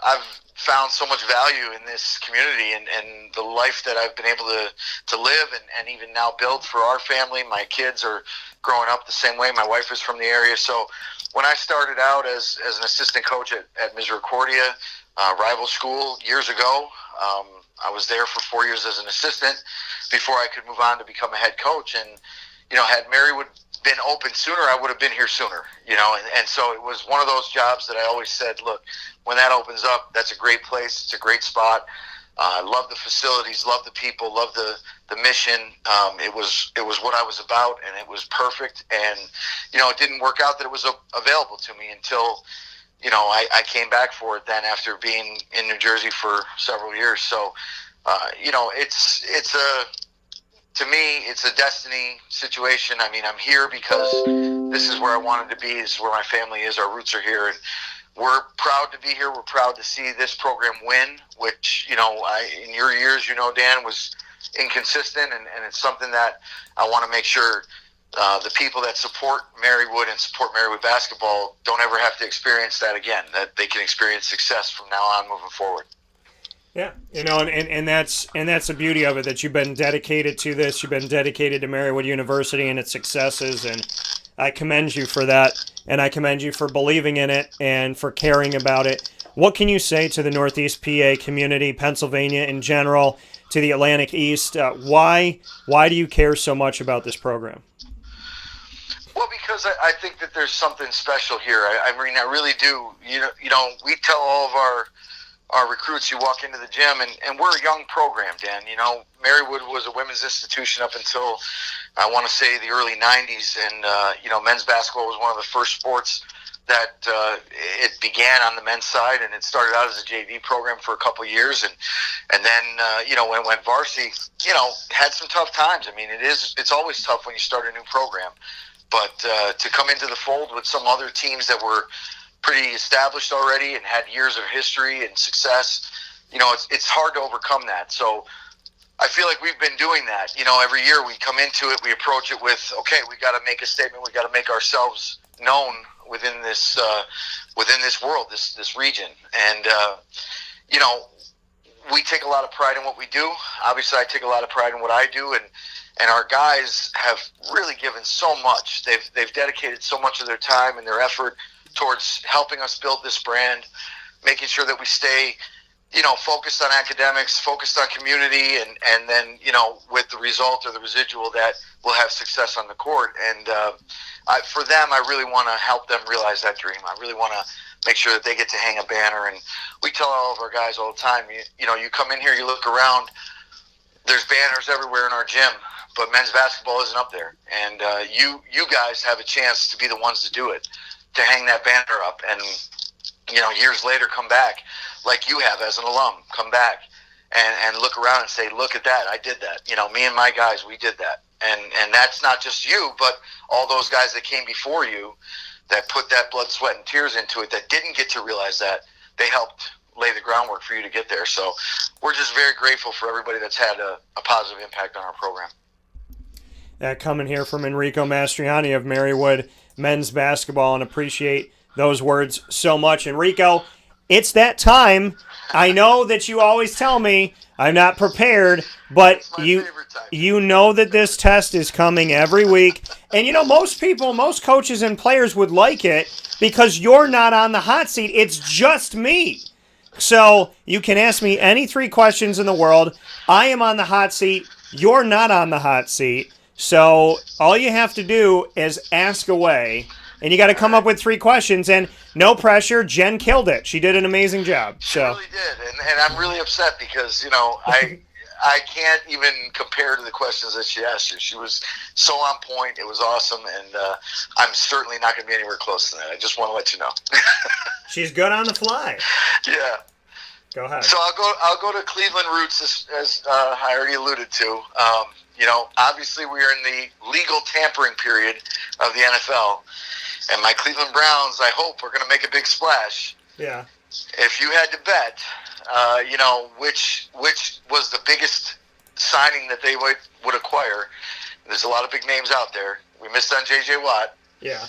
I've found so much value in this community and the life that I've been able to live and even now build for our family. My kids are growing up the same way. My wife is from the area, so when I started out as an assistant coach at Misericordia, rival school, years ago, I was there for 4 years as an assistant before I could move on to become a head coach. And, had Marywood been open sooner, I would have been here sooner, and so it was one of those jobs that I always said, look, when that opens up, that's a great place. It's a great spot. I love the facilities, love the people, love the mission. It was what I was about, and it was perfect. And it didn't work out that it was available to me until I came back for it then after being in New Jersey for several years. So to me, it's a destiny situation. I mean, I'm here because this is where I wanted to be. This is where my family is. Our roots are here, and we're proud to be here. We're proud to see this program win, which, in your years, Dan, was inconsistent, and it's something that I want to make sure the people that support Marywood and support Marywood basketball don't ever have to experience that again, that they can experience success from now on moving forward. Yeah, and that's the beauty of it, that you've been dedicated to this. You've been dedicated to Marywood University and its successes, and I commend you for that, and I commend you for believing in it and for caring about it. What can you say to the Northeast PA community, Pennsylvania in general, to the Atlantic East? Why do you care so much about this program? Well, because I think that there's something special here. I mean, I really do. We tell all of our recruits, you walk into the gym, and we're a young program, Dan. Marywood was a women's institution up until, I want to say, the early 90s, and, men's basketball was one of the first sports that it began on the men's side, and it started out as a JV program for a couple of years, and then, when it went varsity, had some tough times. I mean, it's always tough when you start a new program, but to come into the fold with some other teams that were pretty established already and had years of history and success, it's hard to overcome that. So I feel like we've been doing that. Every year we come into it, we approach it with, okay, we got to make a statement, we got to make ourselves known within this world, this region, and we take a lot of pride in what we do. Obviously, I take a lot of pride in what I do, and our guys have really given so much. They've dedicated so much of their time and their effort towards helping us build this brand, making sure that we stay, focused on academics, focused on community, and then, with the result or the residual that we'll have success on the court. And for them, I really want to help them realize that dream. I really want to make sure that they get to hang a banner. And we tell all of our guys all the time, you come in here, you look around, there's banners everywhere in our gym, but men's basketball isn't up there. And you guys have a chance to be the ones to do it, to hang that banner up, and years later come back like you have as an alum, come back and look around and say, look at that, I did that. Me and my guys, we did that. And that's not just you, but all those guys that came before you that put that blood, sweat, and tears into it, that didn't get to realize that, they helped lay the groundwork for you to get there. So we're just very grateful for everybody that's had a positive impact on our program. That coming here from Enrico Mastroianni of Marywood men's basketball, and appreciate those words so much. Enrico, it's that time. I know that you always tell me I'm not prepared, but you know that this test is coming every week. And most people, most coaches and players would like it because you're not on the hot seat. It's just me. So you can ask me any 3 questions in the world. I am on the hot seat. You're not on the hot seat. So all you have to do is ask away, and you got to come up with 3 questions, and no pressure. Jen killed it. She did an amazing job. She really did, and I'm really upset because, I can't even compare to the questions that she asked you. She was so on point. It was awesome, and I'm certainly not going to be anywhere close to that. I just want to let you know. She's good on the fly. Yeah. Go ahead. So I'll go to Cleveland roots as I already alluded to. Obviously we are in the legal tampering period of the NFL, and my Cleveland Browns, I hope, are going to make a big splash. Yeah. If you had to bet, which was the biggest signing that they would acquire, there's a lot of big names out there. We missed on J.J. Watt. Yeah.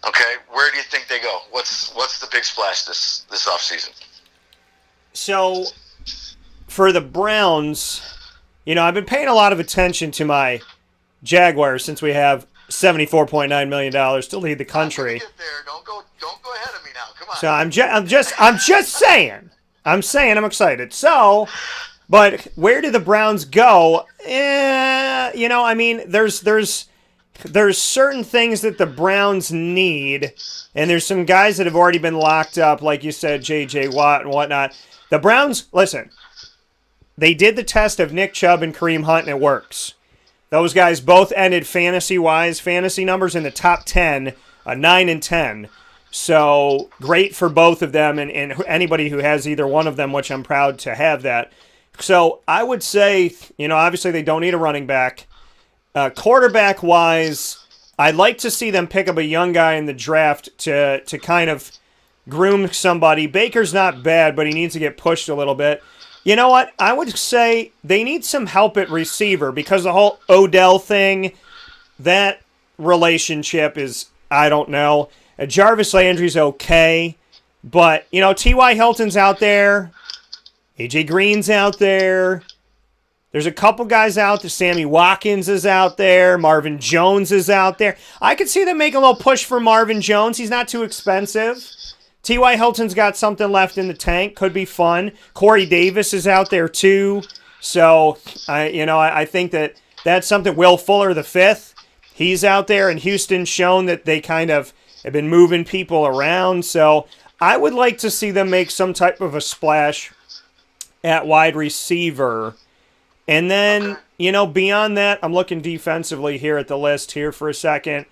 Okay, where do you think they go? What's the big splash this offseason? So, for the Browns, I've been paying a lot of attention to my Jaguars since we have $74.9 million to lead the country. Get there. Don't go ahead of me now. Come on. So I'm just saying. I'm I'm excited. So, but where do the Browns go? There's certain things that the Browns need, and there's some guys that have already been locked up, like you said, J.J. Watt and whatnot. The Browns, listen, they did the test of Nick Chubb and Kareem Hunt, and it works. Those guys both ended fantasy numbers in the top 10, 9 and 10. So great for both of them and anybody who has either one of them, which I'm proud to have that. So I would say, obviously they don't need a running back. Quarterback-wise, I'd like to see them pick up a young guy in the draft to kind of groom somebody. Baker's not bad, but he needs to get pushed a little bit. You know what? I would say they need some help at receiver because the whole Odell thing, that relationship is, I don't know. Jarvis Landry's okay, but, T.Y. Hilton's out there. A.J. Green's out there. There's a couple guys out there. Sammy Watkins is out there. Marvin Jones is out there. I could see them making a little push for Marvin Jones. He's not too expensive. T.Y. Hilton's got something left in the tank. Could be fun. Corey Davis is out there too. So, I think that's something. Will Fuller the fifth, he's out there, and Houston's shown that they kind of have been moving people around. So, I would like to see them make some type of a splash at wide receiver. And then, beyond that, I'm looking defensively here at the list here for a second.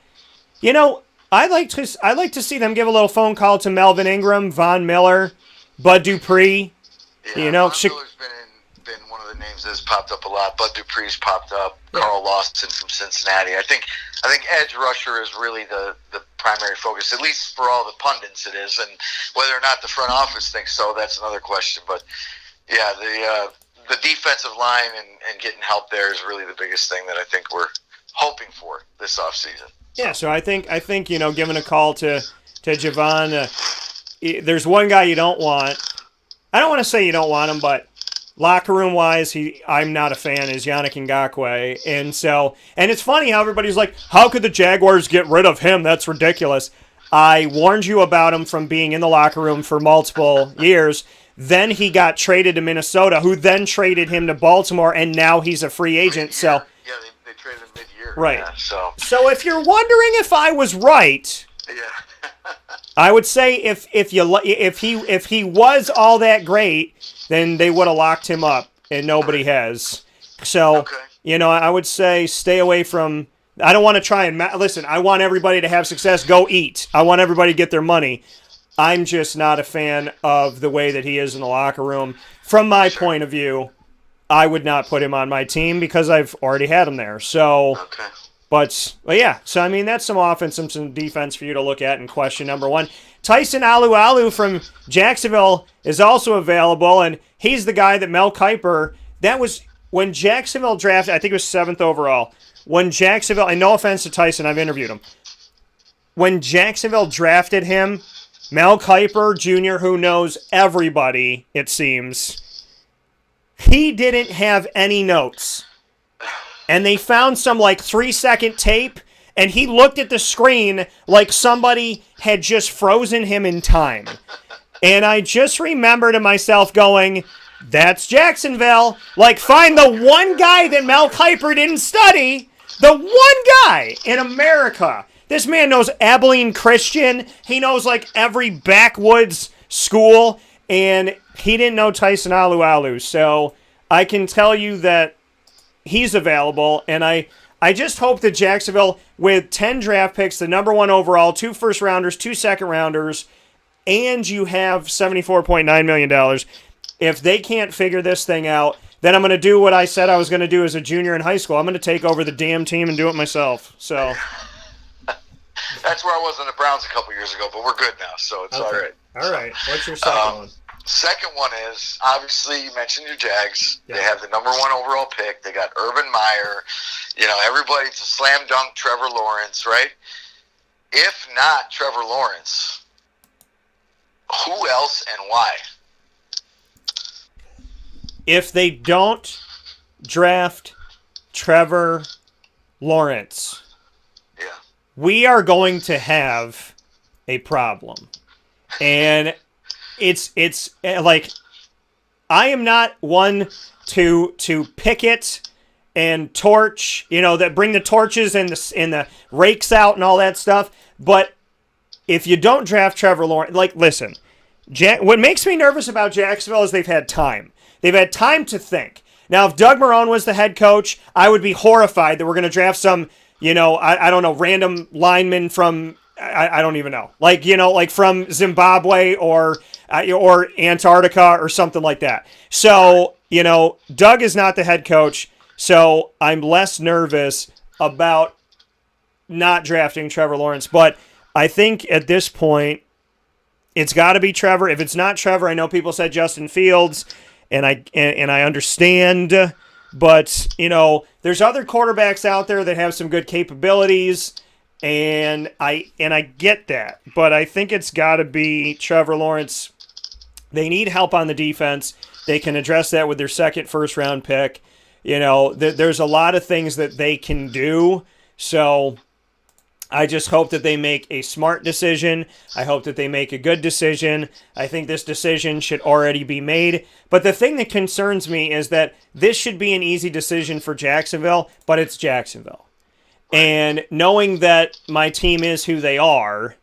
I'd like to see them give a little phone call to Melvin Ingram, Von Miller, Bud Dupree. Yeah, Von Miller's been one of the names that's popped up a lot. Bud Dupree's popped up. Yeah. Carl Lawson from Cincinnati. I think edge rusher is really the primary focus, at least for all the pundits it is. And whether or not the front office thinks so, that's another question. But, yeah, the defensive line and getting help there is really the biggest thing that I think we're hoping for this offseason. Yeah, so I think giving a call to Javon, there's one guy you don't want. I don't want to say you don't want him, but locker room wise, I'm not a fan, is Yannick Ngakoue. And it's funny how everybody's like, how could the Jaguars get rid of him? That's ridiculous. I warned you about him from being in the locker room for multiple years. Then he got traded to Minnesota, who then traded him to Baltimore, and now he's a free agent. So. Yeah, they traded him mid-year. Right. Yeah, so if you're wondering if I was right, yeah. I would say if he was all that great, then they would have locked him up, and nobody has. So, okay. I would say stay away from. I don't want to try and listen. I want everybody to have success. Go eat. I want everybody to get their money. I'm just not a fan of the way that he is in the locker room. From my point of view, I would not put him on my team because I've already had him there. So, okay. But yeah. So, that's some offense and some defense for you to look at in question number one. Tyson Alualu from Jacksonville is also available, and he's the guy that Mel Kiper, that was when Jacksonville drafted, I think it was 7th overall. When Jacksonville, and no offense to Tyson, I've interviewed him. When Jacksonville drafted him, Mel Kiper Jr., who knows everybody, it seems, he didn't have any notes. And they found some 3-second tape, and he looked at the screen like somebody had just frozen him in time. And I just remember to myself going, that's Jacksonville. Find the one guy that Mel Kiper didn't study, The one guy in America. This man knows Abilene Christian. He knows like every backwoods school, and he didn't know Tyson Alualu. So I can tell you that he's available, and I just hope that Jacksonville, with 10 draft picks, the number 1 overall, 2 first-rounders, 2 second-rounders, and you have $74.9 million, if they can't figure this thing out, then I'm going to do what I said I was going to do as a junior in high school. I'm going to take over the damn team and do it myself. So that's where I was in the Browns a couple years ago, but we're good now, so it's all right. All right. What's your second one? Second one is, obviously, you mentioned your Jags. Yeah. They have the number 1 overall pick. They got Urban Meyer. You know, everybody, it's a slam dunk Trevor Lawrence, right? If not Trevor Lawrence, who else and why? If they don't draft Trevor Lawrence, Yeah. we are going to have a problem. And it's like, I am not one to picket and torch, that bring the torches and the rakes out and all that stuff. But if you don't draft Trevor Lawrence, like, listen, what makes me nervous about Jacksonville is they've had time. They've had time to think. Now, if Doug Marrone was the head coach, I would be horrified that we're going to draft some, I don't know, random lineman from, I don't even know. Like from Zimbabwe or Antarctica or something like that. So, Doug is not the head coach, so I'm less nervous about not drafting Trevor Lawrence. But I think at this point, it's got to be Trevor. If it's not Trevor, I know people said Justin Fields, and I understand, but there's other quarterbacks out there that have some good capabilities, and I get that, but I think it's got to be Trevor Lawrence. They need help on the defense. They can address that with their second first-round pick. There's a lot of things that they can do, so I just hope that they make a smart decision. I hope that they make a good decision. I think this decision should already be made. But the thing that concerns me is that this should be an easy decision for Jacksonville, but it's Jacksonville. And knowing that my team is who they are,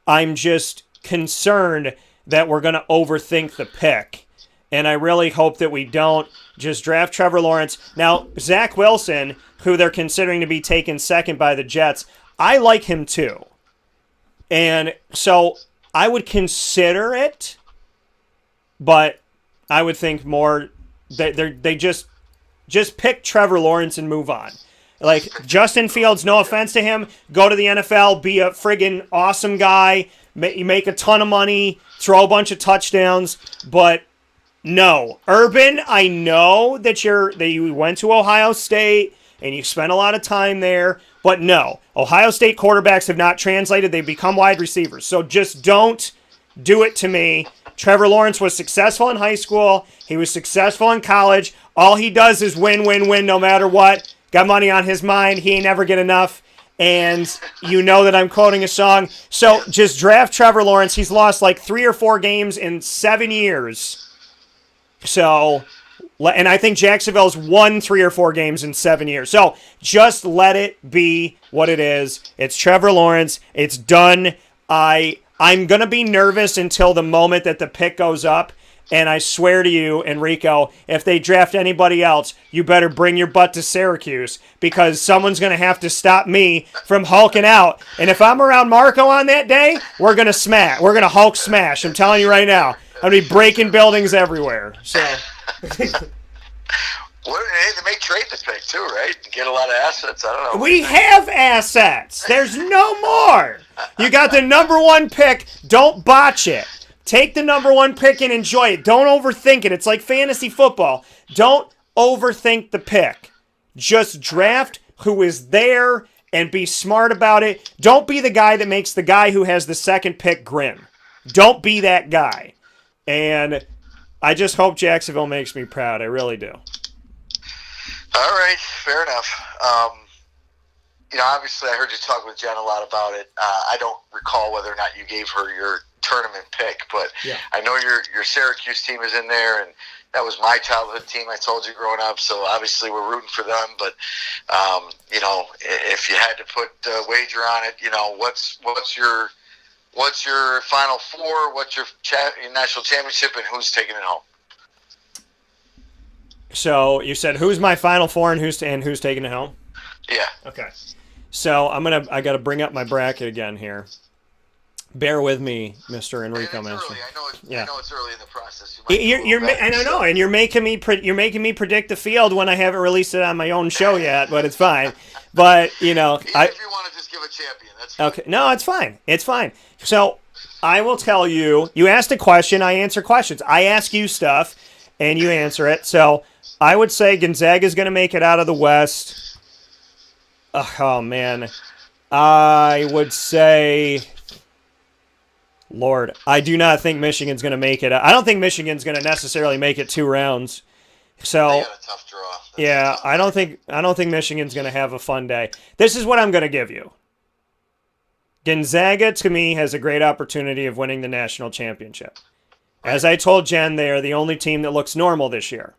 I'm just concerned that we're going to overthink the pick. And I really hope that we don't just draft Trevor Lawrence. Now, Zach Wilson, who they're considering to be taken second by the Jets, I like him too. And so I would consider it, but I would think more they just pick Trevor Lawrence and move on. Like, Justin Fields, no offense to him, go to the NFL, be a friggin' awesome guy, make a ton of money, throw a bunch of touchdowns, but no. Urban, I know that you went to Ohio State and you spent a lot of time there, but no. Ohio State quarterbacks have not translated. They've become wide receivers. So just don't do it to me. Trevor Lawrence was successful in high school. He was successful in college. All he does is win, win, win no matter what. Got money on his mind. He ain't never get enough. And you know that I'm quoting a song. So just draft Trevor Lawrence. He's lost like 3 or 4 games in 7 years. So, and I think Jacksonville's won 3 or 4 games in 7 years. So just let it be what it is. It's Trevor Lawrence. It's done. I'm going to be nervous until the moment that the pick goes up. And I swear to you, Enrico, if they draft anybody else, you better bring your butt to Syracuse, because someone's going to have to stop me from hulking out. And if I'm around Marco on that day, we're going to smash. We're going to Hulk smash. I'm telling you right now. I'm going to be breaking buildings everywhere. So. Hey, they may trade this pick too, right? Get a lot of assets. I don't know. We have assets. There's no more. You got the number 1 pick. Don't botch it. Take the number 1 pick and enjoy it. Don't overthink it. It's like fantasy football. Don't overthink the pick. Just draft who is there and be smart about it. Don't be the guy that makes the guy who has the second pick grin. Don't be that guy. And I just hope Jacksonville makes me proud. I really do. All right, fair enough. Obviously I heard you talk with Jen a lot about it. I don't recall whether or not you gave her your tournament pick, but Yeah. I know your Syracuse team is in there, and that was my childhood team. I told you growing up, so obviously we're rooting for them. But if you had to put a wager on it, what's your Final Four? What's your national championship, and who's taking it home? So you said who's my Final Four and who's taking it home? Yeah. Okay. So I got to bring up my bracket again here. Bear with me, Mr. Enrico Mastroianni. I know it's early in the process. I don't know, and you're making me predict the field when I haven't released it on my own show yet, but it's fine. But if you want to just give a champion, that's fine. Okay. No, it's fine. It's fine. So I will tell you. You asked a question. I answer questions. I ask you stuff, and you answer it. So I would say Gonzaga is going to make it out of the West. Oh man, I would say. Lord, I do not think Michigan's going to make it. I don't think Michigan's going to necessarily make it 2 rounds. So they got a tough draw. Yeah, I don't think Michigan's going to have a fun day. This is what I'm going to give you. Gonzaga, to me, has a great opportunity of winning the national championship. As I told Jen, they are the only team that looks normal this year.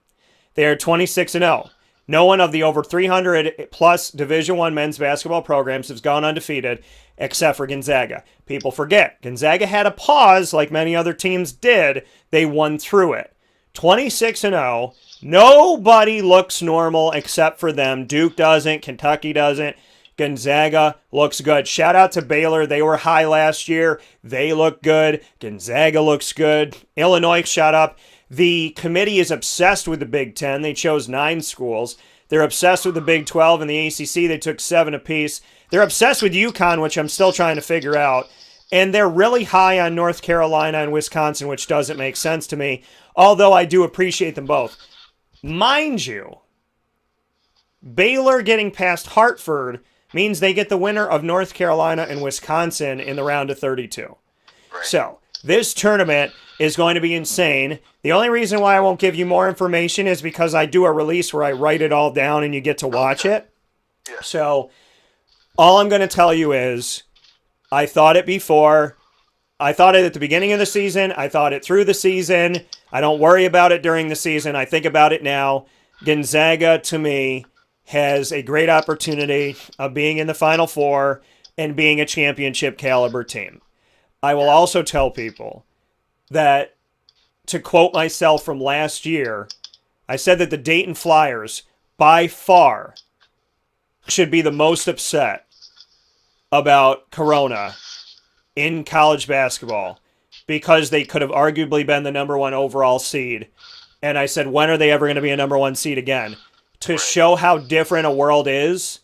They are 26-0. No one of the over 300-plus Division I men's basketball programs has gone undefeated except for Gonzaga. People forget. Gonzaga had a pause like many other teams did. They won through it. 26-0. Nobody looks normal except for them. Duke doesn't. Kentucky doesn't. Gonzaga looks good. Shout out to Baylor. They were high last year. They look good. Gonzaga looks good. Illinois, shut up. The committee is obsessed with the Big Ten. They chose 9 schools. They're obsessed with the Big 12 and the ACC. They took 7 apiece. They're obsessed with UConn, which I'm still trying to figure out. And they're really high on North Carolina and Wisconsin, which doesn't make sense to me, although I do appreciate them both. Mind you, Baylor getting past Hartford means they get the winner of North Carolina and Wisconsin in the round of 32. Right. So this tournament is going to be insane. The only reason why I won't give you more information is because I do a release where I write it all down and you get to watch it. Yeah. So all I'm going to tell you is I thought it before. I thought it at the beginning of the season. I thought it through the season. I don't worry about it during the season. I think about it now. Gonzaga, to me, has a great opportunity of being in the Final Four and being a championship caliber team. I will also tell people that, to quote myself from last year, I said that the Dayton Flyers, by far, should be the most upset about Corona in college basketball because they could have arguably been the number 1 overall seed. And I said, when are they ever going to be a number 1 seed again? To show how different a world is,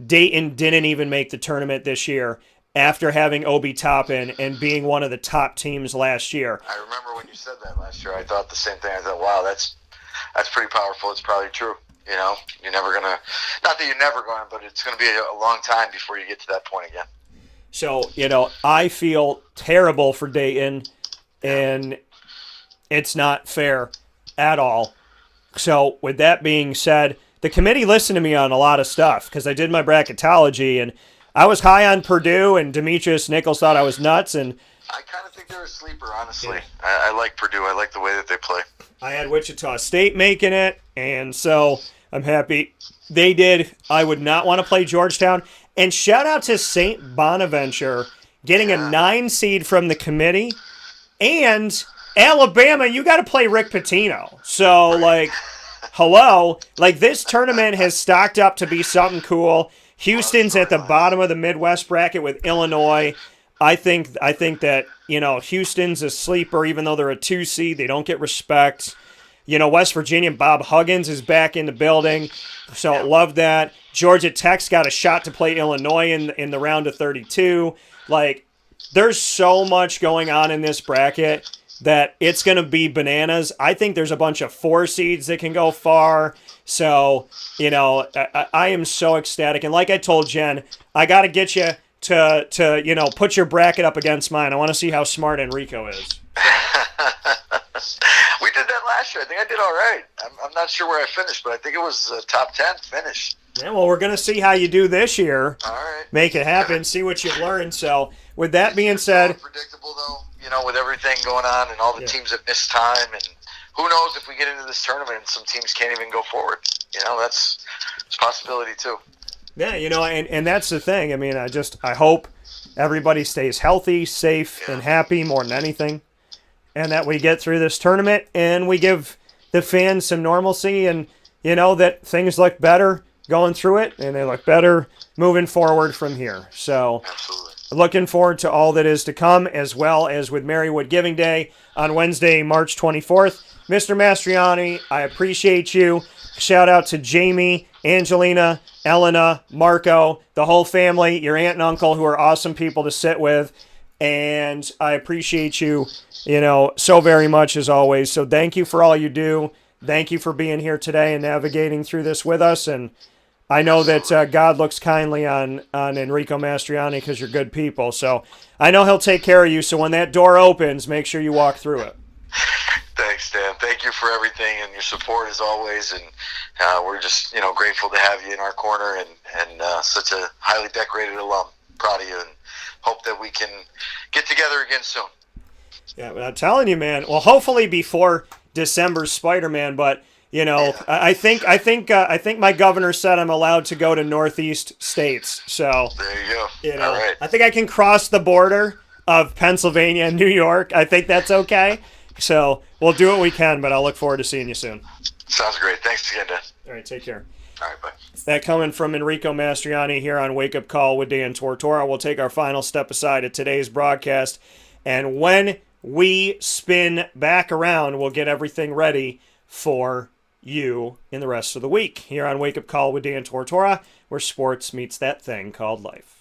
Dayton didn't even make the tournament this year after having Obi Toppin and being one of the top teams last year. I remember when you said that last year. I thought the same thing. I thought, wow, that's pretty powerful. It's probably true. You're never going to, not that you're never going, but it's going to be a long time before you get to that point again. So, I feel terrible for Dayton, and it's not fair at all. So, with that being said, the committee listened to me on a lot of stuff because I did my bracketology, and I was high on Purdue, and Demetrius Nichols thought I was nuts. And I kind of think they're a sleeper, honestly. Yeah. I like Purdue. I like the way that they play. I had Wichita State making it, and so I'm happy they did. I would not want to play Georgetown. And shout out to St. Bonaventure getting a 9 seed from the committee. And Alabama, you got to play Rick Pitino. So, hello. This tournament has stocked up to be something cool. Houston's at the bottom of the Midwest bracket with Illinois. I think that, Houston's a sleeper, even though they're a 2 seed. They don't get respect. West Virginia, Bob Huggins is back in the building. So love that. Georgia Tech's got a shot to play Illinois in the round of 32. There's so much going on in this bracket that it's going to be bananas. I think there's a bunch of 4 seeds that can go far. So, I am so ecstatic. And like I told Jen, I got to get you to put your bracket up against mine. I want to see how smart Enrico is. We did that last year. I think I did all right. I'm not sure where I finished, but I think it was a top 10 finish. Yeah, well, we're going to see how you do this year. All right. Make it happen. See what you've learned. So, with that being said, predictable though, with everything going on and all the teams that missed time, and who knows if we get into this tournament and some teams can't even go forward. That's a possibility too. Yeah, and that's the thing. I mean, I hope everybody stays healthy, safe, and happy more than anything, and that we get through this tournament and we give the fans some normalcy, and that things look better going through it, and they look better moving forward from here. So, absolutely. Looking forward to all that is to come, as well as with Marywood Giving Day on Wednesday, March 24th. Mr. Mastroianni, I appreciate you. Shout out to Jamie, Angelina, Elena, Marco, the whole family, your aunt and uncle, who are awesome people to sit with. And I appreciate you, so very much as always. So thank you for all you do. Thank you for being here today and navigating through this with us. And I know that God looks kindly on Enrico Mastroianni because you're good people. So I know he'll take care of you. So when that door opens, make sure you walk through it. Thanks, Dan. Thank you for everything and your support as always. And we're just, grateful to have you in our corner and such a highly decorated alum. Proud of you and hope that we can get together again soon. Yeah, I'm telling you, man. Well, hopefully before December's Spider-Man, but I think my governor said I'm allowed to go to Northeast states. So there you go. All right. I think I can cross the border of Pennsylvania and New York. I think that's okay. So we'll do what we can, but I'll look forward to seeing you soon. Sounds great. Thanks again, Dan. All right, take care. All right, bye. That coming from Enrico Mastroianni here on Wake Up Call with Dan Tortora. We'll take our final step aside at today's broadcast, and when we spin back around, we'll get everything ready for you in the rest of the week here on Wake Up Call with Dan Tortora, where sports meets that thing called life.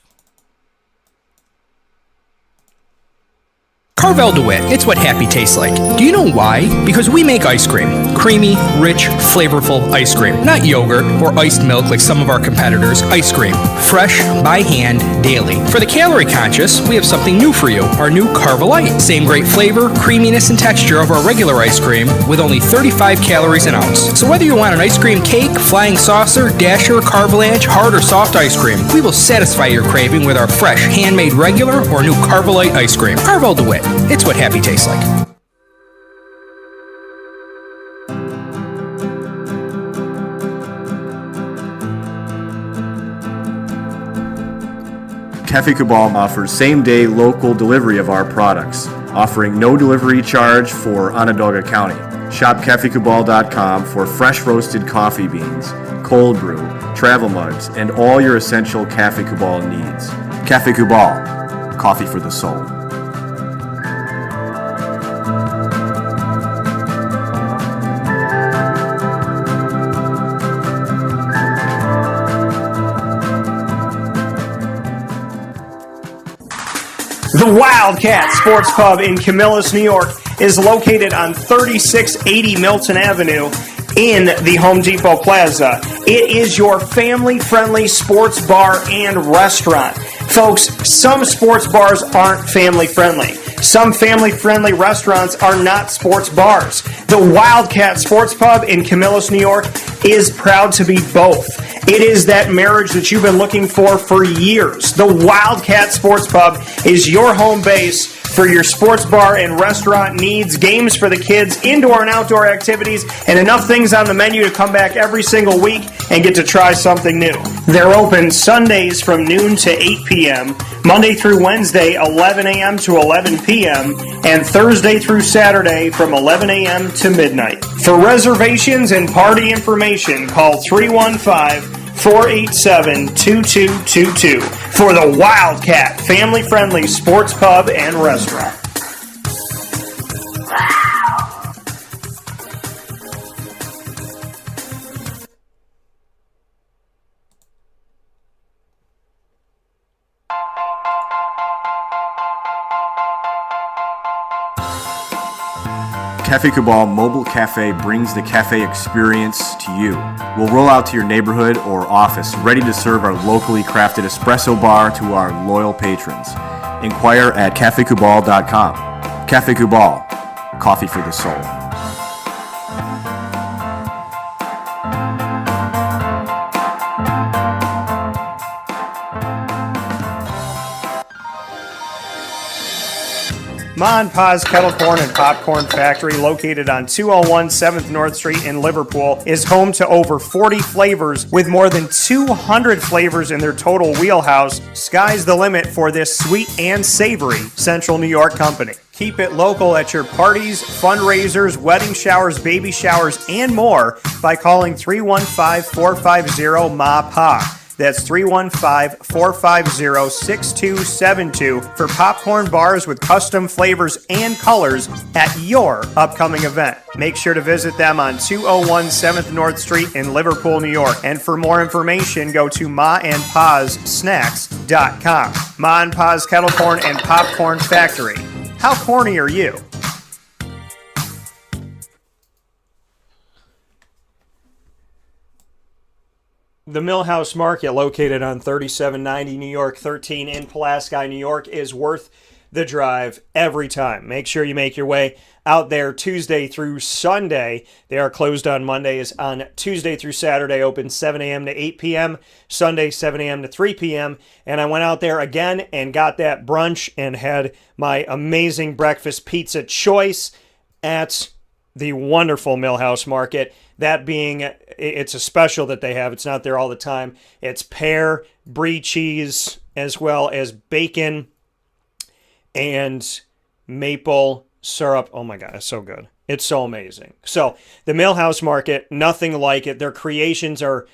Carvel DeWitt, it's what happy tastes like. Do you know why? Because we make ice cream. Creamy, rich, flavorful ice cream. Not yogurt or iced milk like some of our competitors. Ice cream. Fresh, by hand, daily. For the calorie conscious, we have something new for you. Our new Carvelite. Same great flavor, creaminess, and texture of our regular ice cream with only 35 calories an ounce. So whether you want an ice cream cake, flying saucer, dasher, carvalanche, hard or soft ice cream, we will satisfy your craving with our fresh, handmade regular or new Carvelite ice cream. Carvel DeWitt. It's what happy tastes like. Cafe Cabal offers same-day local delivery of our products, offering no delivery charge for Onondaga County. Shop cafecabal.com for fresh roasted coffee beans, cold brew, travel mugs, and all your essential Cafe Cabal needs. Cafe Cabal, coffee for the soul. The Wildcat Sports Pub in Camillus, New York is located on 3680 Milton Avenue in the Home Depot Plaza. It is your family-friendly sports bar and restaurant. Folks, some sports bars aren't family-friendly. Some family-friendly restaurants are not sports bars. The Wildcat Sports Pub in Camillus, New York is proud to be both. It is that marriage that you've been looking for years. The Wildcat Sports Pub is your home base for your sports bar and restaurant needs, games for the kids, indoor and outdoor activities, and enough things on the menu to come back every single week and get to try something new. They're open Sundays from noon to 8 p.m., Monday through Wednesday, 11 a.m. to 11 p.m., and Thursday through Saturday from 11 a.m. to midnight. For reservations and party information, call 315-487-2222 for the Wildcat family-friendly sports pub and restaurant. Cafe Cabal Mobile Cafe brings the cafe experience to you. We'll roll out to your neighborhood or office, ready to serve our locally crafted espresso bar to our loyal patrons. Inquire at cafecabal.com. Cafe Cabal, coffee for the soul. Ma and Pa's Kettle Corn and Popcorn Factory, located on 201 7th North Street in Liverpool, is home to over 40 flavors with more than 200 flavors in their total wheelhouse. Sky's the limit for this sweet and savory Central New York company. Keep it local at your parties, fundraisers, wedding showers, baby showers, and more by calling 315-450-MA-PA. That's 315-450-6272 for popcorn bars with custom flavors and colors at your upcoming event. Make sure to visit them on 201 7th North Street in Liverpool, New York. And for more information, go to maandpazsnacks.com. Ma and Pa's Kettle Corn and Popcorn Factory. How corny are you? The Millhouse Market, located on 3790 New York 13 in Pulaski, New York, is worth the drive every time. Make sure you make your way out there Tuesday through Sunday. They are closed on Mondays. On Tuesday through Saturday, open 7 a.m. to 8 p.m., Sunday 7 a.m. to 3 p.m. And I went out there again and got that brunch and had my amazing breakfast pizza choice at the wonderful Millhouse Market. That being, it's a special that they have. It's not there all the time. It's pear, brie cheese, as well as bacon and maple syrup. Oh my God, it's so good. It's so amazing. So the Millhouse Market, nothing like it. Their creations are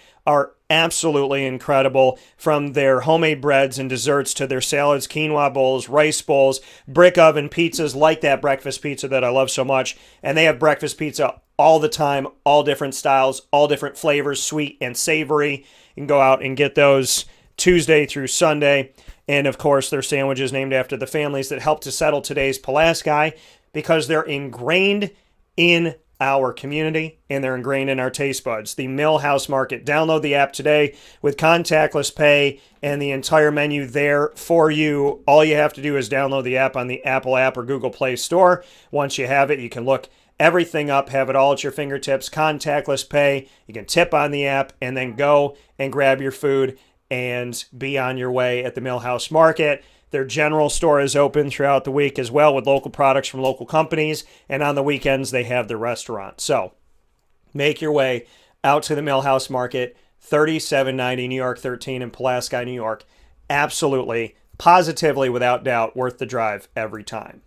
absolutely incredible, from their homemade breads and desserts to their salads, quinoa bowls, rice bowls, brick oven pizzas like that breakfast pizza that I love so much. And they have breakfast pizza all the time, all different styles, all different flavors, sweet and savory. You can go out and get those Tuesday through Sunday. And of course, their sandwiches named after the families that helped to settle today's Pulaski, because they're ingrained in our community and they're ingrained in our taste buds. The Millhouse Market. Download the app today with contactless pay and the entire menu there for you. All you have to do is download the app on the Apple app or Google Play Store. Once you have it, you can look everything up, have it all at your fingertips, contactless pay. You can tip on the app and then go and grab your food and be on your way at the Millhouse Market. Their general store is open throughout the week as well, with local products from local companies. And on the weekends, they have the restaurant. So make your way out to the Millhouse Market, 3790 New York 13 in Pulaski, New York. Absolutely, positively, without doubt, worth the drive every time.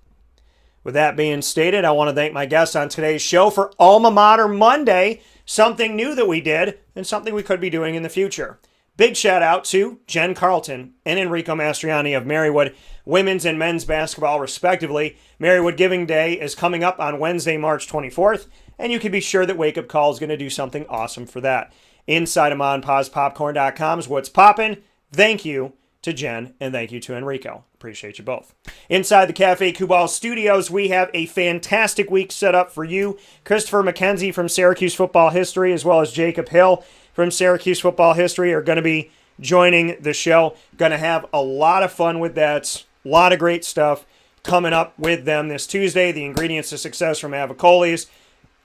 With that being stated, I want to thank my guests on today's show for Alma Mater Monday, something new that we did and something we could be doing in the future. Big shout out to Jen Carleton and Enrico Mastroianni of Marywood women's and men's basketball, respectively. Marywood Giving Day is coming up on Wednesday, March 24th, and you can be sure that Wake Up Call is going to do something awesome for that. Inside of MonPazPopcorn.com is what's poppin'. Thank you to Jen, and thank you to Enrico. Appreciate you both. Inside the Cafe Kubal Studios, we have a fantastic week set up for you. Christopher McKenzie from Syracuse Football History, as well as Jacob Hill from Syracuse Football History, are going to be joining the show. Going to have a lot of fun with that. A lot of great stuff coming up with them this Tuesday. The ingredients to success from Avicoli's.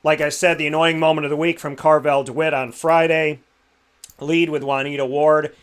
Like I said, the annoying moment of the week from Carvel DeWitt on Friday. Lead with Juanita Ward,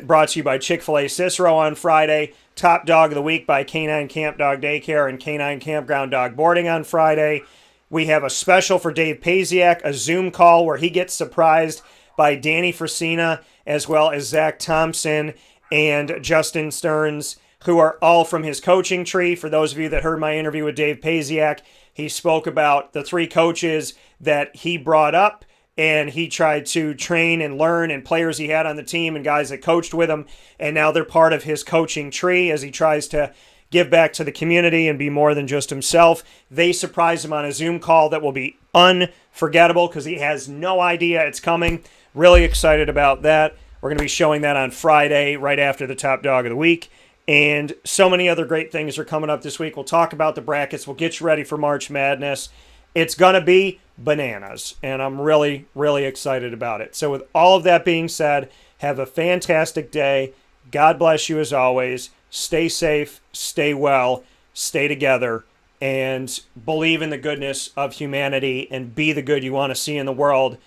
brought to you by Chick-fil-A Cicero on Friday. Top Dog of the Week by Canine Camp Dog Daycare and Canine Campground Dog Boarding on Friday. We have a special for Dave Paziak, a Zoom call where he gets surprised by Danny Frisina, as well as Zach Thompson and Justin Stearns, who are all from his coaching tree. For those of you that heard my interview with Dave Paziak, he spoke about the three coaches that he brought up, and he tried to train and learn, and players he had on the team and guys that coached with him, and now they're part of his coaching tree as he tries to give back to the community and be more than just himself. They surprised him on a Zoom call that will be unforgettable because he has no idea it's coming. Really excited about that. We're going to be showing that on Friday right after the Top Dog of the Week. And so many other great things are coming up this week. We'll talk about the brackets. We'll get you ready for March Madness. It's going to be bananas, and I'm really, really excited about it. So with all of that being said, have a fantastic day. God bless you as always. Stay safe, stay well, stay together, and believe in the goodness of humanity and be the good you want to see in the world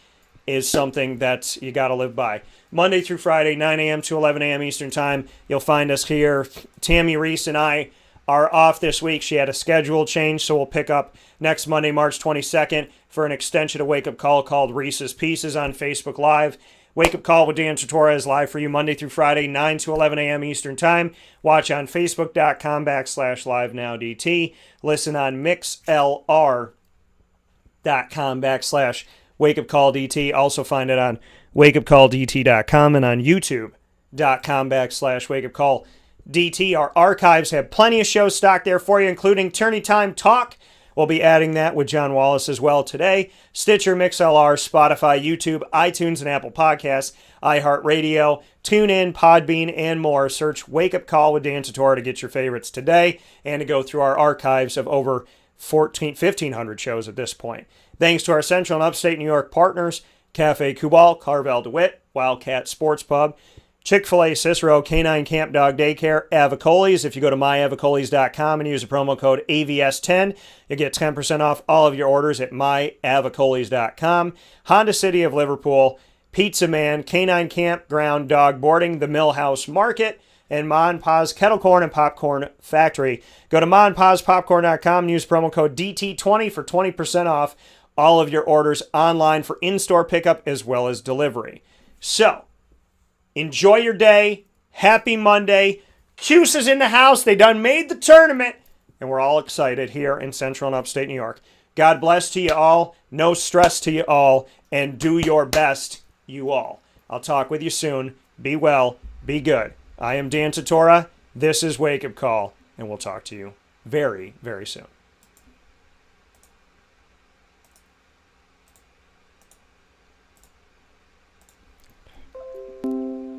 is something that you got to live by. Monday through Friday, 9 a.m. to 11 a.m. Eastern Time, you'll find us here. Tammy Reese and I are off this week. She had a schedule change, so we'll pick up next Monday, March 22nd, for an extension of Wake Up Call called Reese's Pieces on Facebook Live. Wake Up Call with Dan Tortora is live for you Monday through Friday, 9 to 11 a.m. Eastern Time. Watch on Facebook.com/LiveNowDT. Listen on MixLR.com/WakeUpCallDT. Also find it on WakeUpCallDT.com and on YouTube.com/WakeUpCallDT. Our archives have plenty of shows stocked there for you, including Tourney Time Talk. We'll be adding that with John Wallace as well today. Stitcher, MixLR, Spotify, YouTube, iTunes, and Apple Podcasts, iHeartRadio, TuneIn, Podbean, and more. Search Wake Up Call with Dan Tortora to get your favorites today and to go through our archives of over 1,500 shows at this point. Thanks to our Central and Upstate New York partners, Cafe Kubal, Carvel DeWitt, Wildcat Sports Pub, Chick-fil-A, Cicero, Canine Camp Dog Daycare, Avicoli's. If you go to myavicoli's.com and use the promo code AVS10, you get 10% off all of your orders at myavicoli's.com. Honda City of Liverpool, Pizza Man, Canine Campground Dog Boarding, the Millhouse Market, and Ma and Pa's Kettle Corn and Popcorn Factory. Go to maandpa'spopcorn.com and use promo code DT20 for 20% off all of your orders online for in-store pickup as well as delivery. So, enjoy your day. Happy Monday. Cuse is in the house. They done made the tournament. And we're all excited here in Central and Upstate New York. God bless to you all. No stress to you all. And do your best, you all. I'll talk with you soon. Be well. Be good. I am Dan Tortora. This is Wake Up Call. And we'll talk to you very, very soon.